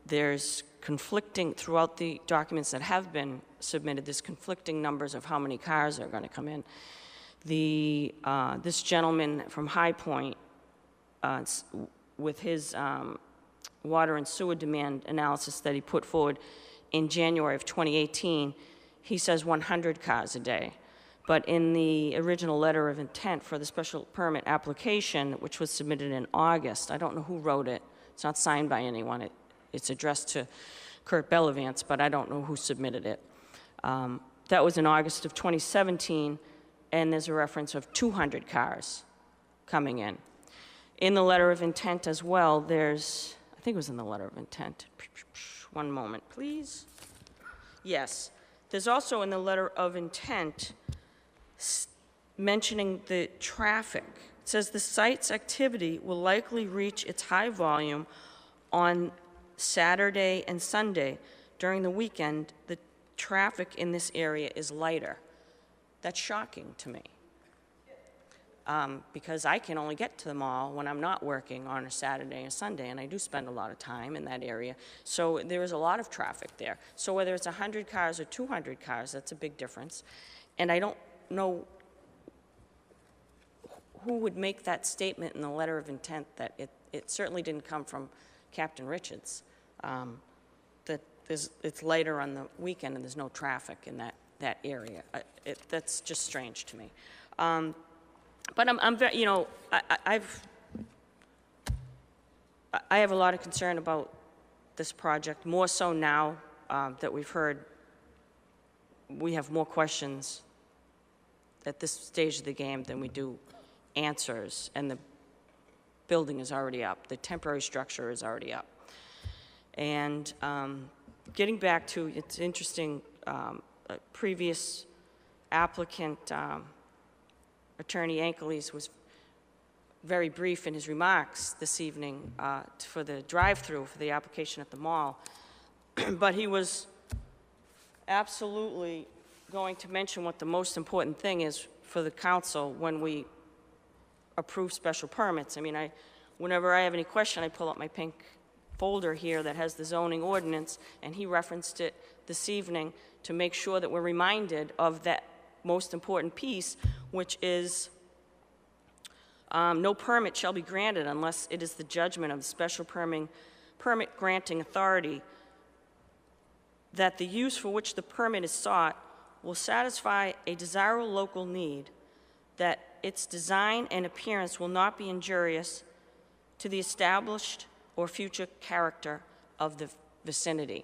there's conflicting, throughout the documents that have been submitted, there's conflicting numbers of how many cars are going to come in. This gentleman from High Point, with his water and sewer demand analysis that he put forward in January of 2018, he says 100 cars a day. But in the original letter of intent for the special permit application, which was submitted in August, I don't know who wrote it. It's not signed by anyone. It's addressed to Kurt Bellavance, but I don't know who submitted it. That was in August of 2017, and there's a reference of 200 cars coming in. In the letter of intent as well, there's, I think it was in the letter of intent. One moment, please. Yes. There's also in the letter of intent mentioning the traffic. It says the site's activity will likely reach its high volume on Saturday and Sunday. During the weekend, the traffic in this area is lighter. That's shocking to me, because I can only get to the mall when I'm not working on a Saturday and Sunday, and I do spend a lot of time in that area. So there is a lot of traffic there. So whether it's 100 cars or 200 cars, that's a big difference. And I don't know who would make that statement in the letter of intent, that it certainly didn't come from Captain Richards, that it's later on the weekend and there's no traffic in that area. That's just strange to me. But I'm very, you know, I have a lot of concern about this project, more so now that we've heard we have more questions at this stage of the game than we do answers, and the building is already up. The temporary structure is already up. And getting back to, it's interesting, a previous applicant, Attorney Ankeles, was very brief in his remarks this evening for the drive-through for the application at the mall. But he was absolutely going to mention what the most important thing is for the council when we approve special permits. I mean, whenever I have any question, I pull up my pink folder here that has the zoning ordinance, and he referenced it this evening to make sure that we're reminded of that most important piece, which is no permit shall be granted unless it is the judgment of the special permit granting authority that the use for which the permit is sought will satisfy a desirable local need, that its design and appearance will not be injurious to the established or future character of the vicinity.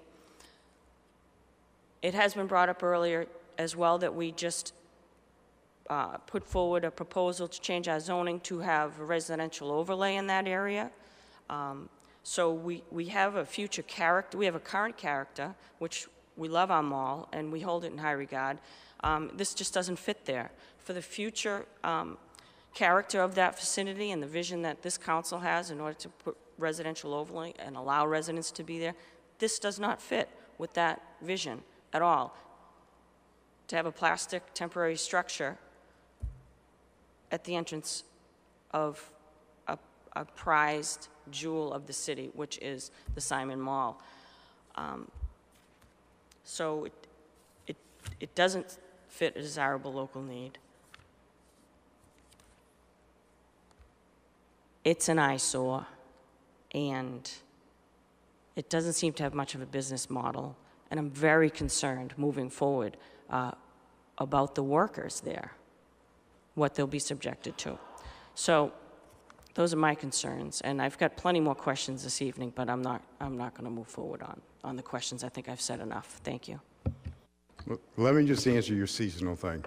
It has been brought up earlier as well that we just put forward a proposal to change our zoning to have a residential overlay in that area. So we have a future character, we have a current character, which we love our mall and we hold it in high regard. This just doesn't fit there. For the future character of that vicinity and the vision that this council has in order to put residential overlay and allow residents to be there, this does not fit with that vision at all. To have a plastic temporary structure at the entrance of a prized jewel of the city, which is the Simon Mall. So it doesn't fit a desirable local need. It's an eyesore, and it doesn't seem to have much of a business model, and I'm very concerned moving forward about the workers there, what they'll be subjected to. So those are my concerns, and I've got plenty more questions this evening, but I'm not going to move forward on the questions. I think I've said enough. Thank you. Well, let me just answer your seasonal thing.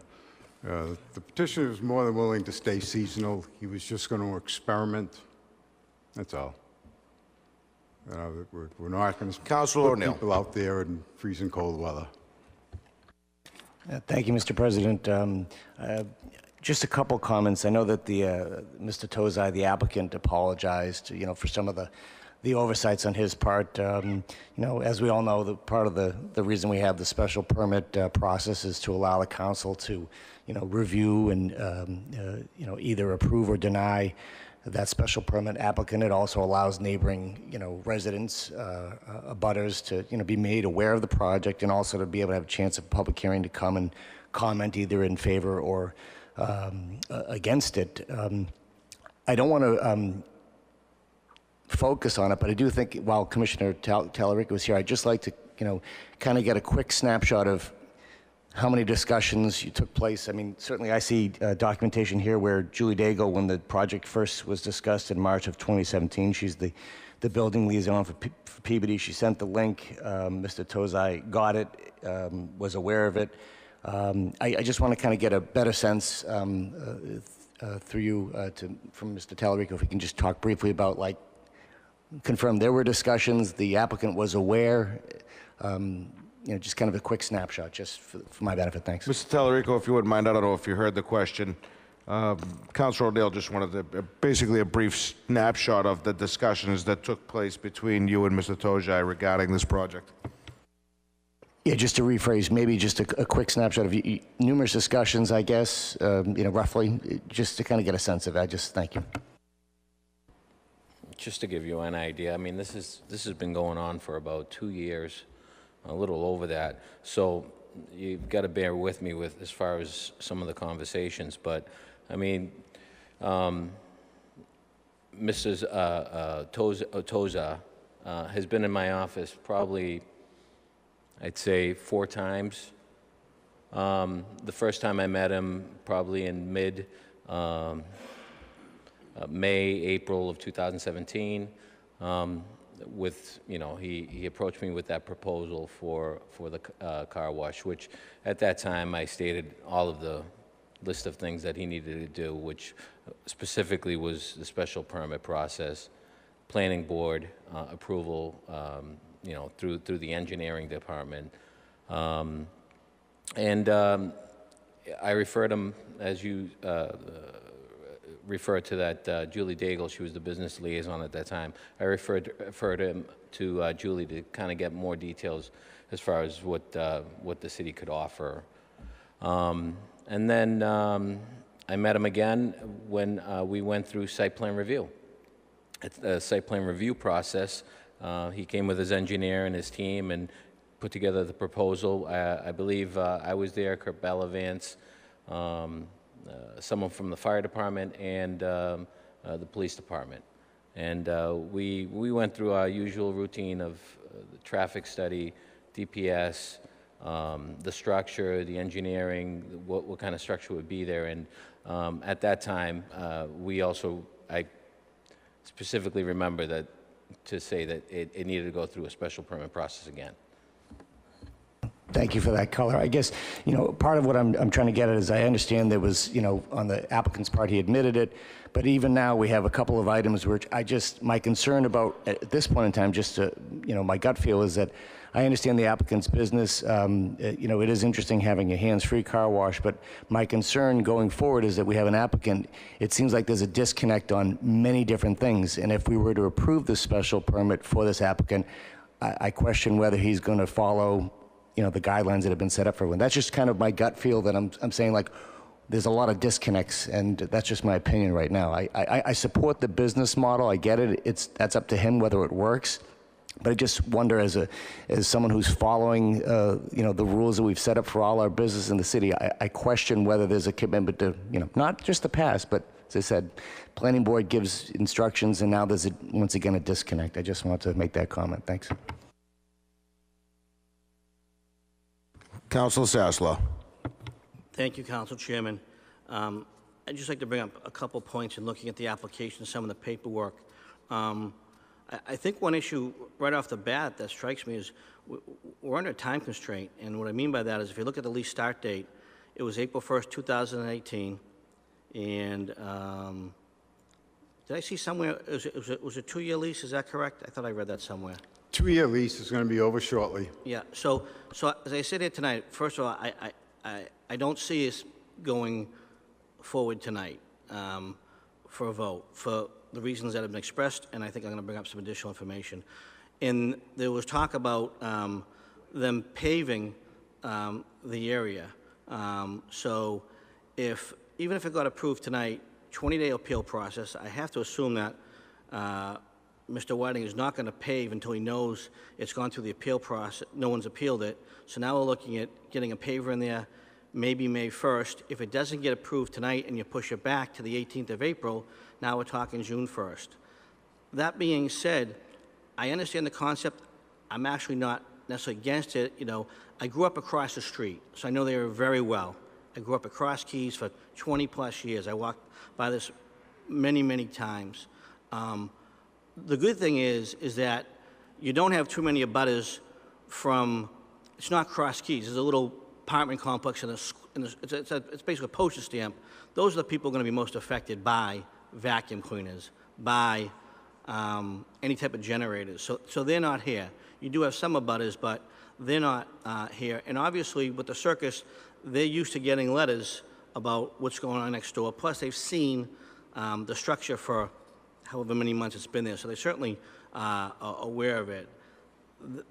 The petitioner is more than willing to stay seasonal. He was just going to experiment. That's all. We're not going to put people out there in freezing cold weather. Thank you, Mr. President. Just a couple comments. I know that Mr. Tozai, the applicant, apologized, for some of the oversights on his part. As we all know, part of the reason we have the special permit process is to allow the council to, review and, either approve or deny that special permit applicant. It also allows neighboring, residents, abutters to, be made aware of the project, and also to be able to have a chance of public hearing to come and comment either in favor or against it. I don't want to focus on it, but I do think while Commissioner Talarico was here, I'd just like to, kind of get a quick snapshot of how many discussions took place. I mean, certainly I see documentation here where Julie Daigle, when the project first was discussed in March of 2017, she's the building liaison for Peabody. She sent the link. Mr. Tozai got it, was aware of it. I just want to kind of get a better sense through you from Mr. Talarico, if we can just talk briefly about, confirm there were discussions, the applicant was aware, just kind of a quick snapshot, just for my benefit. Thanks. Mr. Talarico, if you wouldn't mind, I don't know if you heard the question. Councilor O'Neill just wanted basically a brief snapshot of the discussions that took place between you and Mr. Tozai regarding this project. Yeah, just to rephrase, maybe just a quick snapshot of numerous discussions, I guess, roughly, just to kind of get a sense of it. Thank you. Just to give you an idea, I mean, this has been going on for about 2 years, a little over that. So you've got to bear with me with as far as some of the conversations. But I mean, Mrs. Toza has been in my office probably, I'd say, 4 times. The first time I met him probably in May, April of 2017. with, you know, he approached me with that proposal for the car wash, which at that time I stated all of the list of things that he needed to do, which specifically was the special permit process, planning board approval, you know, through the engineering department. I referred him, as you referred to that Julie Daigle, she was the business liaison at that time. I referred him to Julie to kind of get more details as far as what the city could offer. And then I met him again when we went through site plan review. At the site plan review process, he came with his engineer and his team and put together the proposal. I believe I was there, Kurt Bellavance, someone from the fire department, and the police department. And we went through our usual routine of the traffic study, DPS, the structure, the engineering, what kind of structure would be there. And at that time, I specifically remember that to say that it needed to go through a special permit process again. Thank you for that color. I guess, you know, part of what I'm trying to get at is I understand there was, you know, on the applicant's part, he admitted it, but even now we have a couple of items which my concern about at this point in time, just to, you know, my gut feel is that I understand the applicant's business. You know, it is interesting having a hands-free car wash, but my concern going forward is that we have an applicant. It seems like there's a disconnect on many different things, and if we were to approve this special permit for this applicant, I question whether he's going to follow, you know, the guidelines that have been set up for everyone. That's just kind of my gut feel that I'm saying, like, there's a lot of disconnects, and that's just my opinion right now. I support the business model. I get it. That's up to him whether it works. But I just wonder, as someone who's following, you know, the rules that we've set up for all our business in the city, I question whether there's a commitment to, you know, not just the past, but as I said, planning board gives instructions, and now there's once again a disconnect. I just wanted to make that comment. Thanks. Councilor Saslow. Thank you, Council Chairman. I'd just like to bring up a couple points in looking at the application, some of the paperwork. I think one issue right off the bat that strikes me is we're under a time constraint, and what I mean by that is if you look at the lease start date, it was April 1st, 2018, and did I see somewhere, it was a 2-year lease, is that correct? I thought I read that somewhere. 2-year lease is going to be over shortly. Yeah, so as I sit here tonight, first of all, I don't see us going forward tonight for a vote for the reasons that have been expressed, and I think I'm going to bring up some additional information. And there was talk about them paving the area. So even if it got approved tonight, 20-day appeal process, I have to assume that Mr. Whiting is not going to pave until he knows it's gone through the appeal process. No one's appealed it. So now we're looking at getting a paver in there maybe May 1st. If it doesn't get approved tonight and you push it back to the 18th of April, now we're talking June 1st. That being said, I understand the concept. I'm actually not necessarily against it. You know, I grew up across the street, so I know the area very well. I grew up across Keys for 20-plus years. I walked by this many, many times. The good thing is that you don't have too many abutters from, it's not cross Keys. There's a little apartment complex, and it's basically a postage stamp. Those are the people going to be most affected by vacuum cleaners, by any type of generators. So they're not here. You do have some abutters, but they're not here. And obviously, with the circus, they're used to getting letters about what's going on next door. Plus, they've seen the structure for however many months it's been there, so they're certainly are aware of it.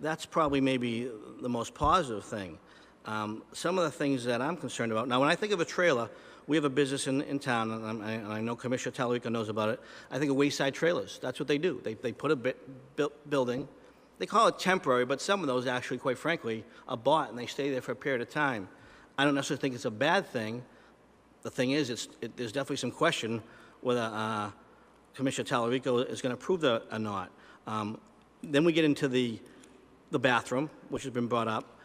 That's probably maybe the most positive thing. Some of the things that I'm concerned about, now when I think of a trailer, we have a business in town, and I know Commissioner Talarico knows about it. I think of Wayside Trailers. That's what they do. They put a building. They call it temporary, but some of those actually, quite frankly, are bought, and they stay there for a period of time. I don't necessarily think it's a bad thing. The thing is, there's definitely some question whether Commissioner Talarico is going to approve that or not. Then we get into the bathroom, which has been brought up.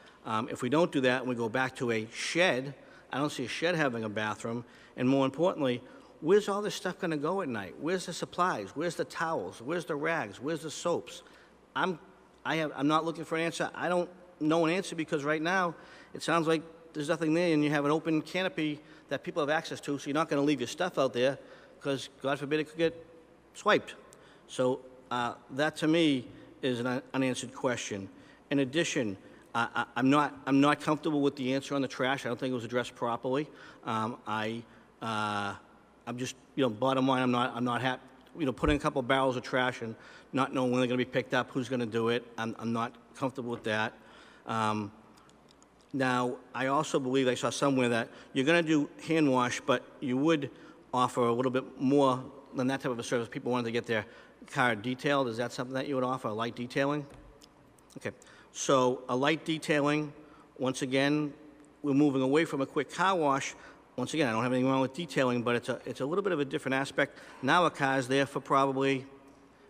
If we don't do that and we go back to a shed, I don't see a shed having a bathroom. And more importantly, where's all this stuff going to go at night? Where's the supplies? Where's the towels? Where's the rags? Where's the soaps? I'm not looking for an answer. I don't know an answer because right now, it sounds like there's nothing there and you have an open canopy that people have access to, so you're not gonna leave your stuff out there because, God forbid, it could get swiped. So that to me is an unanswered question. In addition, I'm not comfortable with the answer on the trash. I don't think it was addressed properly. I'm just, bottom line, I'm not happy. Putting a couple barrels of trash and not knowing when they're going to be picked up, who's going to do it. I'm not comfortable with that. Now, I also believe I saw somewhere that you're going to do hand wash, but you would offer a little bit more than that type of a service. People wanted to get their car detailed. Is that something that you would offer, a light detailing? Okay. So a light detailing, once again, we're moving away from a quick car wash. Once again, I don't have anything wrong with detailing, but it's a little bit of a different aspect. Now a car's there for probably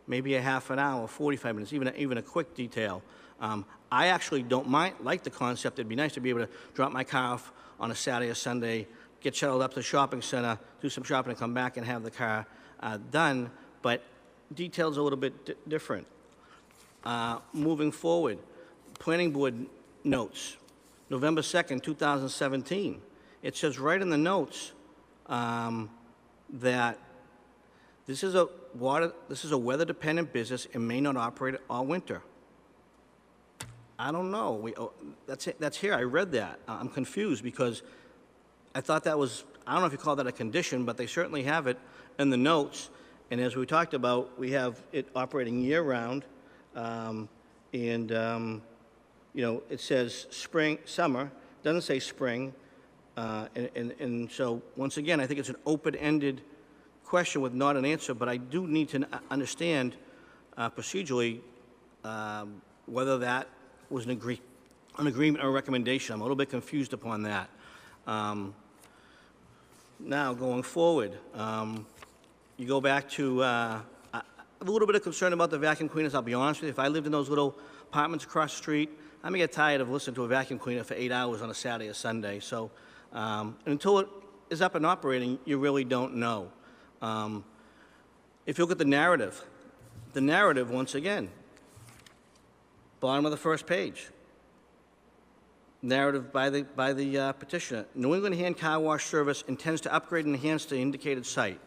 maybe a half an hour, 45 minutes, even a quick detail. I actually don't like the concept. It'd be nice to be able to drop my car off on a Saturday or Sunday, get shuttled up to the shopping center, do some shopping, and come back and have the car done. But detail's a little bit different. Moving forward, planning board notes, November 2nd, 2017. It says right in the notes that this is a weather-dependent business and may not operate all winter. I don't know. That's here. I read that. I'm confused because I thought that was, I don't know if you call that a condition, but they certainly have it in the notes. And as we talked about, we have it operating year-round. It says spring, summer, doesn't say spring. And so, once again, I think it's an open-ended question with not an answer, but I do need to understand procedurally whether that was an agreement or a recommendation. I'm a little bit confused upon that. Now, going forward, you go back to, I'm a little bit of concern about the vacuum cleaners, I'll be honest with you. If I lived in those little apartments across the street, I'm gonna get tired of listening to a vacuum cleaner for 8 hours on a Saturday or Sunday. So until it is up and operating, you really don't know. If you look at the narrative, once again, bottom of the first page, narrative by the petitioner. New England Hand Car Wash Service intends to upgrade and enhance the indicated site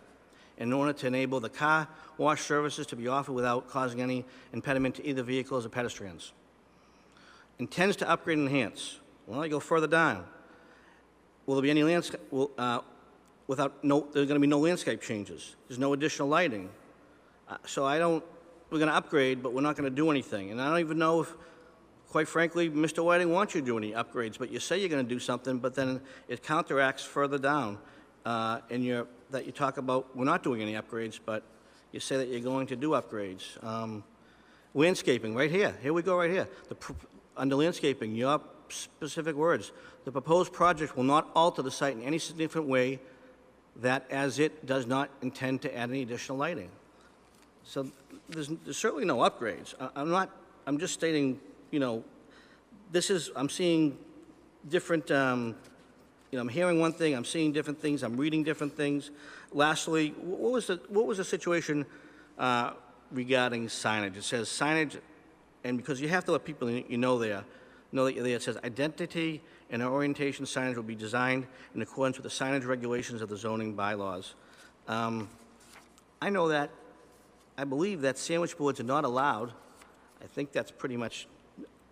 in order to enable the car wash services to be offered without causing any impediment to either vehicles or pedestrians. Intends to upgrade and enhance. Well, I go further down. Will there be any landscape? There's going to be no landscape changes. There's no additional lighting. We're going to upgrade, but we're not going to do anything. And I don't even know if, quite frankly, Mr. Whiting wants you to do any upgrades, but you say you're going to do something, but then it counteracts further down that you talk about we're not doing any upgrades, but you say that you're going to do upgrades. Landscaping, right here. Here we go right here. Under landscaping, your specific words. The proposed project will not alter the site in any significant way that as it does not intend to add any additional lighting. So there's certainly no upgrades. I'm just stating, I'm seeing different, I'm hearing one thing, I'm seeing different things, I'm reading different things. Lastly, what was the situation regarding signage? It says signage, and because you have to let people know that you're there, it says identity and orientation signage will be designed in accordance with the signage regulations of the zoning bylaws. I know that, I believe that sandwich boards are not allowed. I think that's pretty much,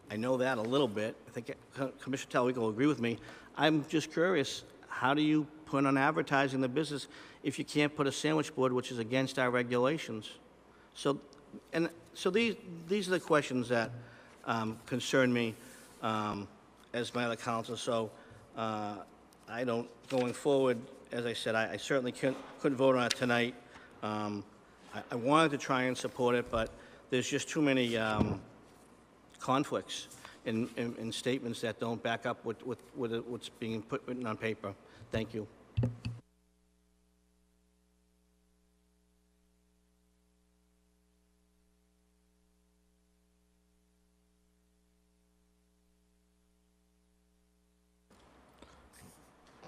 I know that a little bit. I think Commissioner Talwick will agree with me. I'm just curious, how do you plan on advertising the business if you can't put a sandwich board, which is against our regulations? So these are the questions that concern me as my other counsel. So I don't, going forward, as I said, I certainly couldn't vote on it tonight. I wanted to try and support it, but there's just too many conflicts in statements that don't back up what's being written on paper. Thank you.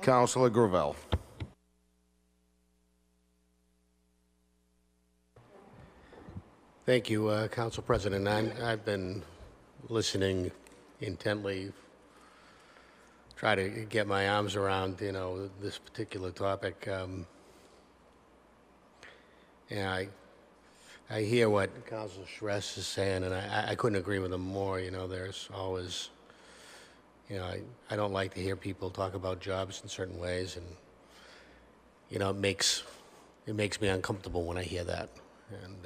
Councilor Gravel. Thank you, Council President. I've been listening intently, try to get my arms around, this particular topic. And I hear what Council Schress is saying, and I couldn't agree with him more. There's always, I don't like to hear people talk about jobs in certain ways, and it makes me uncomfortable when I hear that, and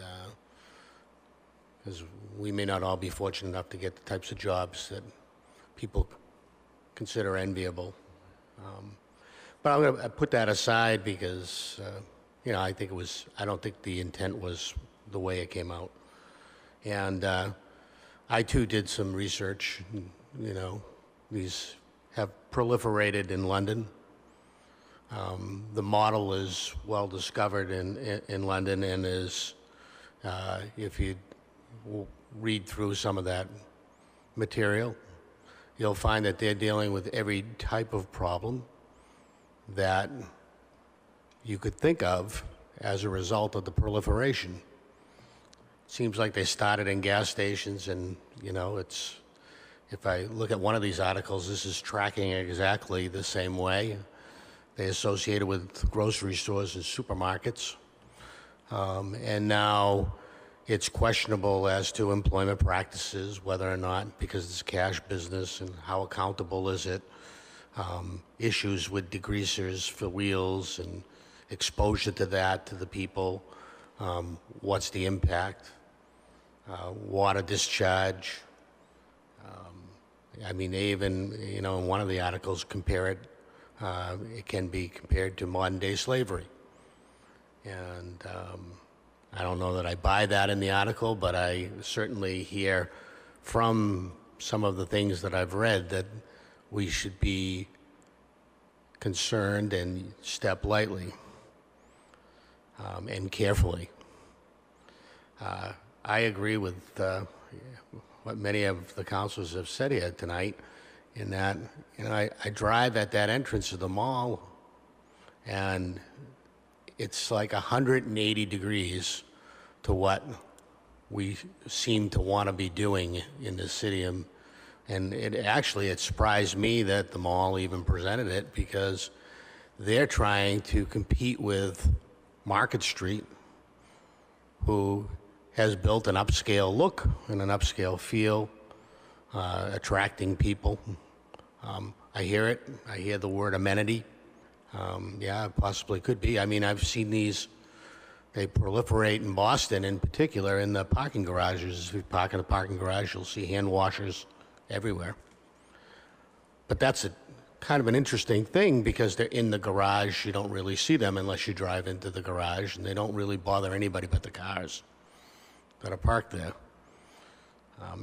because we may not all be fortunate enough to get the types of jobs that people consider enviable. But I'm going to put that aside because, I don't think the intent was the way it came out. And I too did some research. These have proliferated in London. The model is well discovered in London, and is, if you read through some of that material, you'll find that they're dealing with every type of problem that you could think of as a result of the proliferation. Seems like they started in gas stations, and if I look at one of these articles, this is tracking exactly the same way. They associated with grocery stores and supermarkets, and now it's questionable as to employment practices, whether or not, because it's a cash business, and how accountable is it. Issues with degreasers for wheels and exposure to that to the people. What's the impact? Water discharge. They even, in one of the articles compare it, it can be compared to modern day slavery. And I don't know that I buy that in the article, but I certainly hear from some of the things that I've read that we should be concerned and step lightly and carefully. I agree with what many of the councilors have said here tonight, in that I drive at that entrance of the mall, and it's like 180 degrees to what we seem to want to be doing in the city. And it surprised me that the mall even presented it, because they're trying to compete with Market Street, who has built an upscale look and an upscale feel, attracting people. I hear it. I hear the word amenity. Yeah, it possibly could be. I've seen these. They proliferate in Boston, in particular, in the parking garages. If you park in a parking garage, you'll see hand washers everywhere. But that's a kind of an interesting thing, because they're in the garage. You don't really see them unless you drive into the garage, and they don't really bother anybody but the cars that are parked there.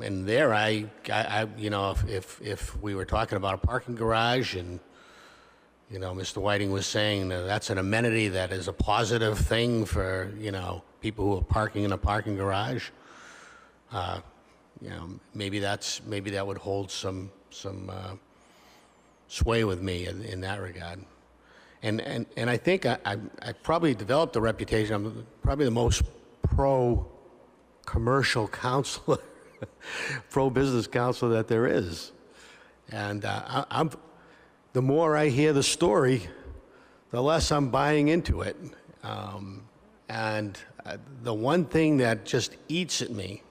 And there, if we were talking about a parking garage, and Mr. Whiting was saying that that's an amenity that is a positive thing for people who are parking in a parking garage, maybe that would hold some sway with me in that regard. And I think I probably developed a reputation. I'm probably the most pro-commercial counselor, pro-business counselor that there is. And the more I hear the story, the less I'm buying into it. And the one thing that just eats at me,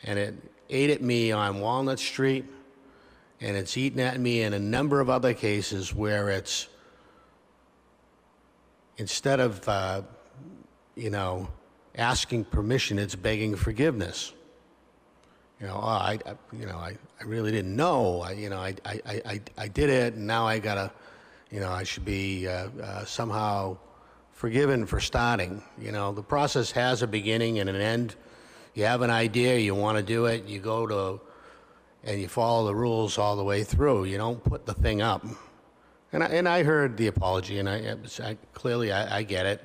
and it ate at me on Walnut Street, and it's eaten at me in a number of other cases where it's, instead of, asking permission, it's begging forgiveness. I really didn't know. I did it, and now I gotta, I should be somehow forgiven for starting. The process has a beginning and an end. You have an idea, you want to do it, you go to, and you follow the rules all the way through. You don't put the thing up. And I heard the apology, and I clearly get it.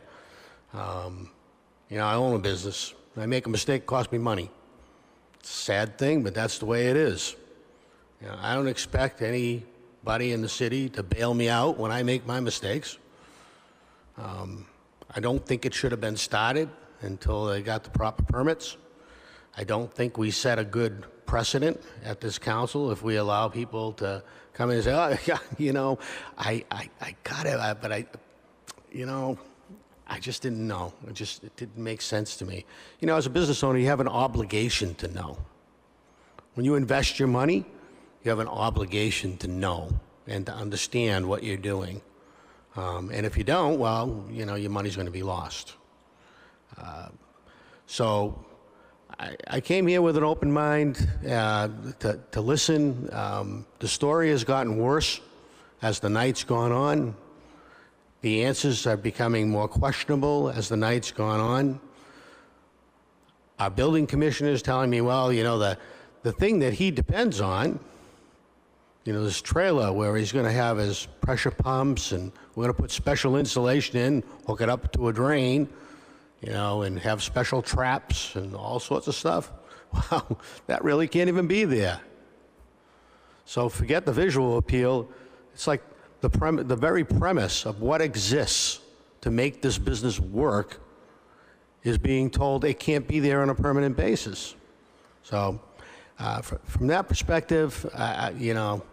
I own a business. I make a mistake, it costs me money. It's a sad thing, but that's the way it is. I don't expect anybody in the city to bail me out when I make my mistakes. I don't think it should have been started until they got the proper permits. I don't think we set a good precedent at this council if we allow people to come in and say, oh, yeah, you know, I got it, but you know, I just didn't know. It didn't make sense to me. You know, as a business owner, you have an obligation to know. When you invest your money, you have an obligation to know and to understand what you're doing. And if you don't, well, you know, your money's going to be lost. So I came here with an open mind to listen. The story has gotten worse as the night's gone on. The answers are becoming more questionable as the night's gone on. Our building commissioner is telling me, well, you know, the thing that he depends on, you know, this trailer where he's going to have his pressure pumps and we're going to put special insulation in, hook it up to a drain, you know, and have special traps and all sorts of stuff. Wow, that really can't even be there. So forget the visual appeal. It's like the very premise of what exists to make this business work is being told it can't be there on a permanent basis. So from that perspective, you know,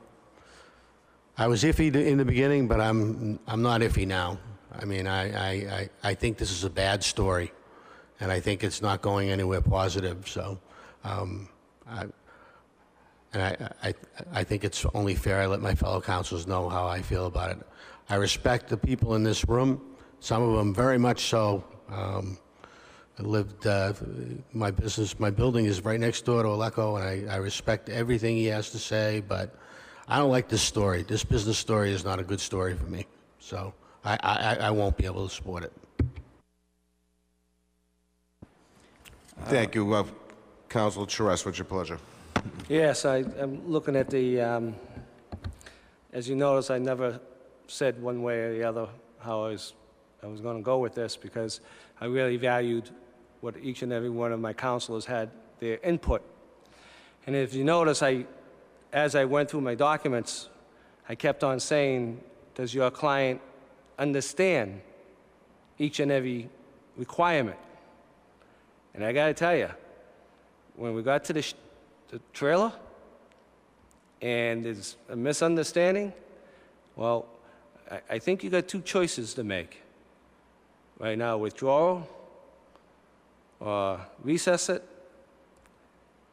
I was iffy in the beginning, but I'm not iffy now. I mean, I think this is a bad story, and I think it's not going anywhere positive. So, I think it's only fair I let my fellow councilors know how I feel about it. I respect the people in this room, some of them very much so. I lived, my building is right next door to Aleco, and I respect everything he has to say, but I don't like this story. This business story is not a good story for me. So I won't be able to support it. Thank you. Councilor Charest, what's your pleasure? Yes, I'm looking at the, as you notice, I never said one way or the other how I was going to go with this because I really valued what each and every one of my councilors had, their input. And if you notice, as I went through my documents, I kept on saying, does your client understand each and every requirement? And I got to tell you, when we got to the trailer and there's a misunderstanding, well, I think you got two choices to make. Right now, withdrawal or recess it,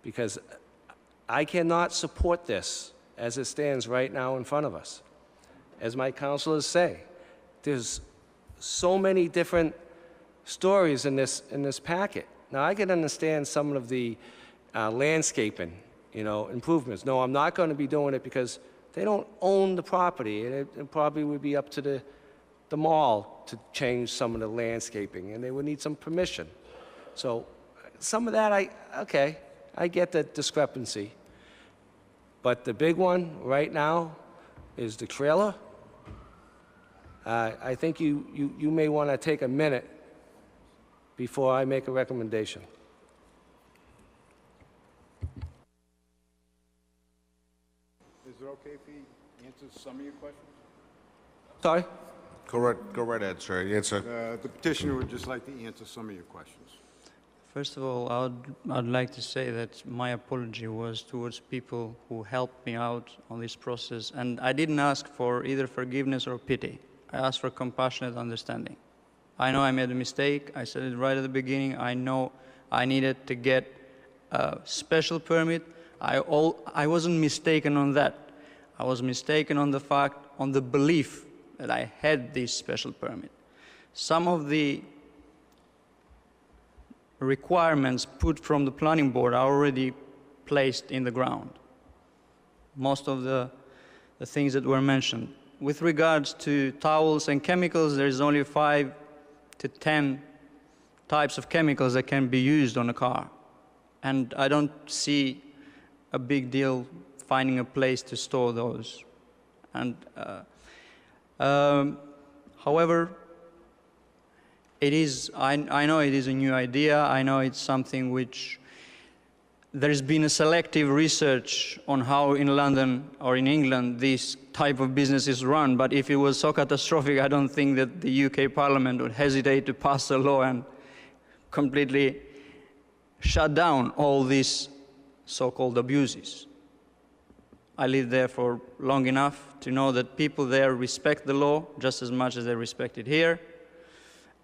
because I cannot support this as it stands right now in front of us. As my counselors say, there's so many different stories in this packet. Now, I can understand some of the landscaping, you know, improvements. No, I'm not going to be doing it because they don't own the property, and it probably would be up to the mall to change some of the landscaping, and they would need some permission. So some of that, I get the discrepancy. But the big one right now is the trailer. I think you may want to take a minute before I make a recommendation. Is it okay if he answers some of your questions? Sorry? Go right ahead, sir. Answer. The petitioner would just like to answer some of your questions. First of all, I'd like to say that my apology was towards people who helped me out on this process, and I didn't ask for either forgiveness or pity. I asked for compassionate understanding. I know I made a mistake. I said it right at the beginning. I know I needed to get a special permit. I wasn't mistaken on that. I was mistaken on the belief that I had this special permit. Some of the requirements put from the planning board are already placed in the ground. Most of the things that were mentioned. With regards to towels and chemicals, there's only 5 to 10 types of chemicals that can be used on a car. And I don't see a big deal finding a place to store those. And however, I know it is a new idea. I know it's something which there's been a selective research on how in London or in England this type of business is run. But if it was so catastrophic, I don't think that the UK Parliament would hesitate to pass a law and completely shut down all these so-called abuses. I lived there for long enough to know that people there respect the law just as much as they respect it here,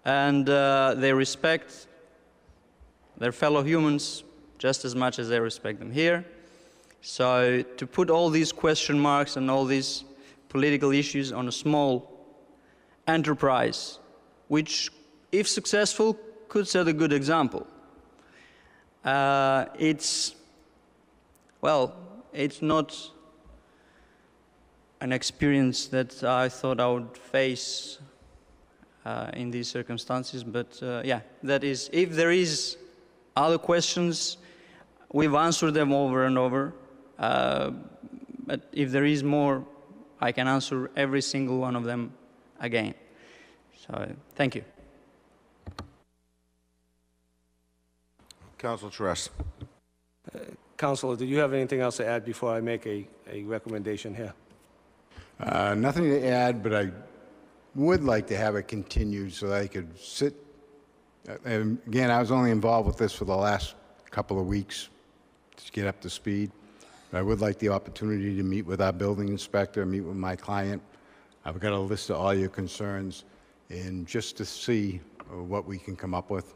and they respect their fellow humans just as much as they respect them here. So to put all these question marks and all these political issues on a small enterprise, which, if successful, could set a good example, it's not an experience that I thought I would face in these circumstances, but yeah, that is, if there is other questions, we've answered them over and over, but if there is more, I can answer every single one of them again. So, thank you. Councilor Charest. Councilor, do you have anything else to add before I make a recommendation here? Nothing to add, but I would like to have it continued so that I could sit. And again, I was only involved with this for the last couple of weeks to get up to speed. But I would like the opportunity to meet with our building inspector, meet with my client. I've got a list of all your concerns, and just to see what we can come up with.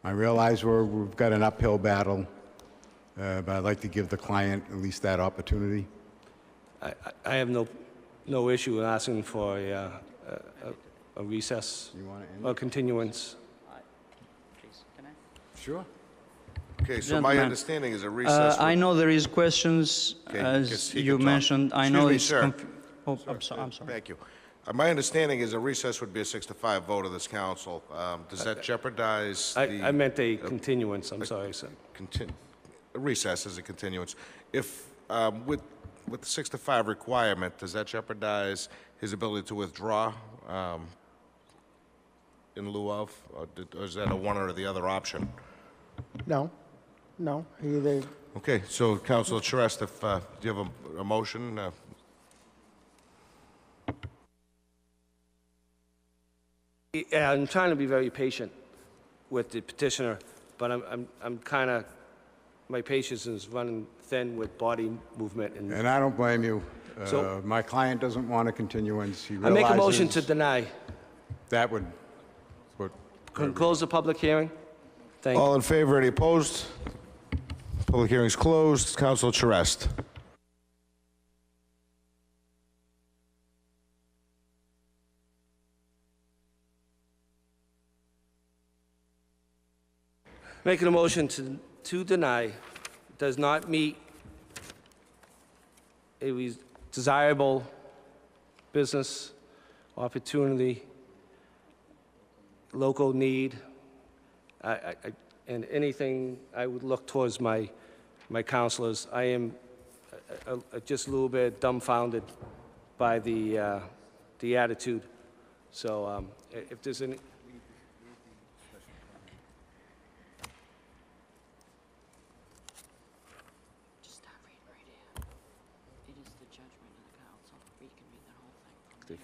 I realize we've got an uphill battle, but I'd like to give the client at least that opportunity. I have no issue with asking for a recess, a continuance. Sure. Okay, so my Gentlemen, understanding is a recess. I know there is questions, Okay, as he you can talk. mentioned. I Excuse know me, it's sir. Oh, I'm sorry. Thank you. My understanding is a recess would be a 6-5 vote of this council. Does that jeopardize I meant a continuance, I'm sorry, sir. A recess is a continuance. If, with the 6-5 requirement, does that jeopardize his ability to withdraw in lieu of, or is that a one or the other option? No, no, either, Okay, so Councilor Charest, if, do you have a motion? Yeah, I'm trying to be very patient with the petitioner, but I'm kind of, my patience is running thin with body movement. And I don't blame you. So- My client doesn't want a continuance. He I make a motion to realizes deny. that would Close the public hearing. Thank you. All in favor, any opposed? Public hearing's closed. Councilor Charest. Making a motion to deny does not meet a desirable business opportunity, local need, and anything I would look towards my counselors. I am just a little bit dumbfounded by the attitude. So if there's any...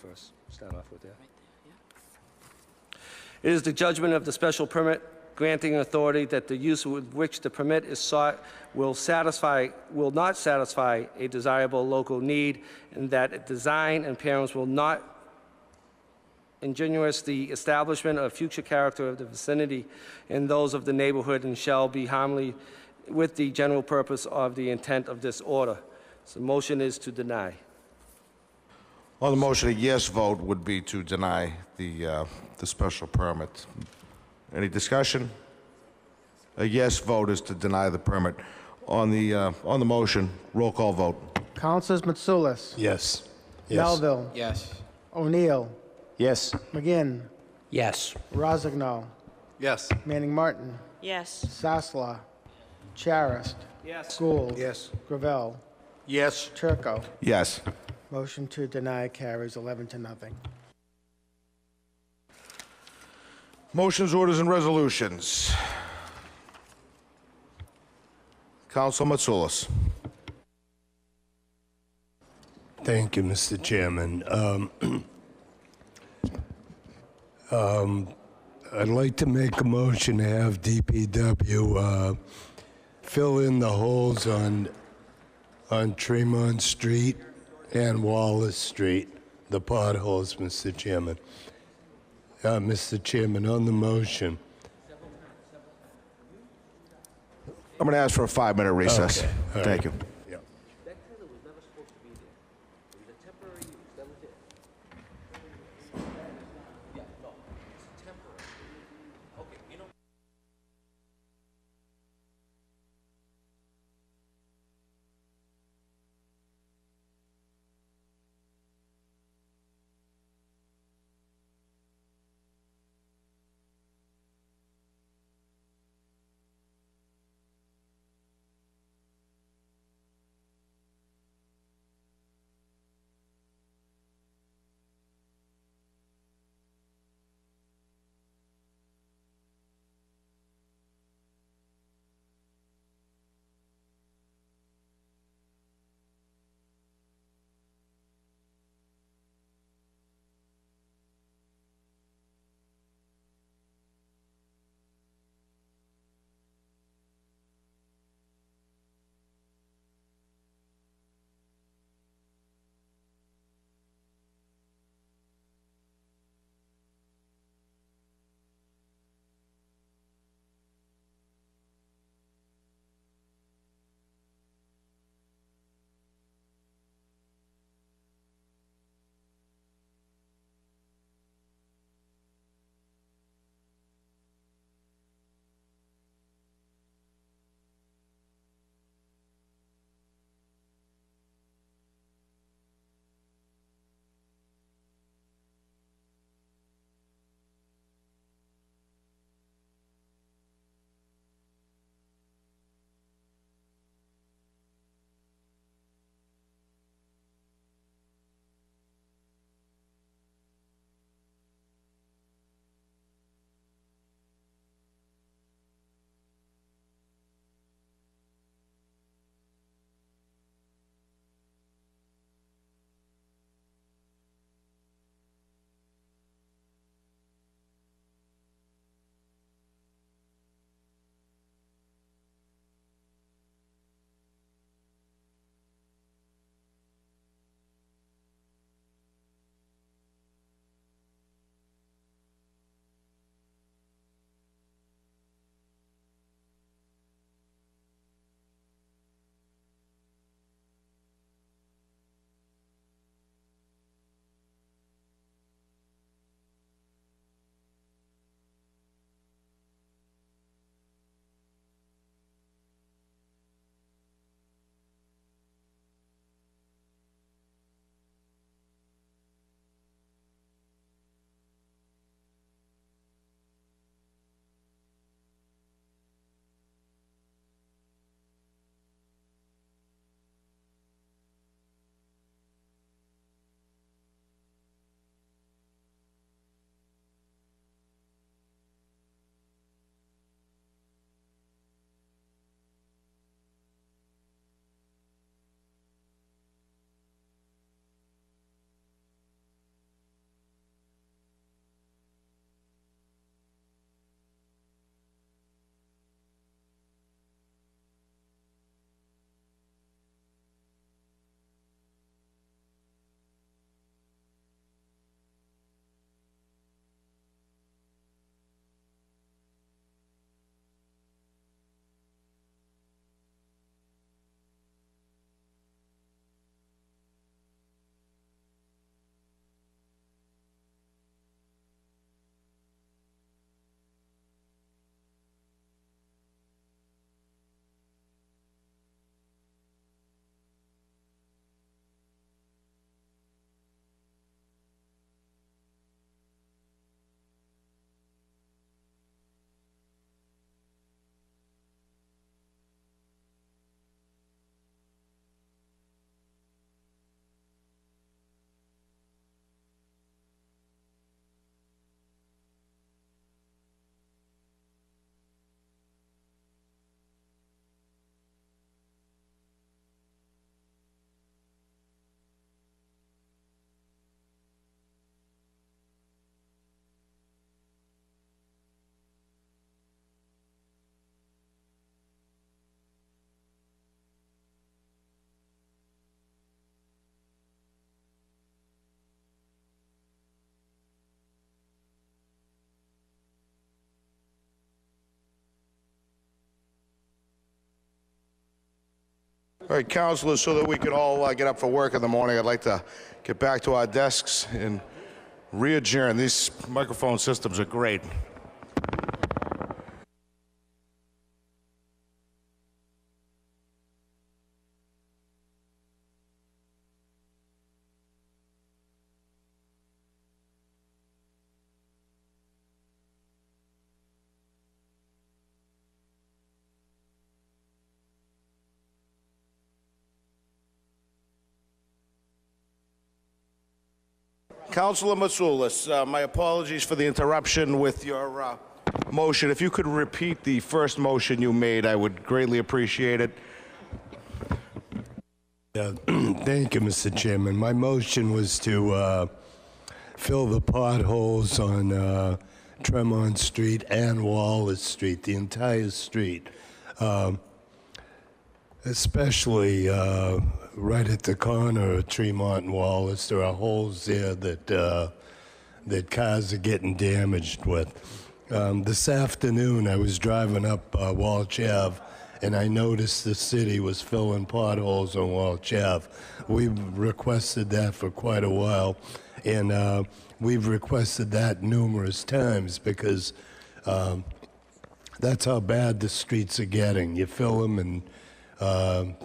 First, start off with that. It is the judgment of the special permit granting authority that the use with which the permit is sought will not satisfy a desirable local need, and that design and appearance will not ingenuous the establishment of future character of the vicinity and those of the neighborhood, and shall be harmony with the general purpose of the intent of this order. So the motion is to deny. On the motion, a yes vote would be to deny the special permit. Any discussion? A yes vote is to deny the permit. On the motion, roll call vote. Councilors Mitsoulas. Yes. Melville. Yes. O'Neill. Yes. McGinn. Yes. Rozignol. Yes. Manning Martin. Yes. Sasla. Charist. Yes. Gould. Yes. Gravel. Yes. Turco. Yes. Motion to deny carries 11-0. Motions, orders, and resolutions. Council Mitsoulas. Thank you, Mr. Chairman. I'd like to make a motion to have DPW fill in the holes on Tremont Street and Wallace Street, the potholes, Mr. Chairman. Mr. Chairman, on the motion. I'm going to ask for a 5-minute recess. Okay, all Thank right. you. All right, councilors, so that we can all get up for work in the morning, I'd like to get back to our desks and re-adjourn. These microphone systems are great. Councilor Matsoulis, my apologies for the interruption with your motion. If you could repeat the first motion you made, I would greatly appreciate it. Thank you, Mr. Chairman. My motion was to fill the potholes on Tremont Street and Wallace Street, the entire street, especially right at the corner of Tremont and Wallace. There are holes there that cars are getting damaged with. This afternoon, I was driving up Walsh Ave, and I noticed the city was filling potholes on Walsh Ave. We've requested that for quite a while, and we've requested that numerous times because that's how bad the streets are getting. You fill them, and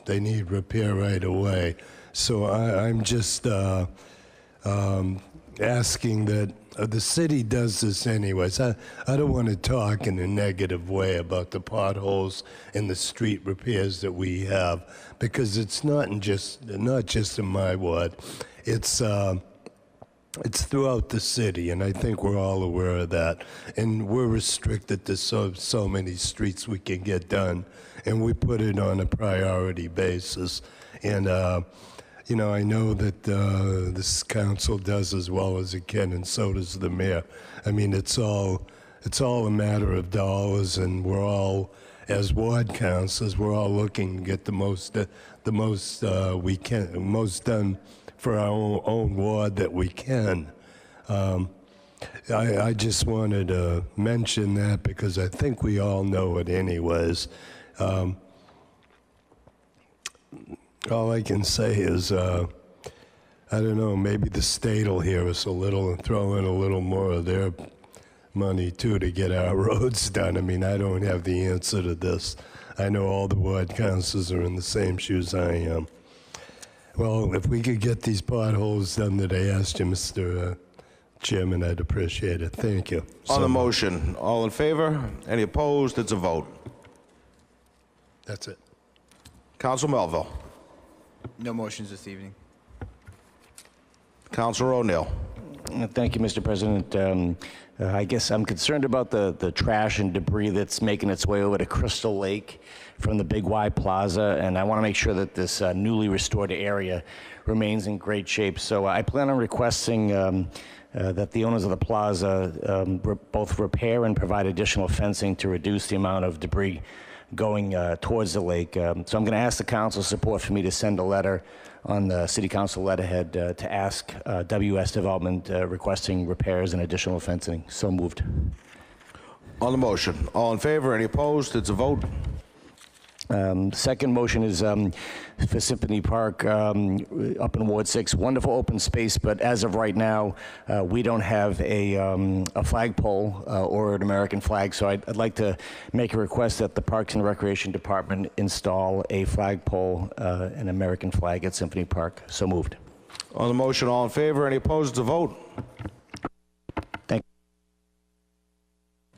they need repair right away. So I'm just asking that the city does this anyways. I don't want to talk in a negative way about the potholes and the street repairs that we have, because it's not just in my ward. It's throughout the city, and I think we're all aware of that. And we're restricted to so many streets we can get done, and we put it on a priority basis. And you know, I know that this council does as well as it can, and so does the mayor. I mean, it's all a matter of dollars, and we're all, as ward councilors, we're all looking to get the most we can, most done for our own ward that we can. I just wanted to mention that because I think we all know it anyways. All I can say is, I don't know, maybe the state will hear us a little and throw in a little more of their money too to get our roads done. I mean, I don't have the answer to this. I know all the ward councilors are in the same shoes I am. Well, if we could get these potholes done that I asked you, Mr. Chairman, I'd appreciate it. Thank you. On the motion, all in favor? Any opposed? It's a vote. That's it. Council Melville. No motions this evening. Councilor O'Neill. Thank you, Mr. President. I guess I'm concerned about the trash and debris that's making its way over to Crystal Lake from the Big Y Plaza, and I want to make sure that this newly restored area remains in great shape. So I plan on requesting that the owners of the plaza both repair and provide additional fencing to reduce the amount of debris going towards the lake. So I'm going to ask the council's support for me to send a letter on the city council letterhead to ask WS Development requesting repairs and additional fencing. So moved. On the motion, all in favor? Any opposed? It's a vote. Second motion is for Symphony Park up in Ward 6. Wonderful open space, but as of right now, we don't have a flagpole or an American flag, so I'd like to make a request that the Parks and Recreation Department install a flagpole, an American flag at Symphony Park. So moved. On the motion, all in favor? Any opposed? It's a vote. Thank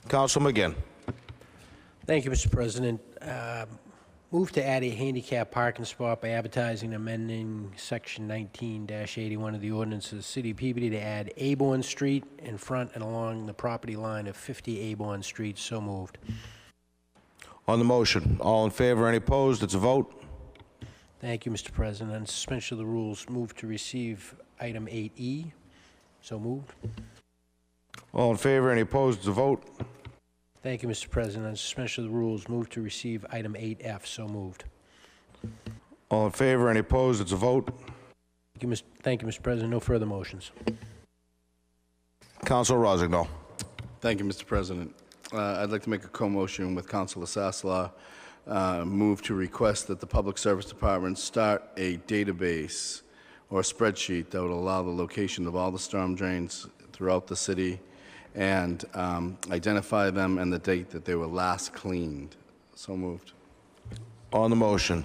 you. Councilor McGinn. Thank you, Mr. President. Move to add a handicap parking spot by advertising and amending Section 19-81 of the ordinance of the City of Peabody to add Aborn Street in front and along the property line of 50 Aborn Street. So moved. On the motion, all in favor? Any opposed? It's a vote. Thank you, Mr. President. On suspension of the rules, move to receive item 8E. So moved. All in favor? Any opposed? It's a vote. Thank you, Mr. President. On suspension of the rules, move to receive item 8F. So moved. All in favor? Any opposed? It's a vote. Thank you, Mr. President. No further motions. Councilor Rossignol. Thank you, Mr. President. I'd like to make a co-motion with Councilor Sasslaw move to request that the Public Service Department start a database or spreadsheet that would allow the location of all the storm drains throughout the city and identify them and the date that they were last cleaned. So moved. On the motion,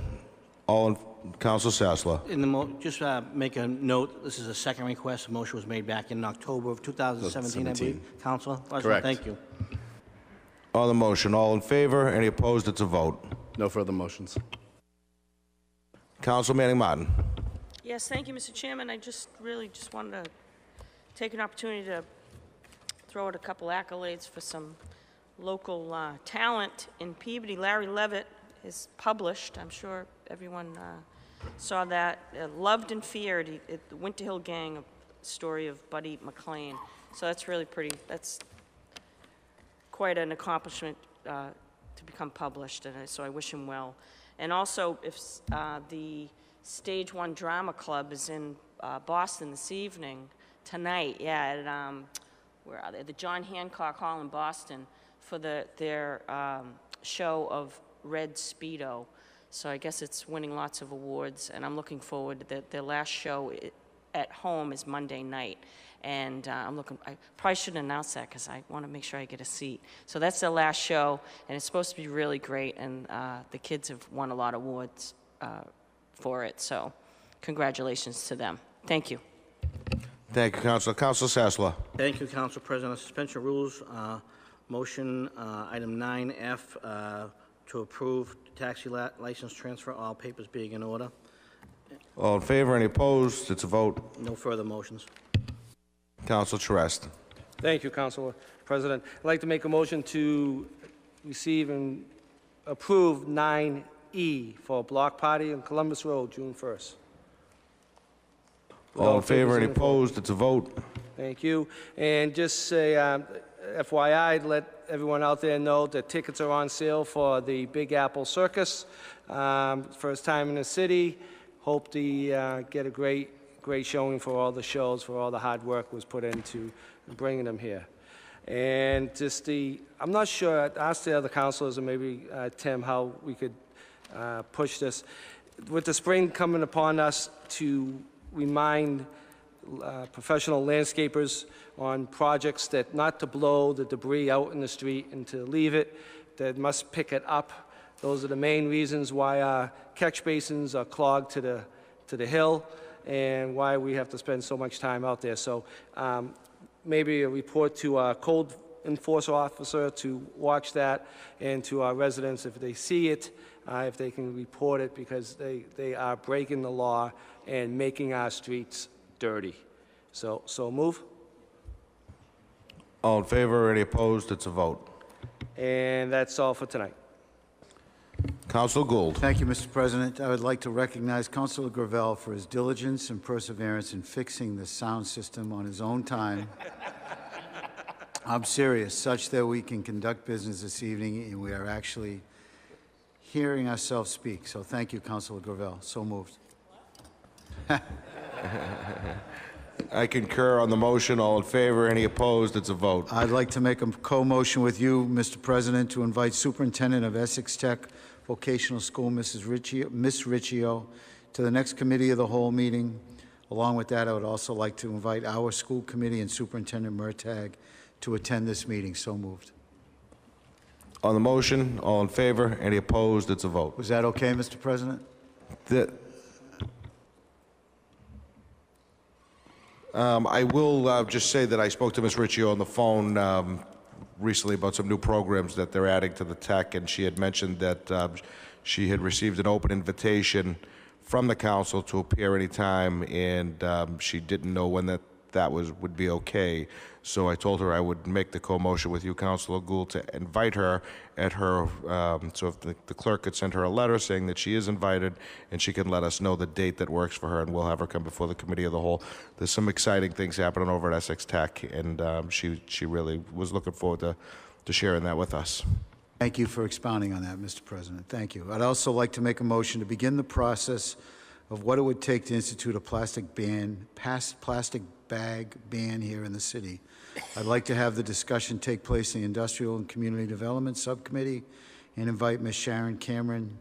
Council Sasla. In the just make a note, this is a second request. The motion was made back in October of 2017, I believe. Council? Correct. Thank you. On the motion, all in favor? Any opposed? It's a vote. No further motions. Council Manning Martin. Yes, thank you, Mr. Chairman. I really just wanted to take an opportunity to throw out a couple accolades for some local talent in Peabody. Larry Levitt is published. I'm sure everyone saw that. Loved and Feared, the Winter Hill Gang, a story of Buddy McLean. So that's really pretty, that's quite an accomplishment to become published, and so I wish him well. And also, if the Stage 1 Drama Club is in Boston this evening, tonight, at where are they? The John Hancock Hall in Boston for their show of Red Speedo. So I guess it's winning lots of awards, and I'm looking forward to that. Their last show at home is Monday night. And I probably shouldn't announce that because I want to make sure I get a seat. So that's their last show, and it's supposed to be really great, and the kids have won a lot of awards for it. So congratulations to them. Thank you. Thank you, Council. Council Sasla. Thank you, Council President. Suspension of rules, motion item 9F to approve taxi license transfer, all papers being in order. All in favor? Any opposed? It's a vote. No further motions. Council Charest. Thank you, Council President. I'd like to make a motion to receive and approve 9E for a block party on Columbus Road, June 1st. All in favor? Any opposed? It's a vote. Thank you. And just say, FYI, let everyone out there know that tickets are on sale for the Big Apple Circus. First time in the city. Hope to get a great showing for all the shows, for all the hard work was put into bringing them here. And just I'm not sure, I'd ask the other councilors and maybe Tim how we could push this. With the spring coming upon us, to remind professional landscapers on projects that not to blow the debris out in the street and to leave it, that must pick it up. Those are the main reasons why our catch basins are clogged to the hill, and why we have to spend so much time out there. So maybe a report to our code enforcement officer to watch that, and to our residents if they see it, if they can report it, because they are breaking the law and making our streets dirty. So move. All in favor? Any opposed? It's a vote. And that's all for tonight. Council Gould. Thank you, Mr. President. I would like to recognize Councilor Gravel for his diligence and perseverance in fixing the sound system on his own time. I'm serious, such that we can conduct business this evening and we are actually hearing ourselves speak. So thank you, Councilor Gravel. So moved. I concur on the motion. All in favor? Any opposed? It's a vote. I'd like to make a co-motion with you, Mr. President, to invite Superintendent of Essex Tech Vocational School, Miss Riccio, to the next Committee of the Whole meeting. Along with that, I would also like to invite our school committee and Superintendent Murtagh to attend this meeting. So moved. On the motion, all in favor? Any opposed? It's a vote. Was that okay, Mr. President? I will just say that I spoke to Ms. Riccio on the phone recently about some new programs that they're adding to the tech, and she had mentioned that she had received an open invitation from the council to appear anytime, and she didn't know when that would be okay. So I told her I would make the co-motion with you, Councilor Gould, to invite her at her, so if the clerk could send her a letter saying that she is invited, and she can let us know the date that works for her, and we'll have her come before the Committee of the Whole. There's some exciting things happening over at Essex Tech, and she really was looking forward to sharing that with us. Thank you for expounding on that, Mr. President. Thank you. I'd also like to make a motion to begin the process of what it would take to institute a plastic bag ban here in the city. I'd like to have the discussion take place in the Industrial and Community Development Subcommittee and invite Ms. Sharon Cameron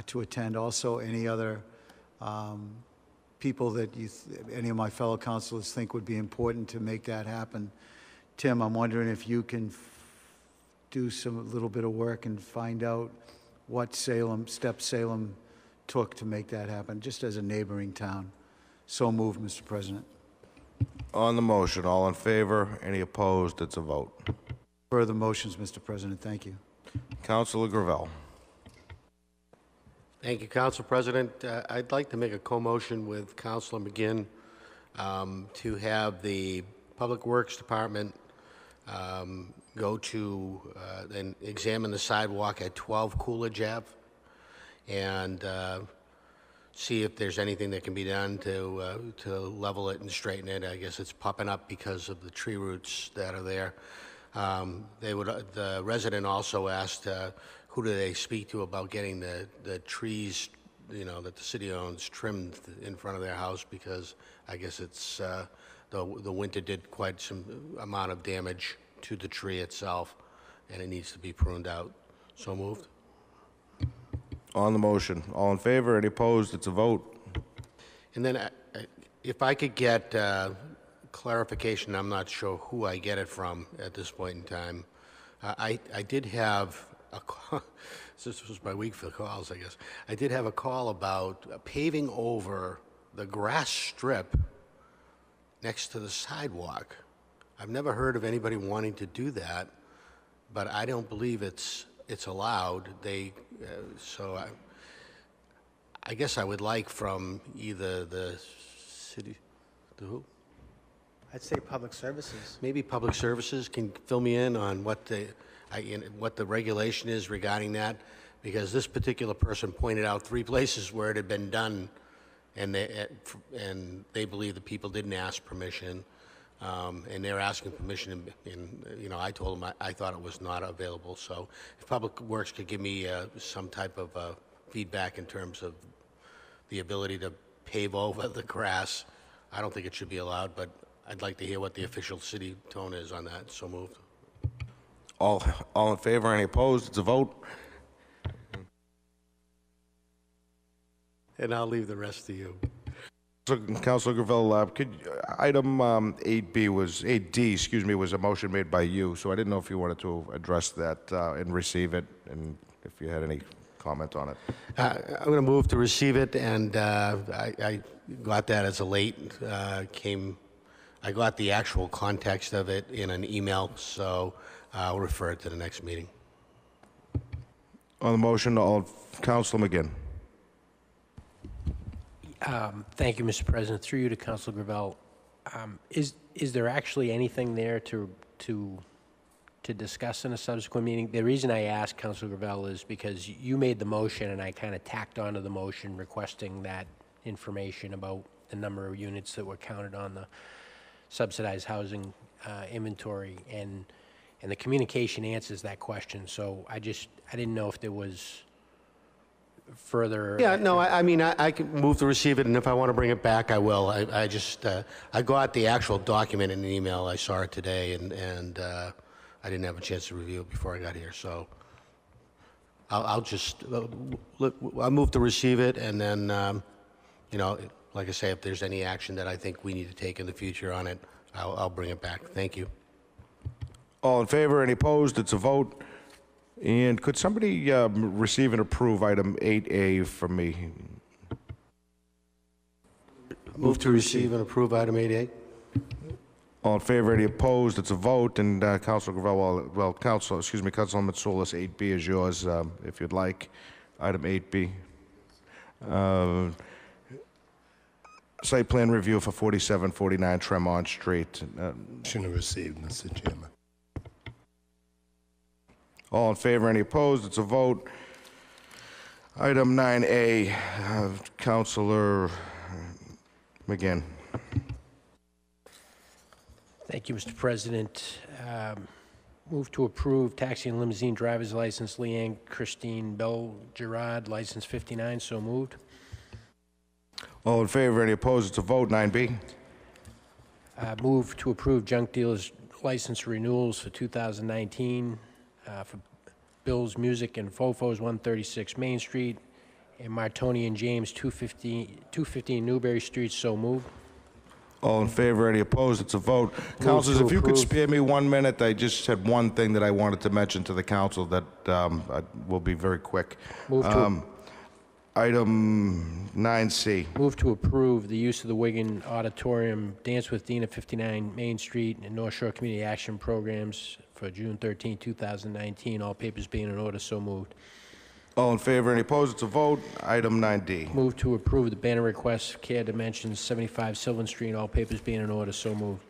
to attend. Also, any other people that any of my fellow councilors think would be important to make that happen. Tim, I'm wondering if you can do a little bit of work and find out what steps Salem took to make that happen, just as a neighboring town. So moved, Mr. President. On the motion, all in favor? Any opposed? It's a vote. Further motions, Mr. President. Thank you. Councilor Gravel. Thank you, Council President. I'd like to make a co-motion with Councilor McGinn to have the Public Works Department go to and examine the sidewalk at 12 Coolidge Ave and see if there's anything that can be done to level it and straighten it. I guess it's popping up because of the tree roots that are there. The resident also asked who do they speak to about getting the trees, that the city owns trimmed in front of their house, because I guess it's the winter did quite some amount of damage to the tree itself, and it needs to be pruned out. So moved. On the motion, all in favor? Any opposed? It's a vote. And then if I could get clarification, I'm not sure who I get it from at this point in time. I did have a call, this was my week for calls, I guess. I did have a call about paving over the grass strip next to the sidewalk. I've never heard of anybody wanting to do that, but I don't believe it's allowed. So I guess I would like from either the city, who? I'd say Public Services. Maybe Public Services can fill me in on what the regulation is regarding that, because this particular person pointed out 3 places where it had been done, and they believe the people didn't ask permission, and they're asking permission, and I told them I thought it was not available. So if Public Works could give me some type of feedback in terms of the ability to pave over the grass, I don't think it should be allowed, but I'd like to hear what the official city tone is on that. So moved. All in favor? Any opposed? It's a vote. And I'll leave the rest to you. So, Councilor Gravel, could item 8D, was a motion made by you, so I didn't know if you wanted to address that and receive it, and if you had any comment on it. I'm going to move to receive it, and I got that as a late I got the actual context of it in an email, so I'll refer it to the next meeting. On the motion, Councilor McGinn. Thank you, Mr. President. Through you to Councilor Gravel. Is there actually anything there to discuss in a subsequent meeting? The reason I asked Councilor Gravel is because you made the motion, and I kind of tacked onto the motion requesting that information about the number of units that were counted on the subsidized housing inventory, and the communication answers that question. So I didn't know if there was further. Yeah, no, I can move to receive it, and if I want to bring it back, I will. I got the actual document in an email. I saw it today, and I didn't have a chance to review it before I got here. So I'll move to receive it, and then like I say, if there's any action that I think we need to take in the future on it, I'll bring it back. Thank you. All in favor? Any opposed? It's a vote. And could somebody receive and approve item 8A from me? Move to receive and approve item 8A. All in favor? Any opposed? It's a vote. And Councilor Gravel, Councilor Mitsoulas, 8B is yours if you'd like. Item 8B. Site plan review for 4749 Tremont Street. Motion to receive, Mr. Chairman. All in favor? Any opposed? It's a vote. Item 9A, Councilor McGinn. Thank you, Mr. President. Move to approve taxi and limousine driver's license, Leanne Christine Bell-Gerard, license 59. So moved. All in favor? Any opposed? It's a vote. 9B. Move to approve junk dealers license renewals for 2019 for Bills Music and Fofos, 136 Main Street, and Martoni and James, 215 Newberry Street. So moved. All in favor, any opposed? It's a vote. Councilors, if you could spare me 1 minute, I just had one thing that I wanted to mention to the council that will be very quick. Move to Item 9C. Move to approve the use of the Wiggin Auditorium Dance with Dean at 59 Main Street and North Shore Community Action Programs for June 13, 2019. All papers being in order. So moved. All in favor, any opposed? It's a vote. Item 9D. Move to approve the banner request, Care Dimensions, 75 Sylvan Street. All papers being in order. So moved.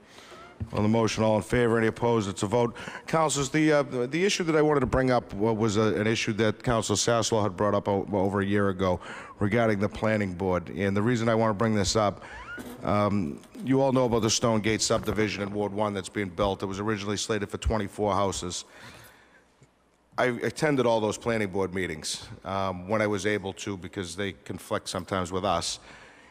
On the motion, all in favor, any opposed? It's a vote. Councilors, the issue that I wanted to bring up was an issue that Councilor Sasslaw had brought up over a year ago regarding the planning board. And the reason I want to bring this up, you all know about the Stone Gate subdivision in Ward 1 that's being built. It was originally slated for 24 houses. I attended all those planning board meetings when I was able to, because they conflict sometimes with us.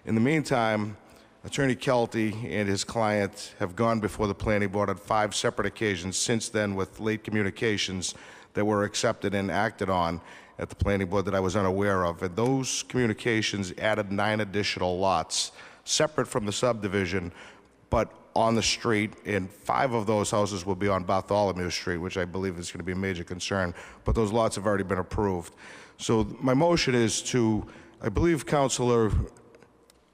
In the meantime, Attorney Kelty and his client have gone before the planning board on 5 separate occasions since then with late communications that were accepted and acted on at the planning board that I was unaware of. And those communications added 9 additional lots, separate from the subdivision, but on the street, and 5 of those houses will be on Bartholomew Street, which I believe is going to be a major concern, but those lots have already been approved. So my motion is to, I believe Councilor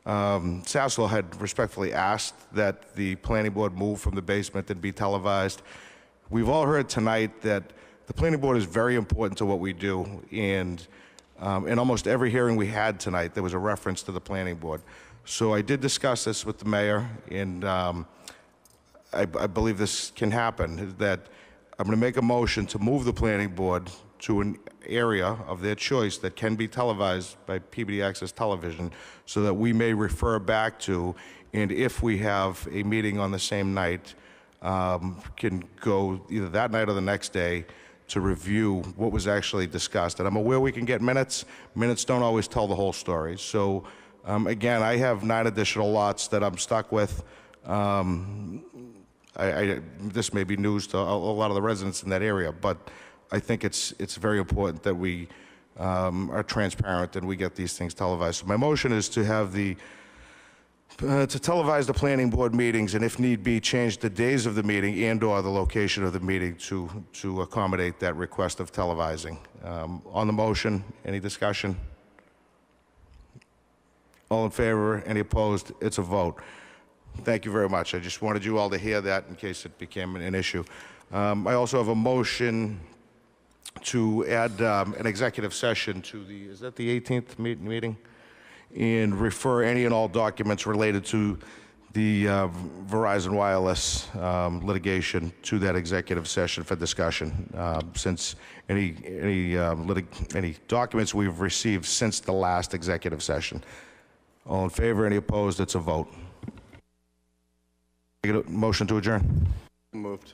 Sasslaw had respectfully asked that the planning board move from the basement and be televised. We've all heard tonight that the planning board is very important to what we do, and in almost every hearing we had tonight, there was a reference to the planning board. So I did discuss this with the mayor, and I believe this can happen, that I'm going to make a motion to move the planning board to an area of their choice that can be televised by PBD Access Television so that we may refer back to, and if we have a meeting on the same night, can go either that night or the next day to review what was actually discussed. And I'm aware we can get minutes. Minutes don't always tell the whole story. So again, I have 9 additional lots that I'm stuck with. This may be news to a lot of the residents in that area, but I think it's very important that we are transparent and we get these things televised. So my motion is to have to televise the planning board meetings, and if need be, change the days of the meeting and/or the location of the meeting to accommodate that request of televising. On the motion, any discussion? All in favor? Any opposed? It's a vote. Thank you very much. I just wanted you all to hear that in case it became an issue. I also have a motion to add an executive session to the, is that the 18th meeting? And refer any and all documents related to the Verizon Wireless litigation to that executive session for discussion, since any documents we've received since the last executive session. All in favor? Any opposed? It's a vote. Motion to adjourn. Moved.